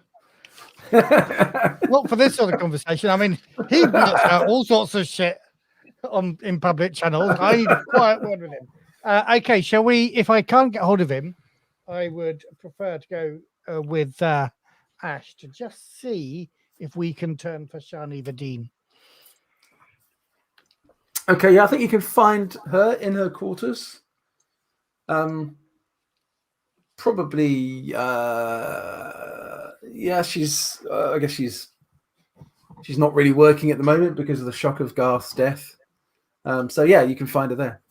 not for this sort of conversation. I mean, he blurts out all sorts of shit in public channels. I need a quiet word with him. Okay, shall we? If I can't get hold of him, I would prefer to go with Ash to just see if we can turn Fashani Vadin. Okay, yeah, I think you can find her in her quarters. Probably, yeah. She's. I guess she's not really working at the moment because of the shock of Garth's death. So yeah, you can find her there.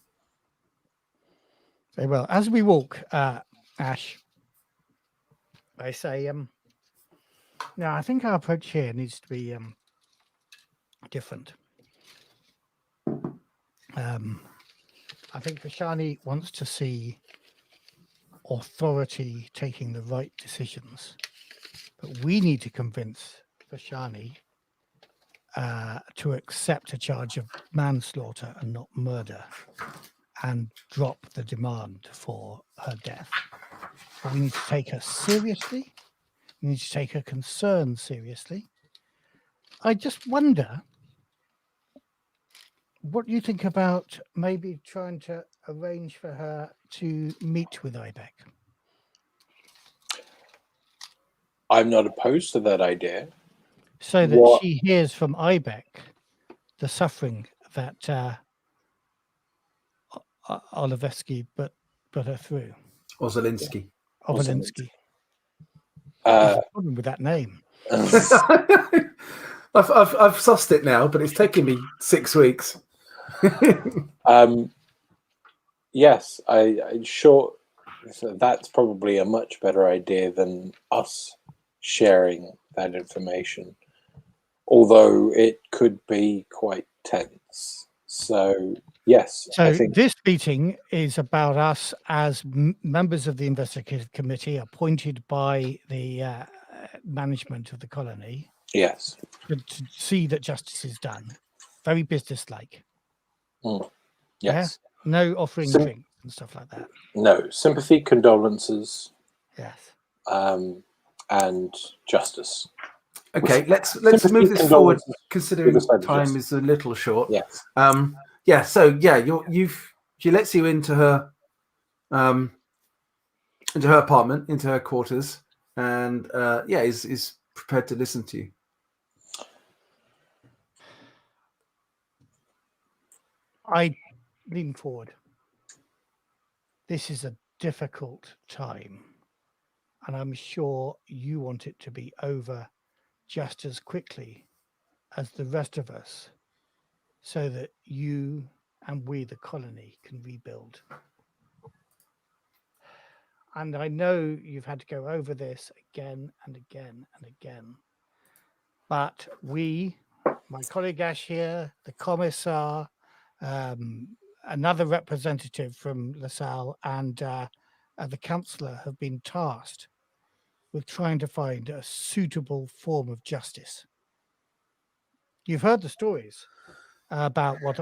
Very well. As we walk, Ash, I say, no, I think our approach here needs to be different. I think Fashani wants to see authority taking the right decisions, but we need to convince Fashani to accept a charge of manslaughter and not murder, and drop the demand for her death. But we need to take her seriously. We need to take her concern seriously. I just wonder, what do you think about maybe trying to arrange for her to meet with Ibeck? I'm not opposed to that idea. So that she hears from Ibeck the suffering that Solovetski put her through. Or Zelensky. Obolinski. Uh, Problem with that name. I've sussed it now, but it's taken me 6 weeks. Yes, I'm sure that's probably a much better idea than us sharing that information, although it could be quite tense. So yes, So I think this meeting is about us as members of the investigative committee appointed by the management of the colony yes. to see that justice is done. Very businesslike. Yes. No offering Sim- drinks and stuff like that. No sympathy, condolences, Yes. and justice. Okay, let's Sympathy, move this forward, condolences, considering with the side of time justice. is a little short. Yes. Yeah. So yeah, she lets you into her apartment, into her quarters, and is prepared to listen to you. I lean forward. This is a difficult time, and I'm sure you want it to be over just as quickly as the rest of us, so that you and we, the colony, can rebuild. And I know you've had to go over this again and again and again, but we, my colleague Ash here, the commissar, another representative from Lasalle, and the councillor have been tasked with trying to find a suitable form of justice. You've heard the stories about what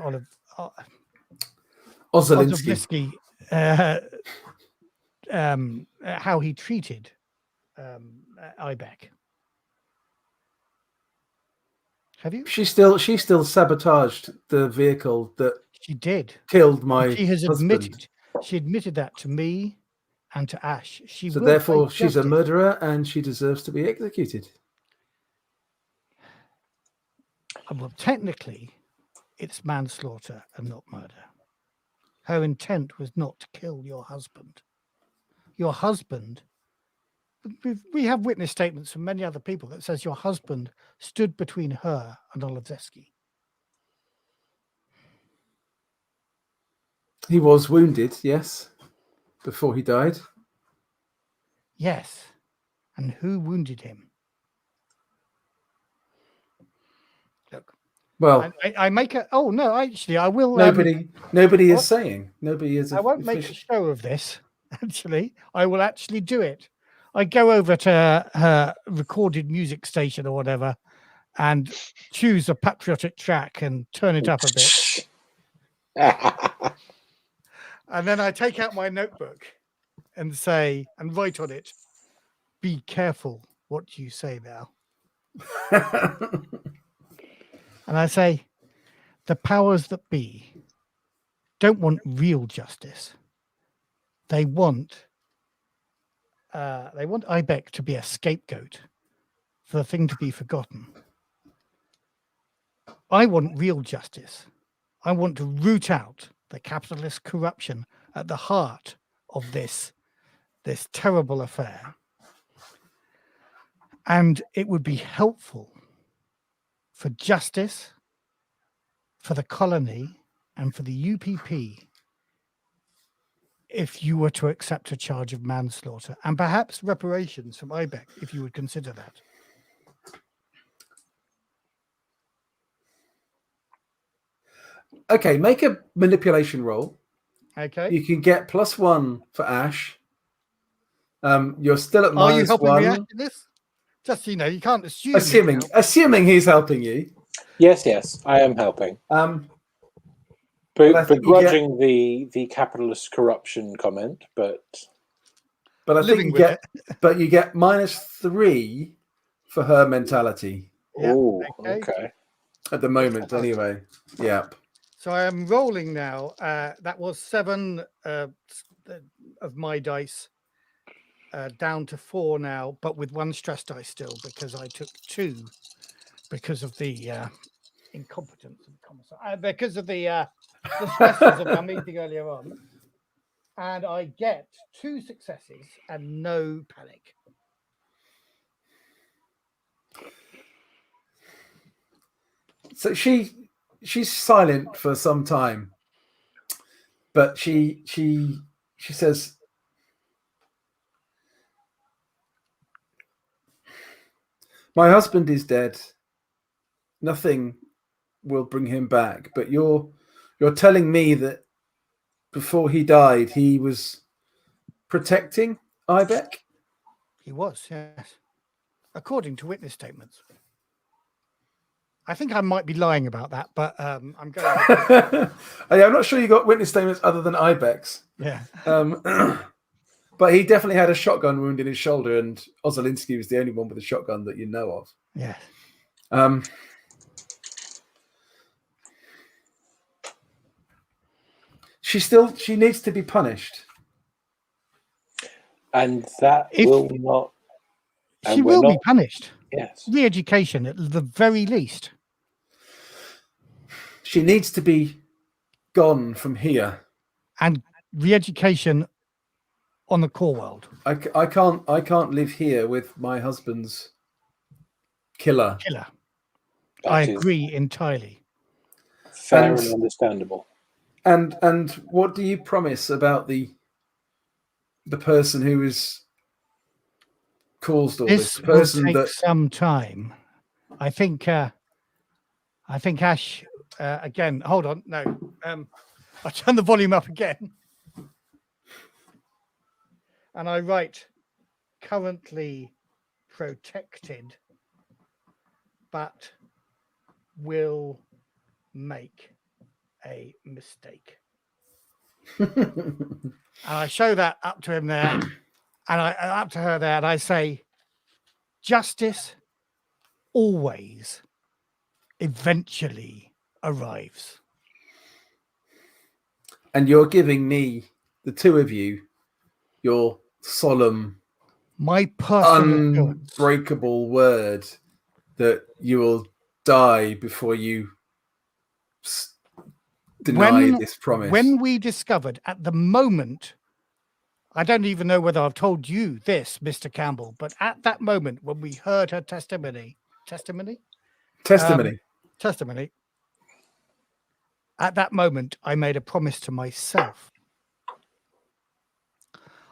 Ozolinsky. How he treated Ibeck. Have you? She still sabotaged the vehicle that She did. killed my She has husband. admitted. She admitted that to me and to Ash. She So will therefore, face she's a justice. murderer and she deserves to be executed. Well, technically, it's manslaughter and not murder. Her intent was not to kill your husband. Your husband, we have witness statements from many other people that says your husband stood between her and Solovetski. He was wounded, yes, before he died. Yes. And who wounded him? Look. Well, I make a. Oh no! Actually, I will. Nobody is saying. Nobody is. I won't make a show of this. Actually, I will actually do it. I go over to her recorded music station or whatever, and choose a patriotic track and turn it up a bit, and then I take out my notebook and say and write on it, "Be careful what you say now." And I say, the powers that be don't want real justice. They want Ibeck to be a scapegoat for the thing to be forgotten. I want real justice. I want to root out the capitalist corruption at the heart of this terrible affair. And it would be helpful for justice, for the colony, and for the UPP if you were to accept a charge of manslaughter and perhaps reparations from Ibeck, if you would consider that. Okay, make a manipulation roll. Okay. You can get +1 for Ash. You're still at -1. Are you helping me out in this? Just, you can't assume. Assuming he's helping you. Yes, I am helping. Begrudging the capitalist corruption comment, but I think you get -3 for her mentality. Yeah, oh, okay. At the moment, anyway. Yeah. So I am rolling now. That was 7 of my dice, down to 4 now, but with 1 stress dice still because I took 2 because of the incompetence of the commissar, because of the stresses of our meeting earlier on. And I get 2 successes and no panic. So she's silent for some time, but she says, "My husband is dead. Nothing will bring him back. But you're telling me that before he died, he was protecting Ibeck?" He was, yes, according to witness statements. I think I might be lying about that, but I'm going. I'm not sure you got witness statements other than Ibeck's. Yeah. But he definitely had a shotgun wound in his shoulder, and Ozolinsky was the only one with a shotgun that you know of. Yeah. She needs to be punished, and that will not. She will be punished. Yes. Re-education at the very least. She needs to be gone from here. And re-education on the core world. I can't live here with my husband's killer. I That is agree entirely. fair And- and understandable. And what do you promise about the person who has caused all this? This The will person take that some time. I think Ash again. Hold on, no. I turn the volume up again, and I write currently protected, but will make a mistake. And I show that up to him there, and I up to her there, and I say, justice always eventually arrives. and you're giving me, the two of you, your solemn, My personal assurance. unbreakable word that you will die before you deny this promise. When we discovered at the moment, I don't even know whether I've told you this, Mr. Campbell, but at that moment when we heard her testimony, at that moment, I made a promise to myself.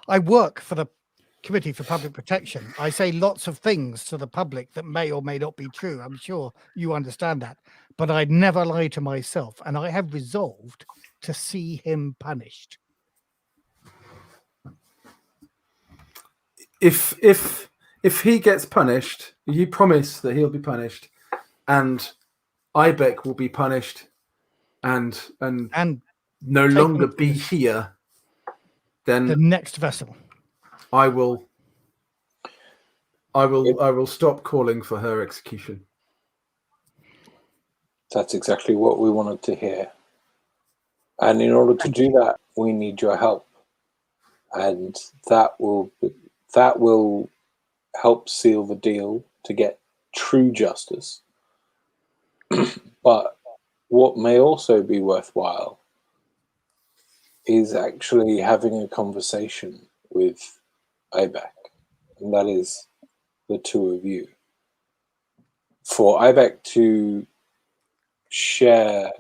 I work for the Committee for Public Protection. I say lots of things to the public that may or may not be true. I'm sure you understand that. But I'd never lie to myself. And I have resolved to see him punished. If he gets punished, you promise that he'll be punished, and Ibeck will be punished, and no longer be here, then the next vessel. I will stop calling for her execution. That's exactly what we wanted to hear. And in order to do that, we need your help. And that will help seal the deal to get true justice. But what may also be worthwhile is actually having a conversation with Ibeck, and that is the two of you. For Ibeck to share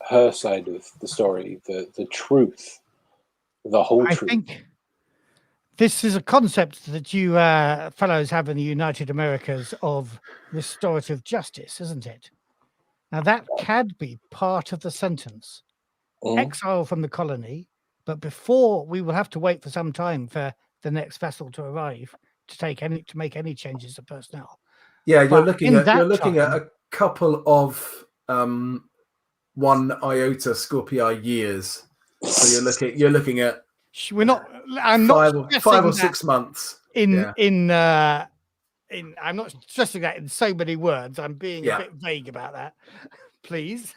her side of the story, the truth, the whole truth. I think this is a concept that you fellows have in the United Americas of restorative justice, isn't it? Now that can be part of the sentence. Exile from the colony, but before we will have to wait for some time for the next vessel to arrive to make any changes to personnel. Yeah, you're But looking at time, a couple of 1 iota Scorpii years. So you're looking at we're not. I'm five not or 6 months. I'm not stressing that in so many words. I'm being a bit vague about that, please.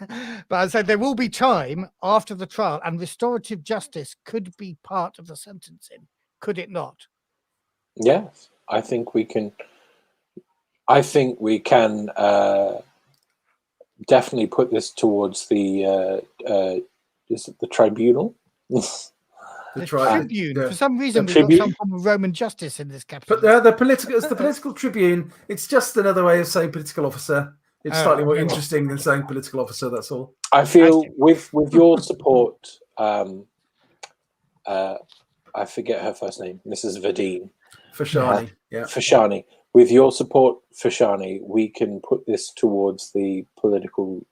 But I said there will be time after the trial, and restorative justice could be part of the sentencing, could it not? Yes, I think we can. Definitely put this towards the is it the tribunal? The Tribune. For some reason, we've got some form of Roman justice in this capital. But the political tribune. It's just another way of saying political officer. It's slightly more interesting than saying political officer. That's all. I feel with your support, I forget her first name, Mrs. Vadine. Fashani, Fashani. With your support, Fashani, we can put this towards the political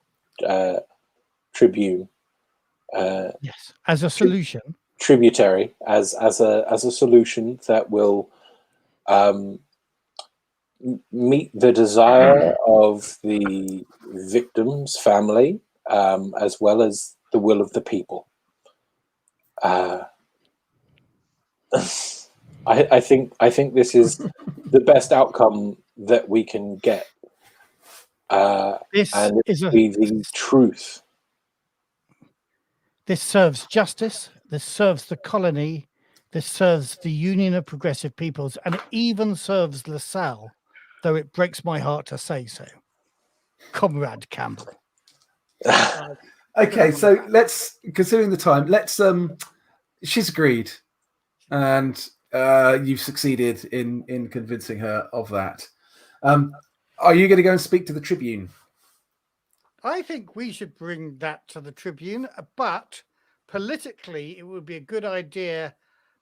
tribune. Yes, as a solution. Tributary, as a solution that will meet the desire of the victim's family, as well as the will of the people. I think this is the best outcome that we can get, and it will be the truth. This serves justice. This serves the colony. This serves the Union of Progressive Peoples, and it even serves Lasalle, though it breaks my heart to say so. Comrade Campbell. Okay, so let's, considering the time, let's. She's agreed, and you've succeeded in convincing her of that. Are you going to go and speak to the Tribune? I think we should bring that to the Tribune, but politically, it would be a good idea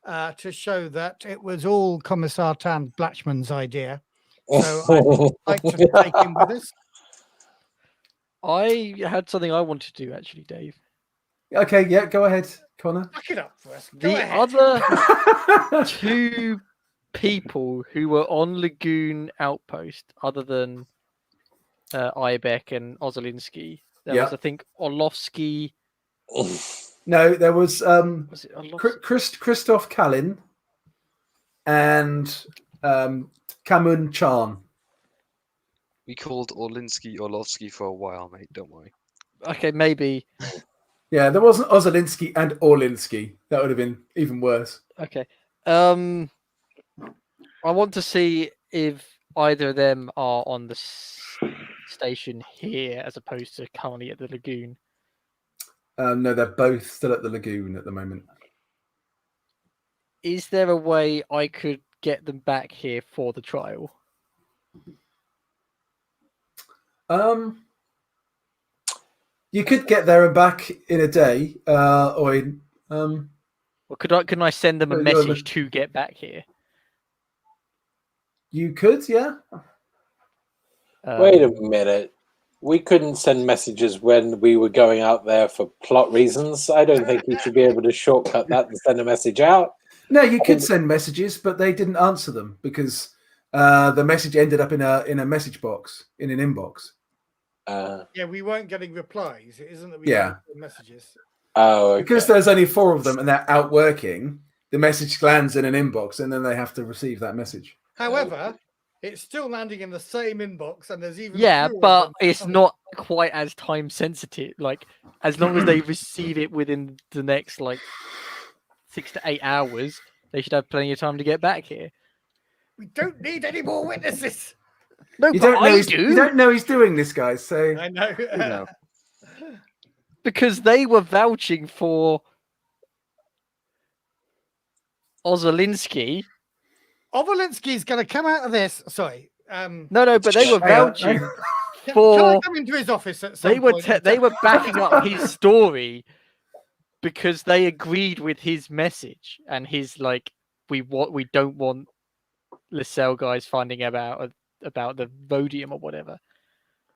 to show that it was all Commissar Tan Blatchman's idea. So I'd like to take him with us. I had something I wanted to do actually, Dave. Okay, yeah, go ahead, Connor. Back it up for us. Go The ahead. other two people who were on Lagoon Outpost, other than Ibeck and Ozolinsky, there was, I think, Orlovsky. No, there was Was it Orlovsky? Christoph Kalin and Kamun Chan. We called Orlovsky for a while, mate. Don't worry. Okay, maybe. Yeah, there wasn't Ozolinsky and Orlinsky. That would have been even worse. Okay. I want to see if either of them are on the station here as opposed to currently at the Lagoon. No, they're both still at the Lagoon at the moment. Is there a way I could get them back here for the trial? You could get there and back in a day, or in. Or couldn't I send them a message to get back here? You could, yeah. Wait a minute. We couldn't send messages when we were going out there for plot reasons. I don't think you should be able to shortcut that and send a message out. No, you could send messages, but they didn't answer them because the message ended up in a message box, in an inbox. Yeah, we weren't getting replies. It isn't that we Yeah. got messages. Oh, okay. Because there's only 4 of them and they're out working, the message lands in an inbox and then they have to receive that message. However, it's still landing in the same inbox, and there's even Yeah, fewer of but them it's coming. not quite as time sensitive. Like, as long as they receive it within the next 6 to 8 hours, they should have plenty of time to get back here. We don't need any more witnesses. No, You but don't know I he's, do. you don't know he's doing this, guys. So I know. No. Because they were vouching for Ozolinsky. Ovolinsky's going to come out of this. Sorry. No, but they were vouching Can for. I come into his office at some They were point? they were backing up his story because they agreed with his message and his we don't want Lasalle guys finding about the Rhodium or whatever.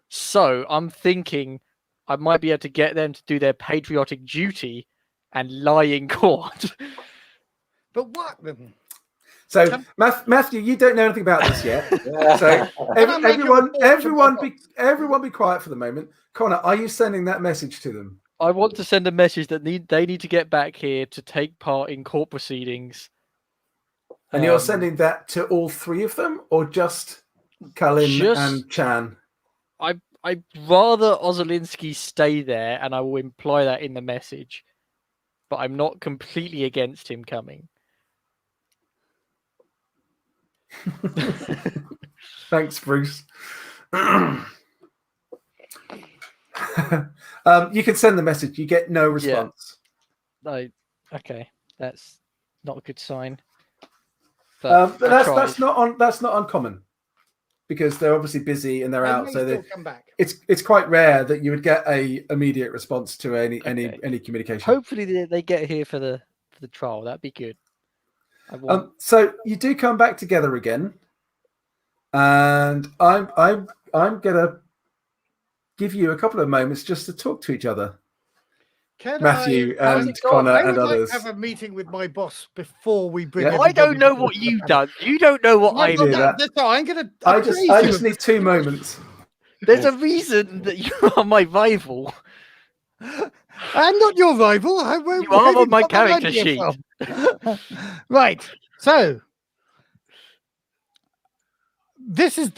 So I'm thinking I might be able to get them to do their patriotic duty and lie in court. But what? So, Matthew, you don't know anything about this yet. So, everyone, be quiet for the moment. Connor, are you sending that message to them? I want to send a message that they need to get back here to take part in court proceedings. And you're sending that to all 3 of them, or just Kalin and Chan? I'd rather Ozolinsky stay there, and I will imply that in the message. But I'm not completely against him coming. Thanks, Bruce. You can send the message. You get no response. Okay, that's not a good sign. But that's not uncommon because they're obviously busy and they're out. So come back. It's quite rare that you would get a immediate response to any communication. Hopefully they get here for the trial. That'd be good. So you do come back together again, and I'm gonna give you a couple of moments just to talk to each other. Matthew and Connor and others. I would like to have a meeting with my boss before we bring. Yeah. I don't know what you've done. You don't know what I've done. I'm gonna. I just need 2 moments. There's a reason that you are my rival. I'm not your rival. You are on my character sheet. Right. So this is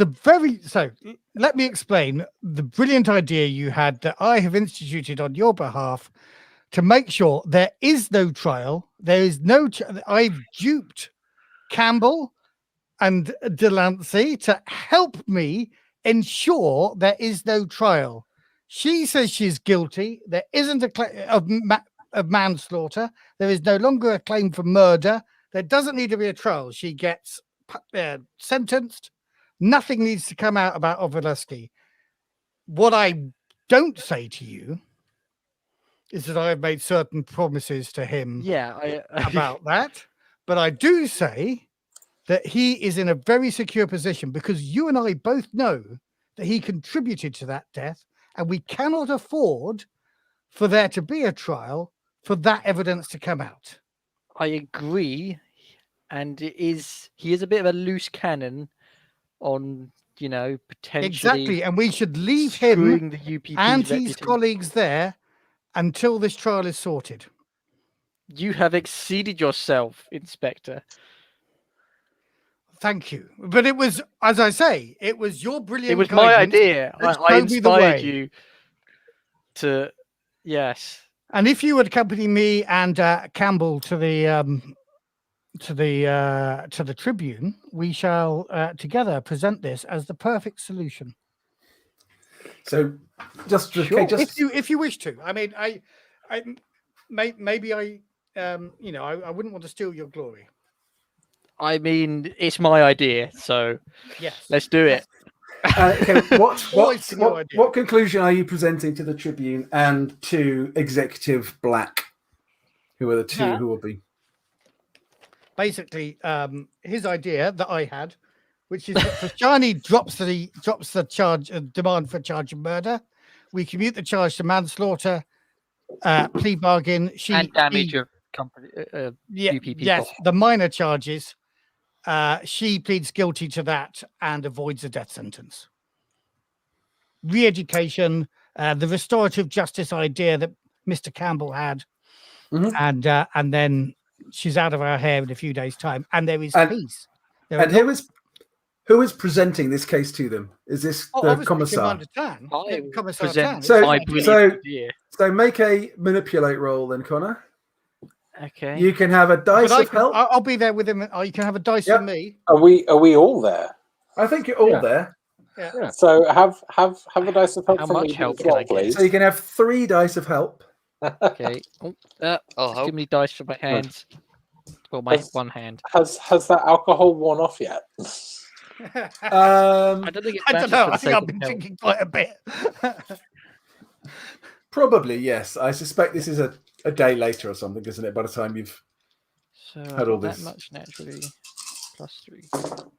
let me explain the brilliant idea you had that I have instituted on your behalf to make sure there is no trial. There is no. I've duped Campbell and Delancey to help me ensure there is no trial. She says she's guilty. There isn't a claim of manslaughter. There is no longer a claim for murder. There doesn't need to be a trial. She gets sentenced. Nothing needs to come out about Solovetski. What I don't say to you is that I have made certain promises to him about that. But I do say that he is in a very secure position because you and I both know that he contributed to that death, and we cannot afford for there to be a trial for that evidence to come out. I agree, and he is a bit of a loose cannon on, potentially Exactly, and we should leave him screwing the UPP's and his reputation. colleagues there until this trial is sorted. You have exceeded yourself, Inspector. Thank you. But it was, as I say, it was your brilliant It was my guidance idea. that I showed me the inspired way. you to, yes. And if you would accompany me and Campbell to the Tribune, we shall together present this as the perfect solution. So, just Sure. okay, just If you wish to, I mean, maybe I wouldn't want to steal your glory. I mean, it's my idea, so Yes, let's do it. okay. Always been your idea. What conclusion are you presenting to the Tribune and to Executive Black, who are the two Yeah. who will be? Basically, his idea that I had, which is that Fashani drops the charge demand for charge of murder. We commute the charge to manslaughter, plea bargain. And damage of company. Yeah, UP people. yes, the minor charges. She pleads guilty to that and avoids a death sentence. Re-education, the restorative justice idea that Mr. Campbell had, and then she's out of our hair in a few days' time, and there is peace. And who is presenting this case to them? Is this the commissar? Commissar Tan. So make a manipulate roll then, Connor. Okay. You can have a dice of help. I'll be there with him. You can have a dice with me. Are we all there? I think you're all there. Yeah. So have a dice of help. How from much me help as can well, I get? please? So you can have 3 dice of help. Okay. I'll help. Give me dice for my hands. Well, my one hand. Has that alcohol worn off yet? I don't think it's I don't know. I for the think sake I've of been help. drinking quite a bit. Probably, yes. I suspect this is a day later or something, isn't it? By the time you've So had all that this. much naturally. +3.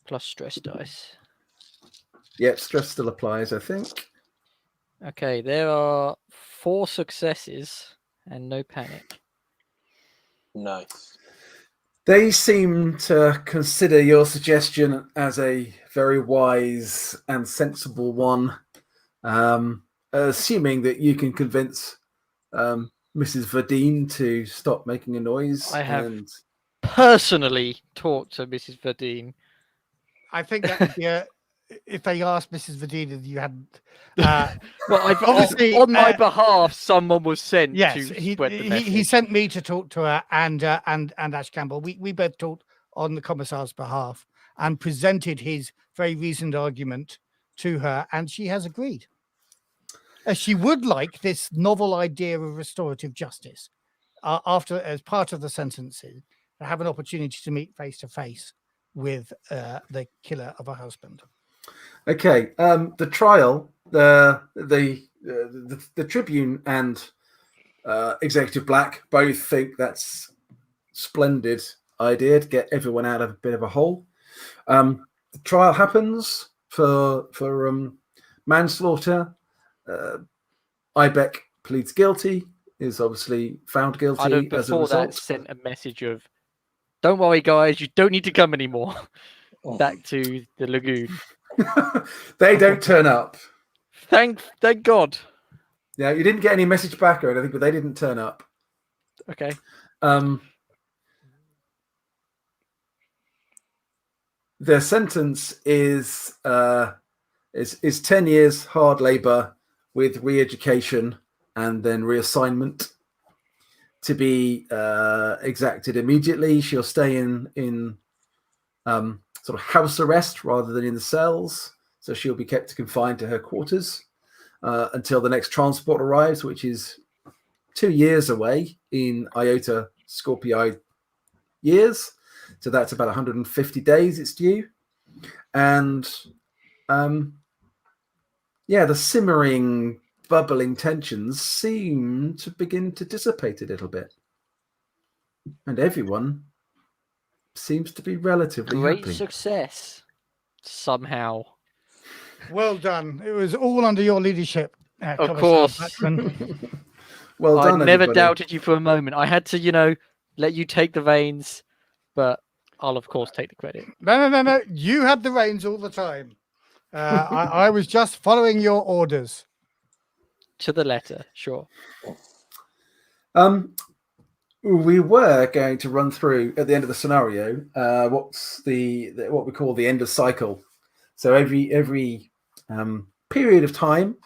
Plus stress dice. Yep, stress still applies, I think. Okay, there are 4 successes and no panic. Nice. They seem to consider your suggestion as a very wise and sensible one, assuming that you can convince Mrs. Verdine to stop making a noise. I have personally talked to Mrs. Verdine. I think that would be if they asked Mrs. Verdine if you hadn't. Well, obviously, on my behalf, someone was sent yes, to he spread the message. he sent me to talk to her and Ash Campbell. We both talked on the commissar's behalf and presented his very reasoned argument to her, and she has agreed. She would like this novel idea of restorative justice after, as part of the sentencing, to have an opportunity to meet face to face with the killer of her husband. Okay, the trial, the Tribune and Executive Black both think that's splendid idea to get everyone out of a bit of a hole. The trial happens for manslaughter. Ibeck pleads guilty, is obviously found guilty. I'd have as a before that result. sent a message of, "Don't worry, guys, you don't need to come anymore." Back to the lagoon. They don't turn up. Thank God. Yeah, you didn't get any message back or anything, but they didn't turn up. Okay. Their sentence is 10 years hard labor with re-education and then reassignment to be exacted immediately. She'll stay in sort of house arrest rather than in the cells, so she'll be kept confined to her quarters. until the next transport arrives, which is 2 years away in Iota Scorpii years. So that's about 150 days it's due. And the simmering, bubbling tensions seem to begin to dissipate a little bit. And everyone seems to be relatively Great happy. success. Somehow. Well done. It was all under your leadership. Of Commissar course. Bachman. Well I done, never everybody. doubted you for a moment. I had to, let you take the reins, but I'll of course take the credit. No. You had the reins all the time. I was just following your orders. To the letter, sure. We were going to run through at the end of the scenario what's what we call the end of cycle. So every period of time,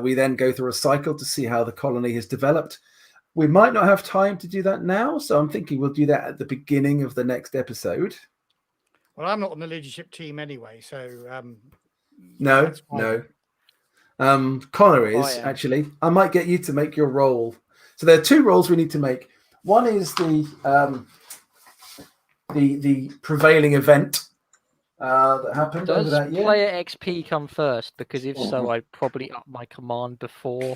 we then go through a cycle to see how the colony has developed. We might not have time to do that now, so I'm thinking we'll do that at the beginning of the next episode. Well, I'm not on the leadership team anyway, so No. that's fine. Connor is am. actually. I might get you to make your role. So there are 2 roles we need to make. One is the prevailing event that happened over Does that year. player XP come first? Because if so, I'd probably up my command before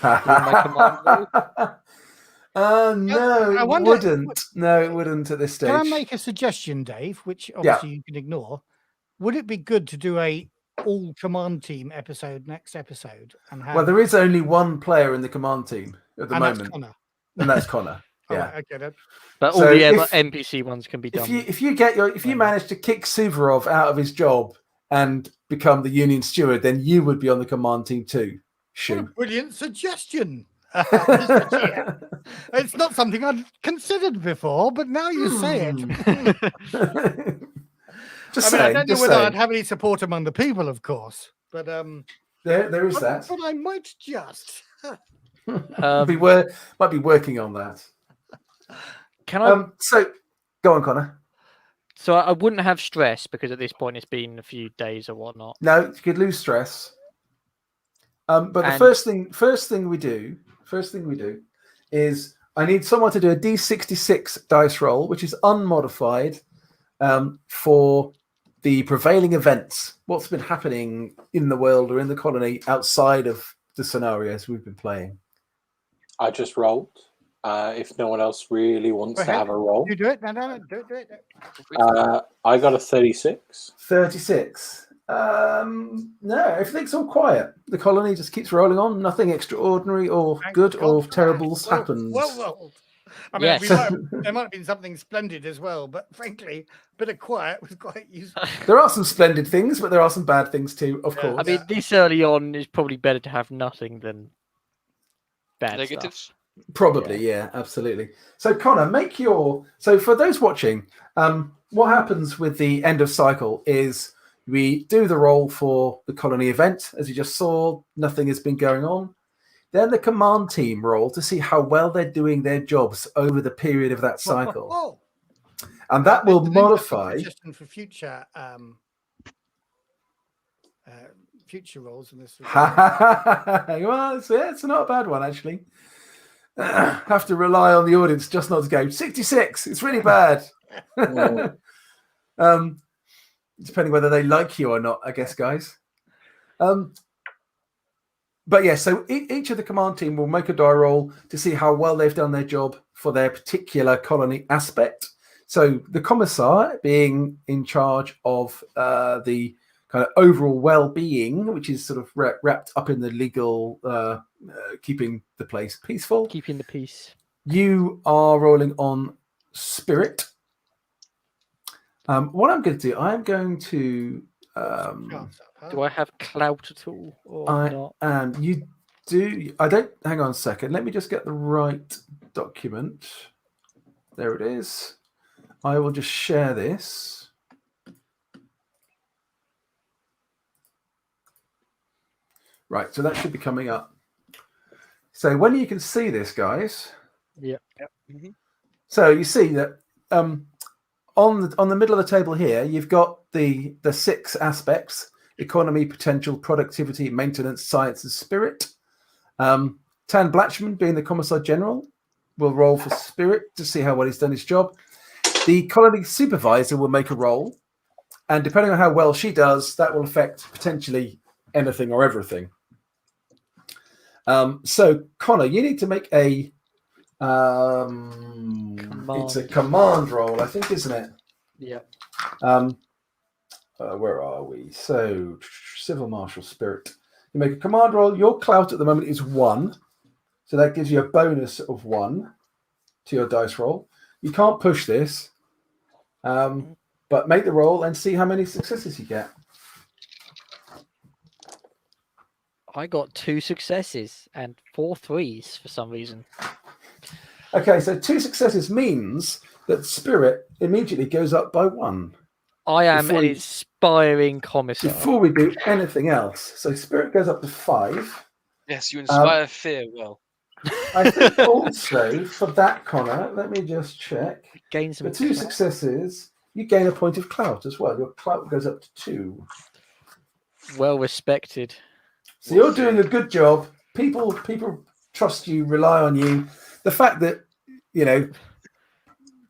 my command roll. No, I it wonder- wouldn't. No, it wouldn't at this stage. Can I make a suggestion, Dave, which obviously you can ignore? Would it be good to do a all command team episode next episode? And have, Well, there is only one player in the command team at the and that's moment, Connor. and that's Connor. Oh, Yeah. right, okay, then. But all So the if- NPC ones can be done. If you manage to kick Suvorov out of his job and become the Union steward, then you would be on the command team too. What a Shoot. brilliant suggestion. It's not something I'd considered before, but now you say it. Just I saying. don't know just whether saying. I'd have any support among the people, of course, but There is that. But I might just. Um, Might be working on that. Can I? So, go on, Connor. So I wouldn't have stress because at this point it's been a few days or whatnot. No, you could lose stress. But the And- first thing we do is I need someone to do a D66 dice roll, which is unmodified, for the prevailing events. What's been happening in the world or in the colony outside of the scenarios we've been playing. I just rolled. If no one else really wants Go to ahead. have a roll, You do it? No, do it. I got a 36. 36. No, everything's all quiet. The colony just keeps rolling on. Nothing extraordinary or Thank good God or for that. terribles Well- happens. Well rolled. I mean, Yes. there might have been something splendid as well, but frankly, a bit of quiet was quite useful. There are some splendid things, but there are some bad things too, of Yeah. course. I mean, this early on is probably better to have nothing than bad stuff. Negatives. Probably, yeah, absolutely. So, Connor, so for those watching, what happens with the end of cycle is we do the roll for the colony event. As you just saw, nothing has been going on. Then the command team roll to see how well they're doing their jobs over the period of that cycle. Oh, And that will it's an interesting modify. suggestion for future roles in this. Well, it's not a bad one, actually. Have to rely on the audience just not to go 66. It's really bad. Depending whether they like you or not, I guess, guys. But yeah, so each of the command team will make a die roll to see how well they've done their job for their particular colony aspect. So the commissar being in charge of the kind of overall well-being, which is sort of wrapped up in the legal, keeping the place peaceful. Keeping the peace. You are rolling on spirit. What I'm going to do, I'm going to... Do I have clout at all or I not? am. You do. I don't. Hang on a second. Let me just get the right document. There it is. I will just share this. Right. So that should be coming up. So when you can see this, guys. Yeah. So you see that on the middle of the table here, you've got the 6 aspects. economy, potential, productivity, maintenance, science, and spirit. Tan Blatchman, being the Commissar General, will roll for spirit to see how well he's done his job. The colony supervisor will make a roll, and depending on how well she does, that will affect potentially anything or everything. So, Connor, you need to make a it's a command roll, I think, isn't it? Yeah. Where are we? So, Civil Marshal Spirit. You make a command roll. Your clout at the moment is 1. So that gives you a bonus of 1 to your dice roll. You can't push this, but make the roll and see how many successes you get. I got 2 successes and 4 threes for some reason. Okay, so 2 successes means that Spirit immediately goes up by 1. I am an inspiring commissar. Before we do anything else. So Spirit goes up to 5. Yes, you inspire fear well. I think also for that, Connor, let me just check. Gain some For 2 successes, you gain a point of clout as well. Your clout goes up to 2. Well respected. So you're doing a good job. People trust you, rely on you. The fact that, you know,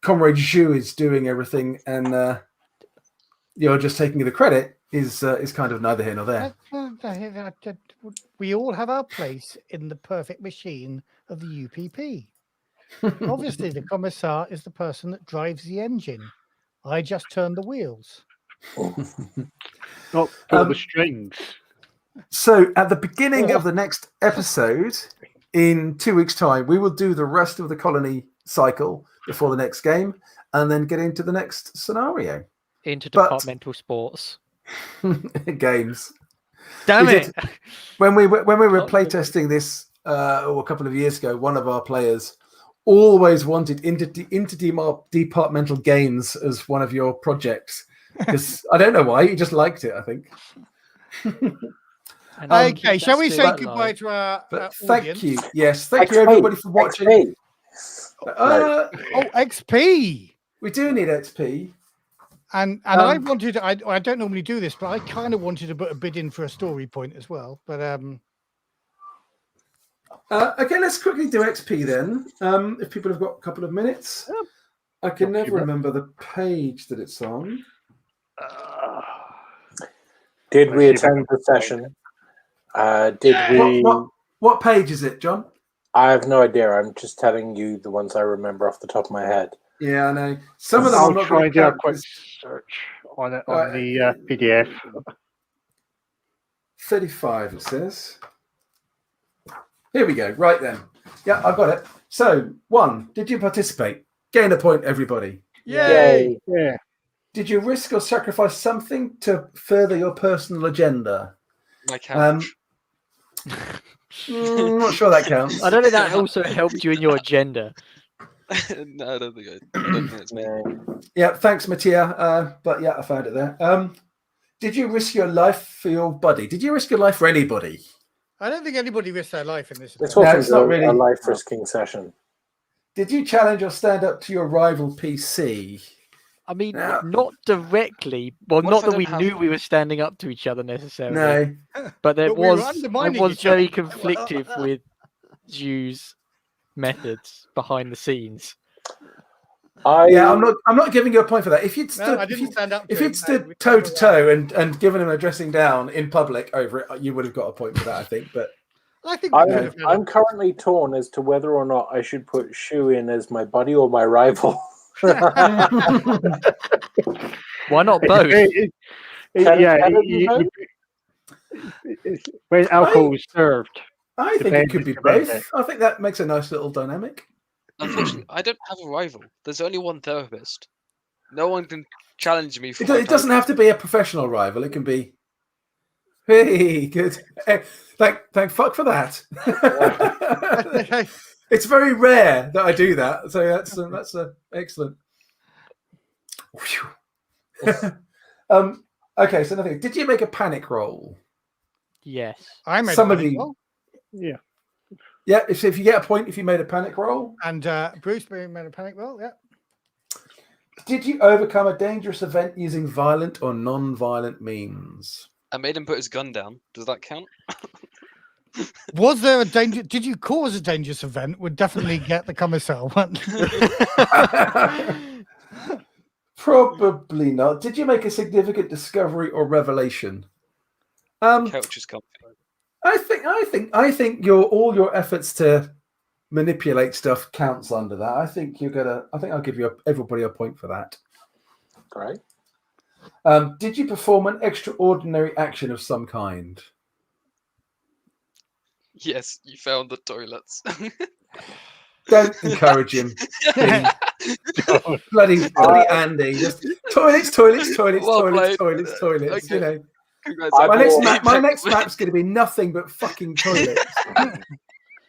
Comrade Zhu is doing everything and you're just taking the credit is kind of neither here nor there. We all have our place in the perfect machine of the UPP. Obviously, the Commissar is the person that drives the engine. I just turn the wheels. Not pull the strings. So at the beginning of the next episode, in 2 weeks' time, we will do the rest of the colony cycle before the next game and then get into the next scenario. Interdepartmental sports. Games. Damn it! When we were playtesting this a couple of years ago, one of our players always wanted interdepartmental games as one of your projects. Because I don't know why, he just liked it, I think. Okay, shall we say goodbye to our thank audience? you. Yes, thank you everybody for watching. XP. We do need XP. And I wanted, I don't normally do this, but I kind of wanted to put a bid in for a story point as well. But okay, let's quickly do XP then. If people have got a couple of minutes. I can never remember the page that it's on. Did we attend the session? Did we? What page is it, John? I have no idea. I'm just telling you the ones I remember off the top of my head. Yeah, I know. Some of them I'll I'm not try and do a count quick 'cause- search on it on the PDF. 35, it says. Here we go. Right then. Yeah, I've got it. So, 1, did you participate? Gain a point, everybody. yay! Yeah. Did you risk or sacrifice something to further your personal agenda? My couch. I'm not sure that counts. I don't think that also helped you in your agenda. No, I don't think it's me. Yeah, thanks, Mattia. But yeah, I found it there. Did you risk your life for your buddy? Did you risk your life for anybody? I don't think anybody risks their life in this. This No, wasn't it's not really a life risking session. Did you challenge or stand up to your rival PC? I mean, Yeah. not directly. Well, What not if I that don't we have- knew we were standing up to each other necessarily. No. But there But we were was, I undermining was each other. very conflicted with Zhu's methods behind the scenes. Yeah, I'm not giving you a point for that. If you'd No, stood, I didn't stand up to if him, you'd stood we toe to covered toe and given him a dressing down in public over it, you would have got a point for that, I think. But I think we could have had I'm currently torn as to whether or not I should put Shu in as my buddy or my rival. Why not both? When alcohol is served. I think it could be Depends. both. I think that makes a nice little dynamic. Unfortunately, I don't have a rival. There's only one therapist. No one can challenge me for It doesn't have to be a professional rival. It can be. Hey, good. Thank fuck for that. It's very rare that I do that, so that's excellent. Okay, so nothing. Did you make a panic roll? Yes. I made Some a of panic you- roll, Yeah, if you get a point if you made a panic roll. and Bruce made a panic roll. Yeah. Did you overcome a dangerous event using violent or non-violent means? I made him put his gun down. Does that count? Was there a danger? Did you cause a dangerous event? Would definitely get the commissar one. Probably not. Did you make a significant discovery or revelation? Couch is comfy. I think all your efforts to manipulate stuff counts under that. I think I'll give everybody a point for that. Great. Did you perform an extraordinary action of some kind? Yes, you found the toilets. Don't encourage him. bloody Andy. Just toilets. Well played. Toilets. Okay. You know. Congratulations. My next map's going to be nothing but fucking toilets.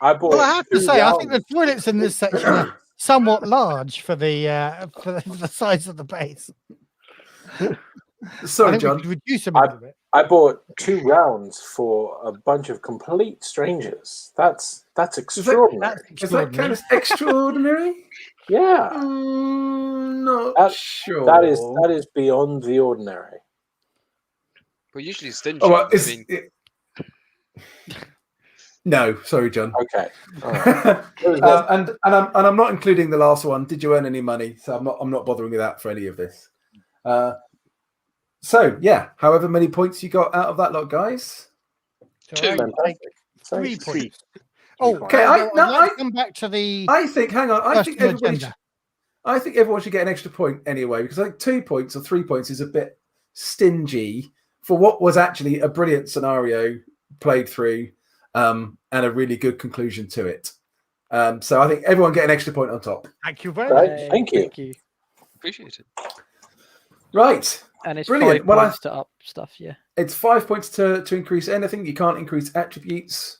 I bought. Well, I have to 2 say, I think the rounds. toilets in this section are somewhat large for the size of the base. I Sorry, think we John. could reduce them a little bit. I bought 2 rounds for a bunch of complete strangers. That's extraordinary. Is that kind of extraordinary? Yeah, Not sure. that is beyond the ordinary. We're usually stingy. Oh, well, I mean, No, sorry, John. Okay. All right. and I'm not including the last one. Did you earn any money? So I'm not bothering with that for any of this. So yeah, however many points you got out of that lot, guys. So I Fantastic. take 3 Thanks. points. Oh, Okay, I'd like to come back to the. I think. Hang on. I think Personal everybody. I think everyone should get an extra point anyway, because I think 2 points or 3 points is a bit stingy for what was actually a brilliant scenario played through, and a really good conclusion to it. So I think everyone get an extra point on top. Thank you very Right. much. Thank you. Thank you. appreciate it. Right. And it's Brilliant. 5 Well, points to up stuff, yeah. It's 5 points to increase anything. You can't increase attributes.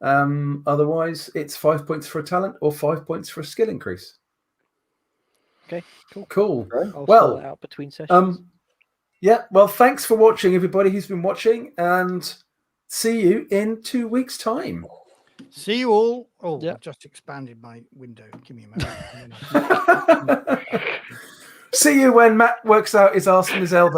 Otherwise, it's 5 points for a talent or 5 points for a skill increase. Okay, cool. Cool. I'll Well, sort it out between sessions. Yeah. Well, thanks for watching, everybody who's been watching, and see you in 2 weeks' time. See you all. Oh, Yeah. I've just expanded my window. Give me a moment. See you when Matt works out his arse from his elbow.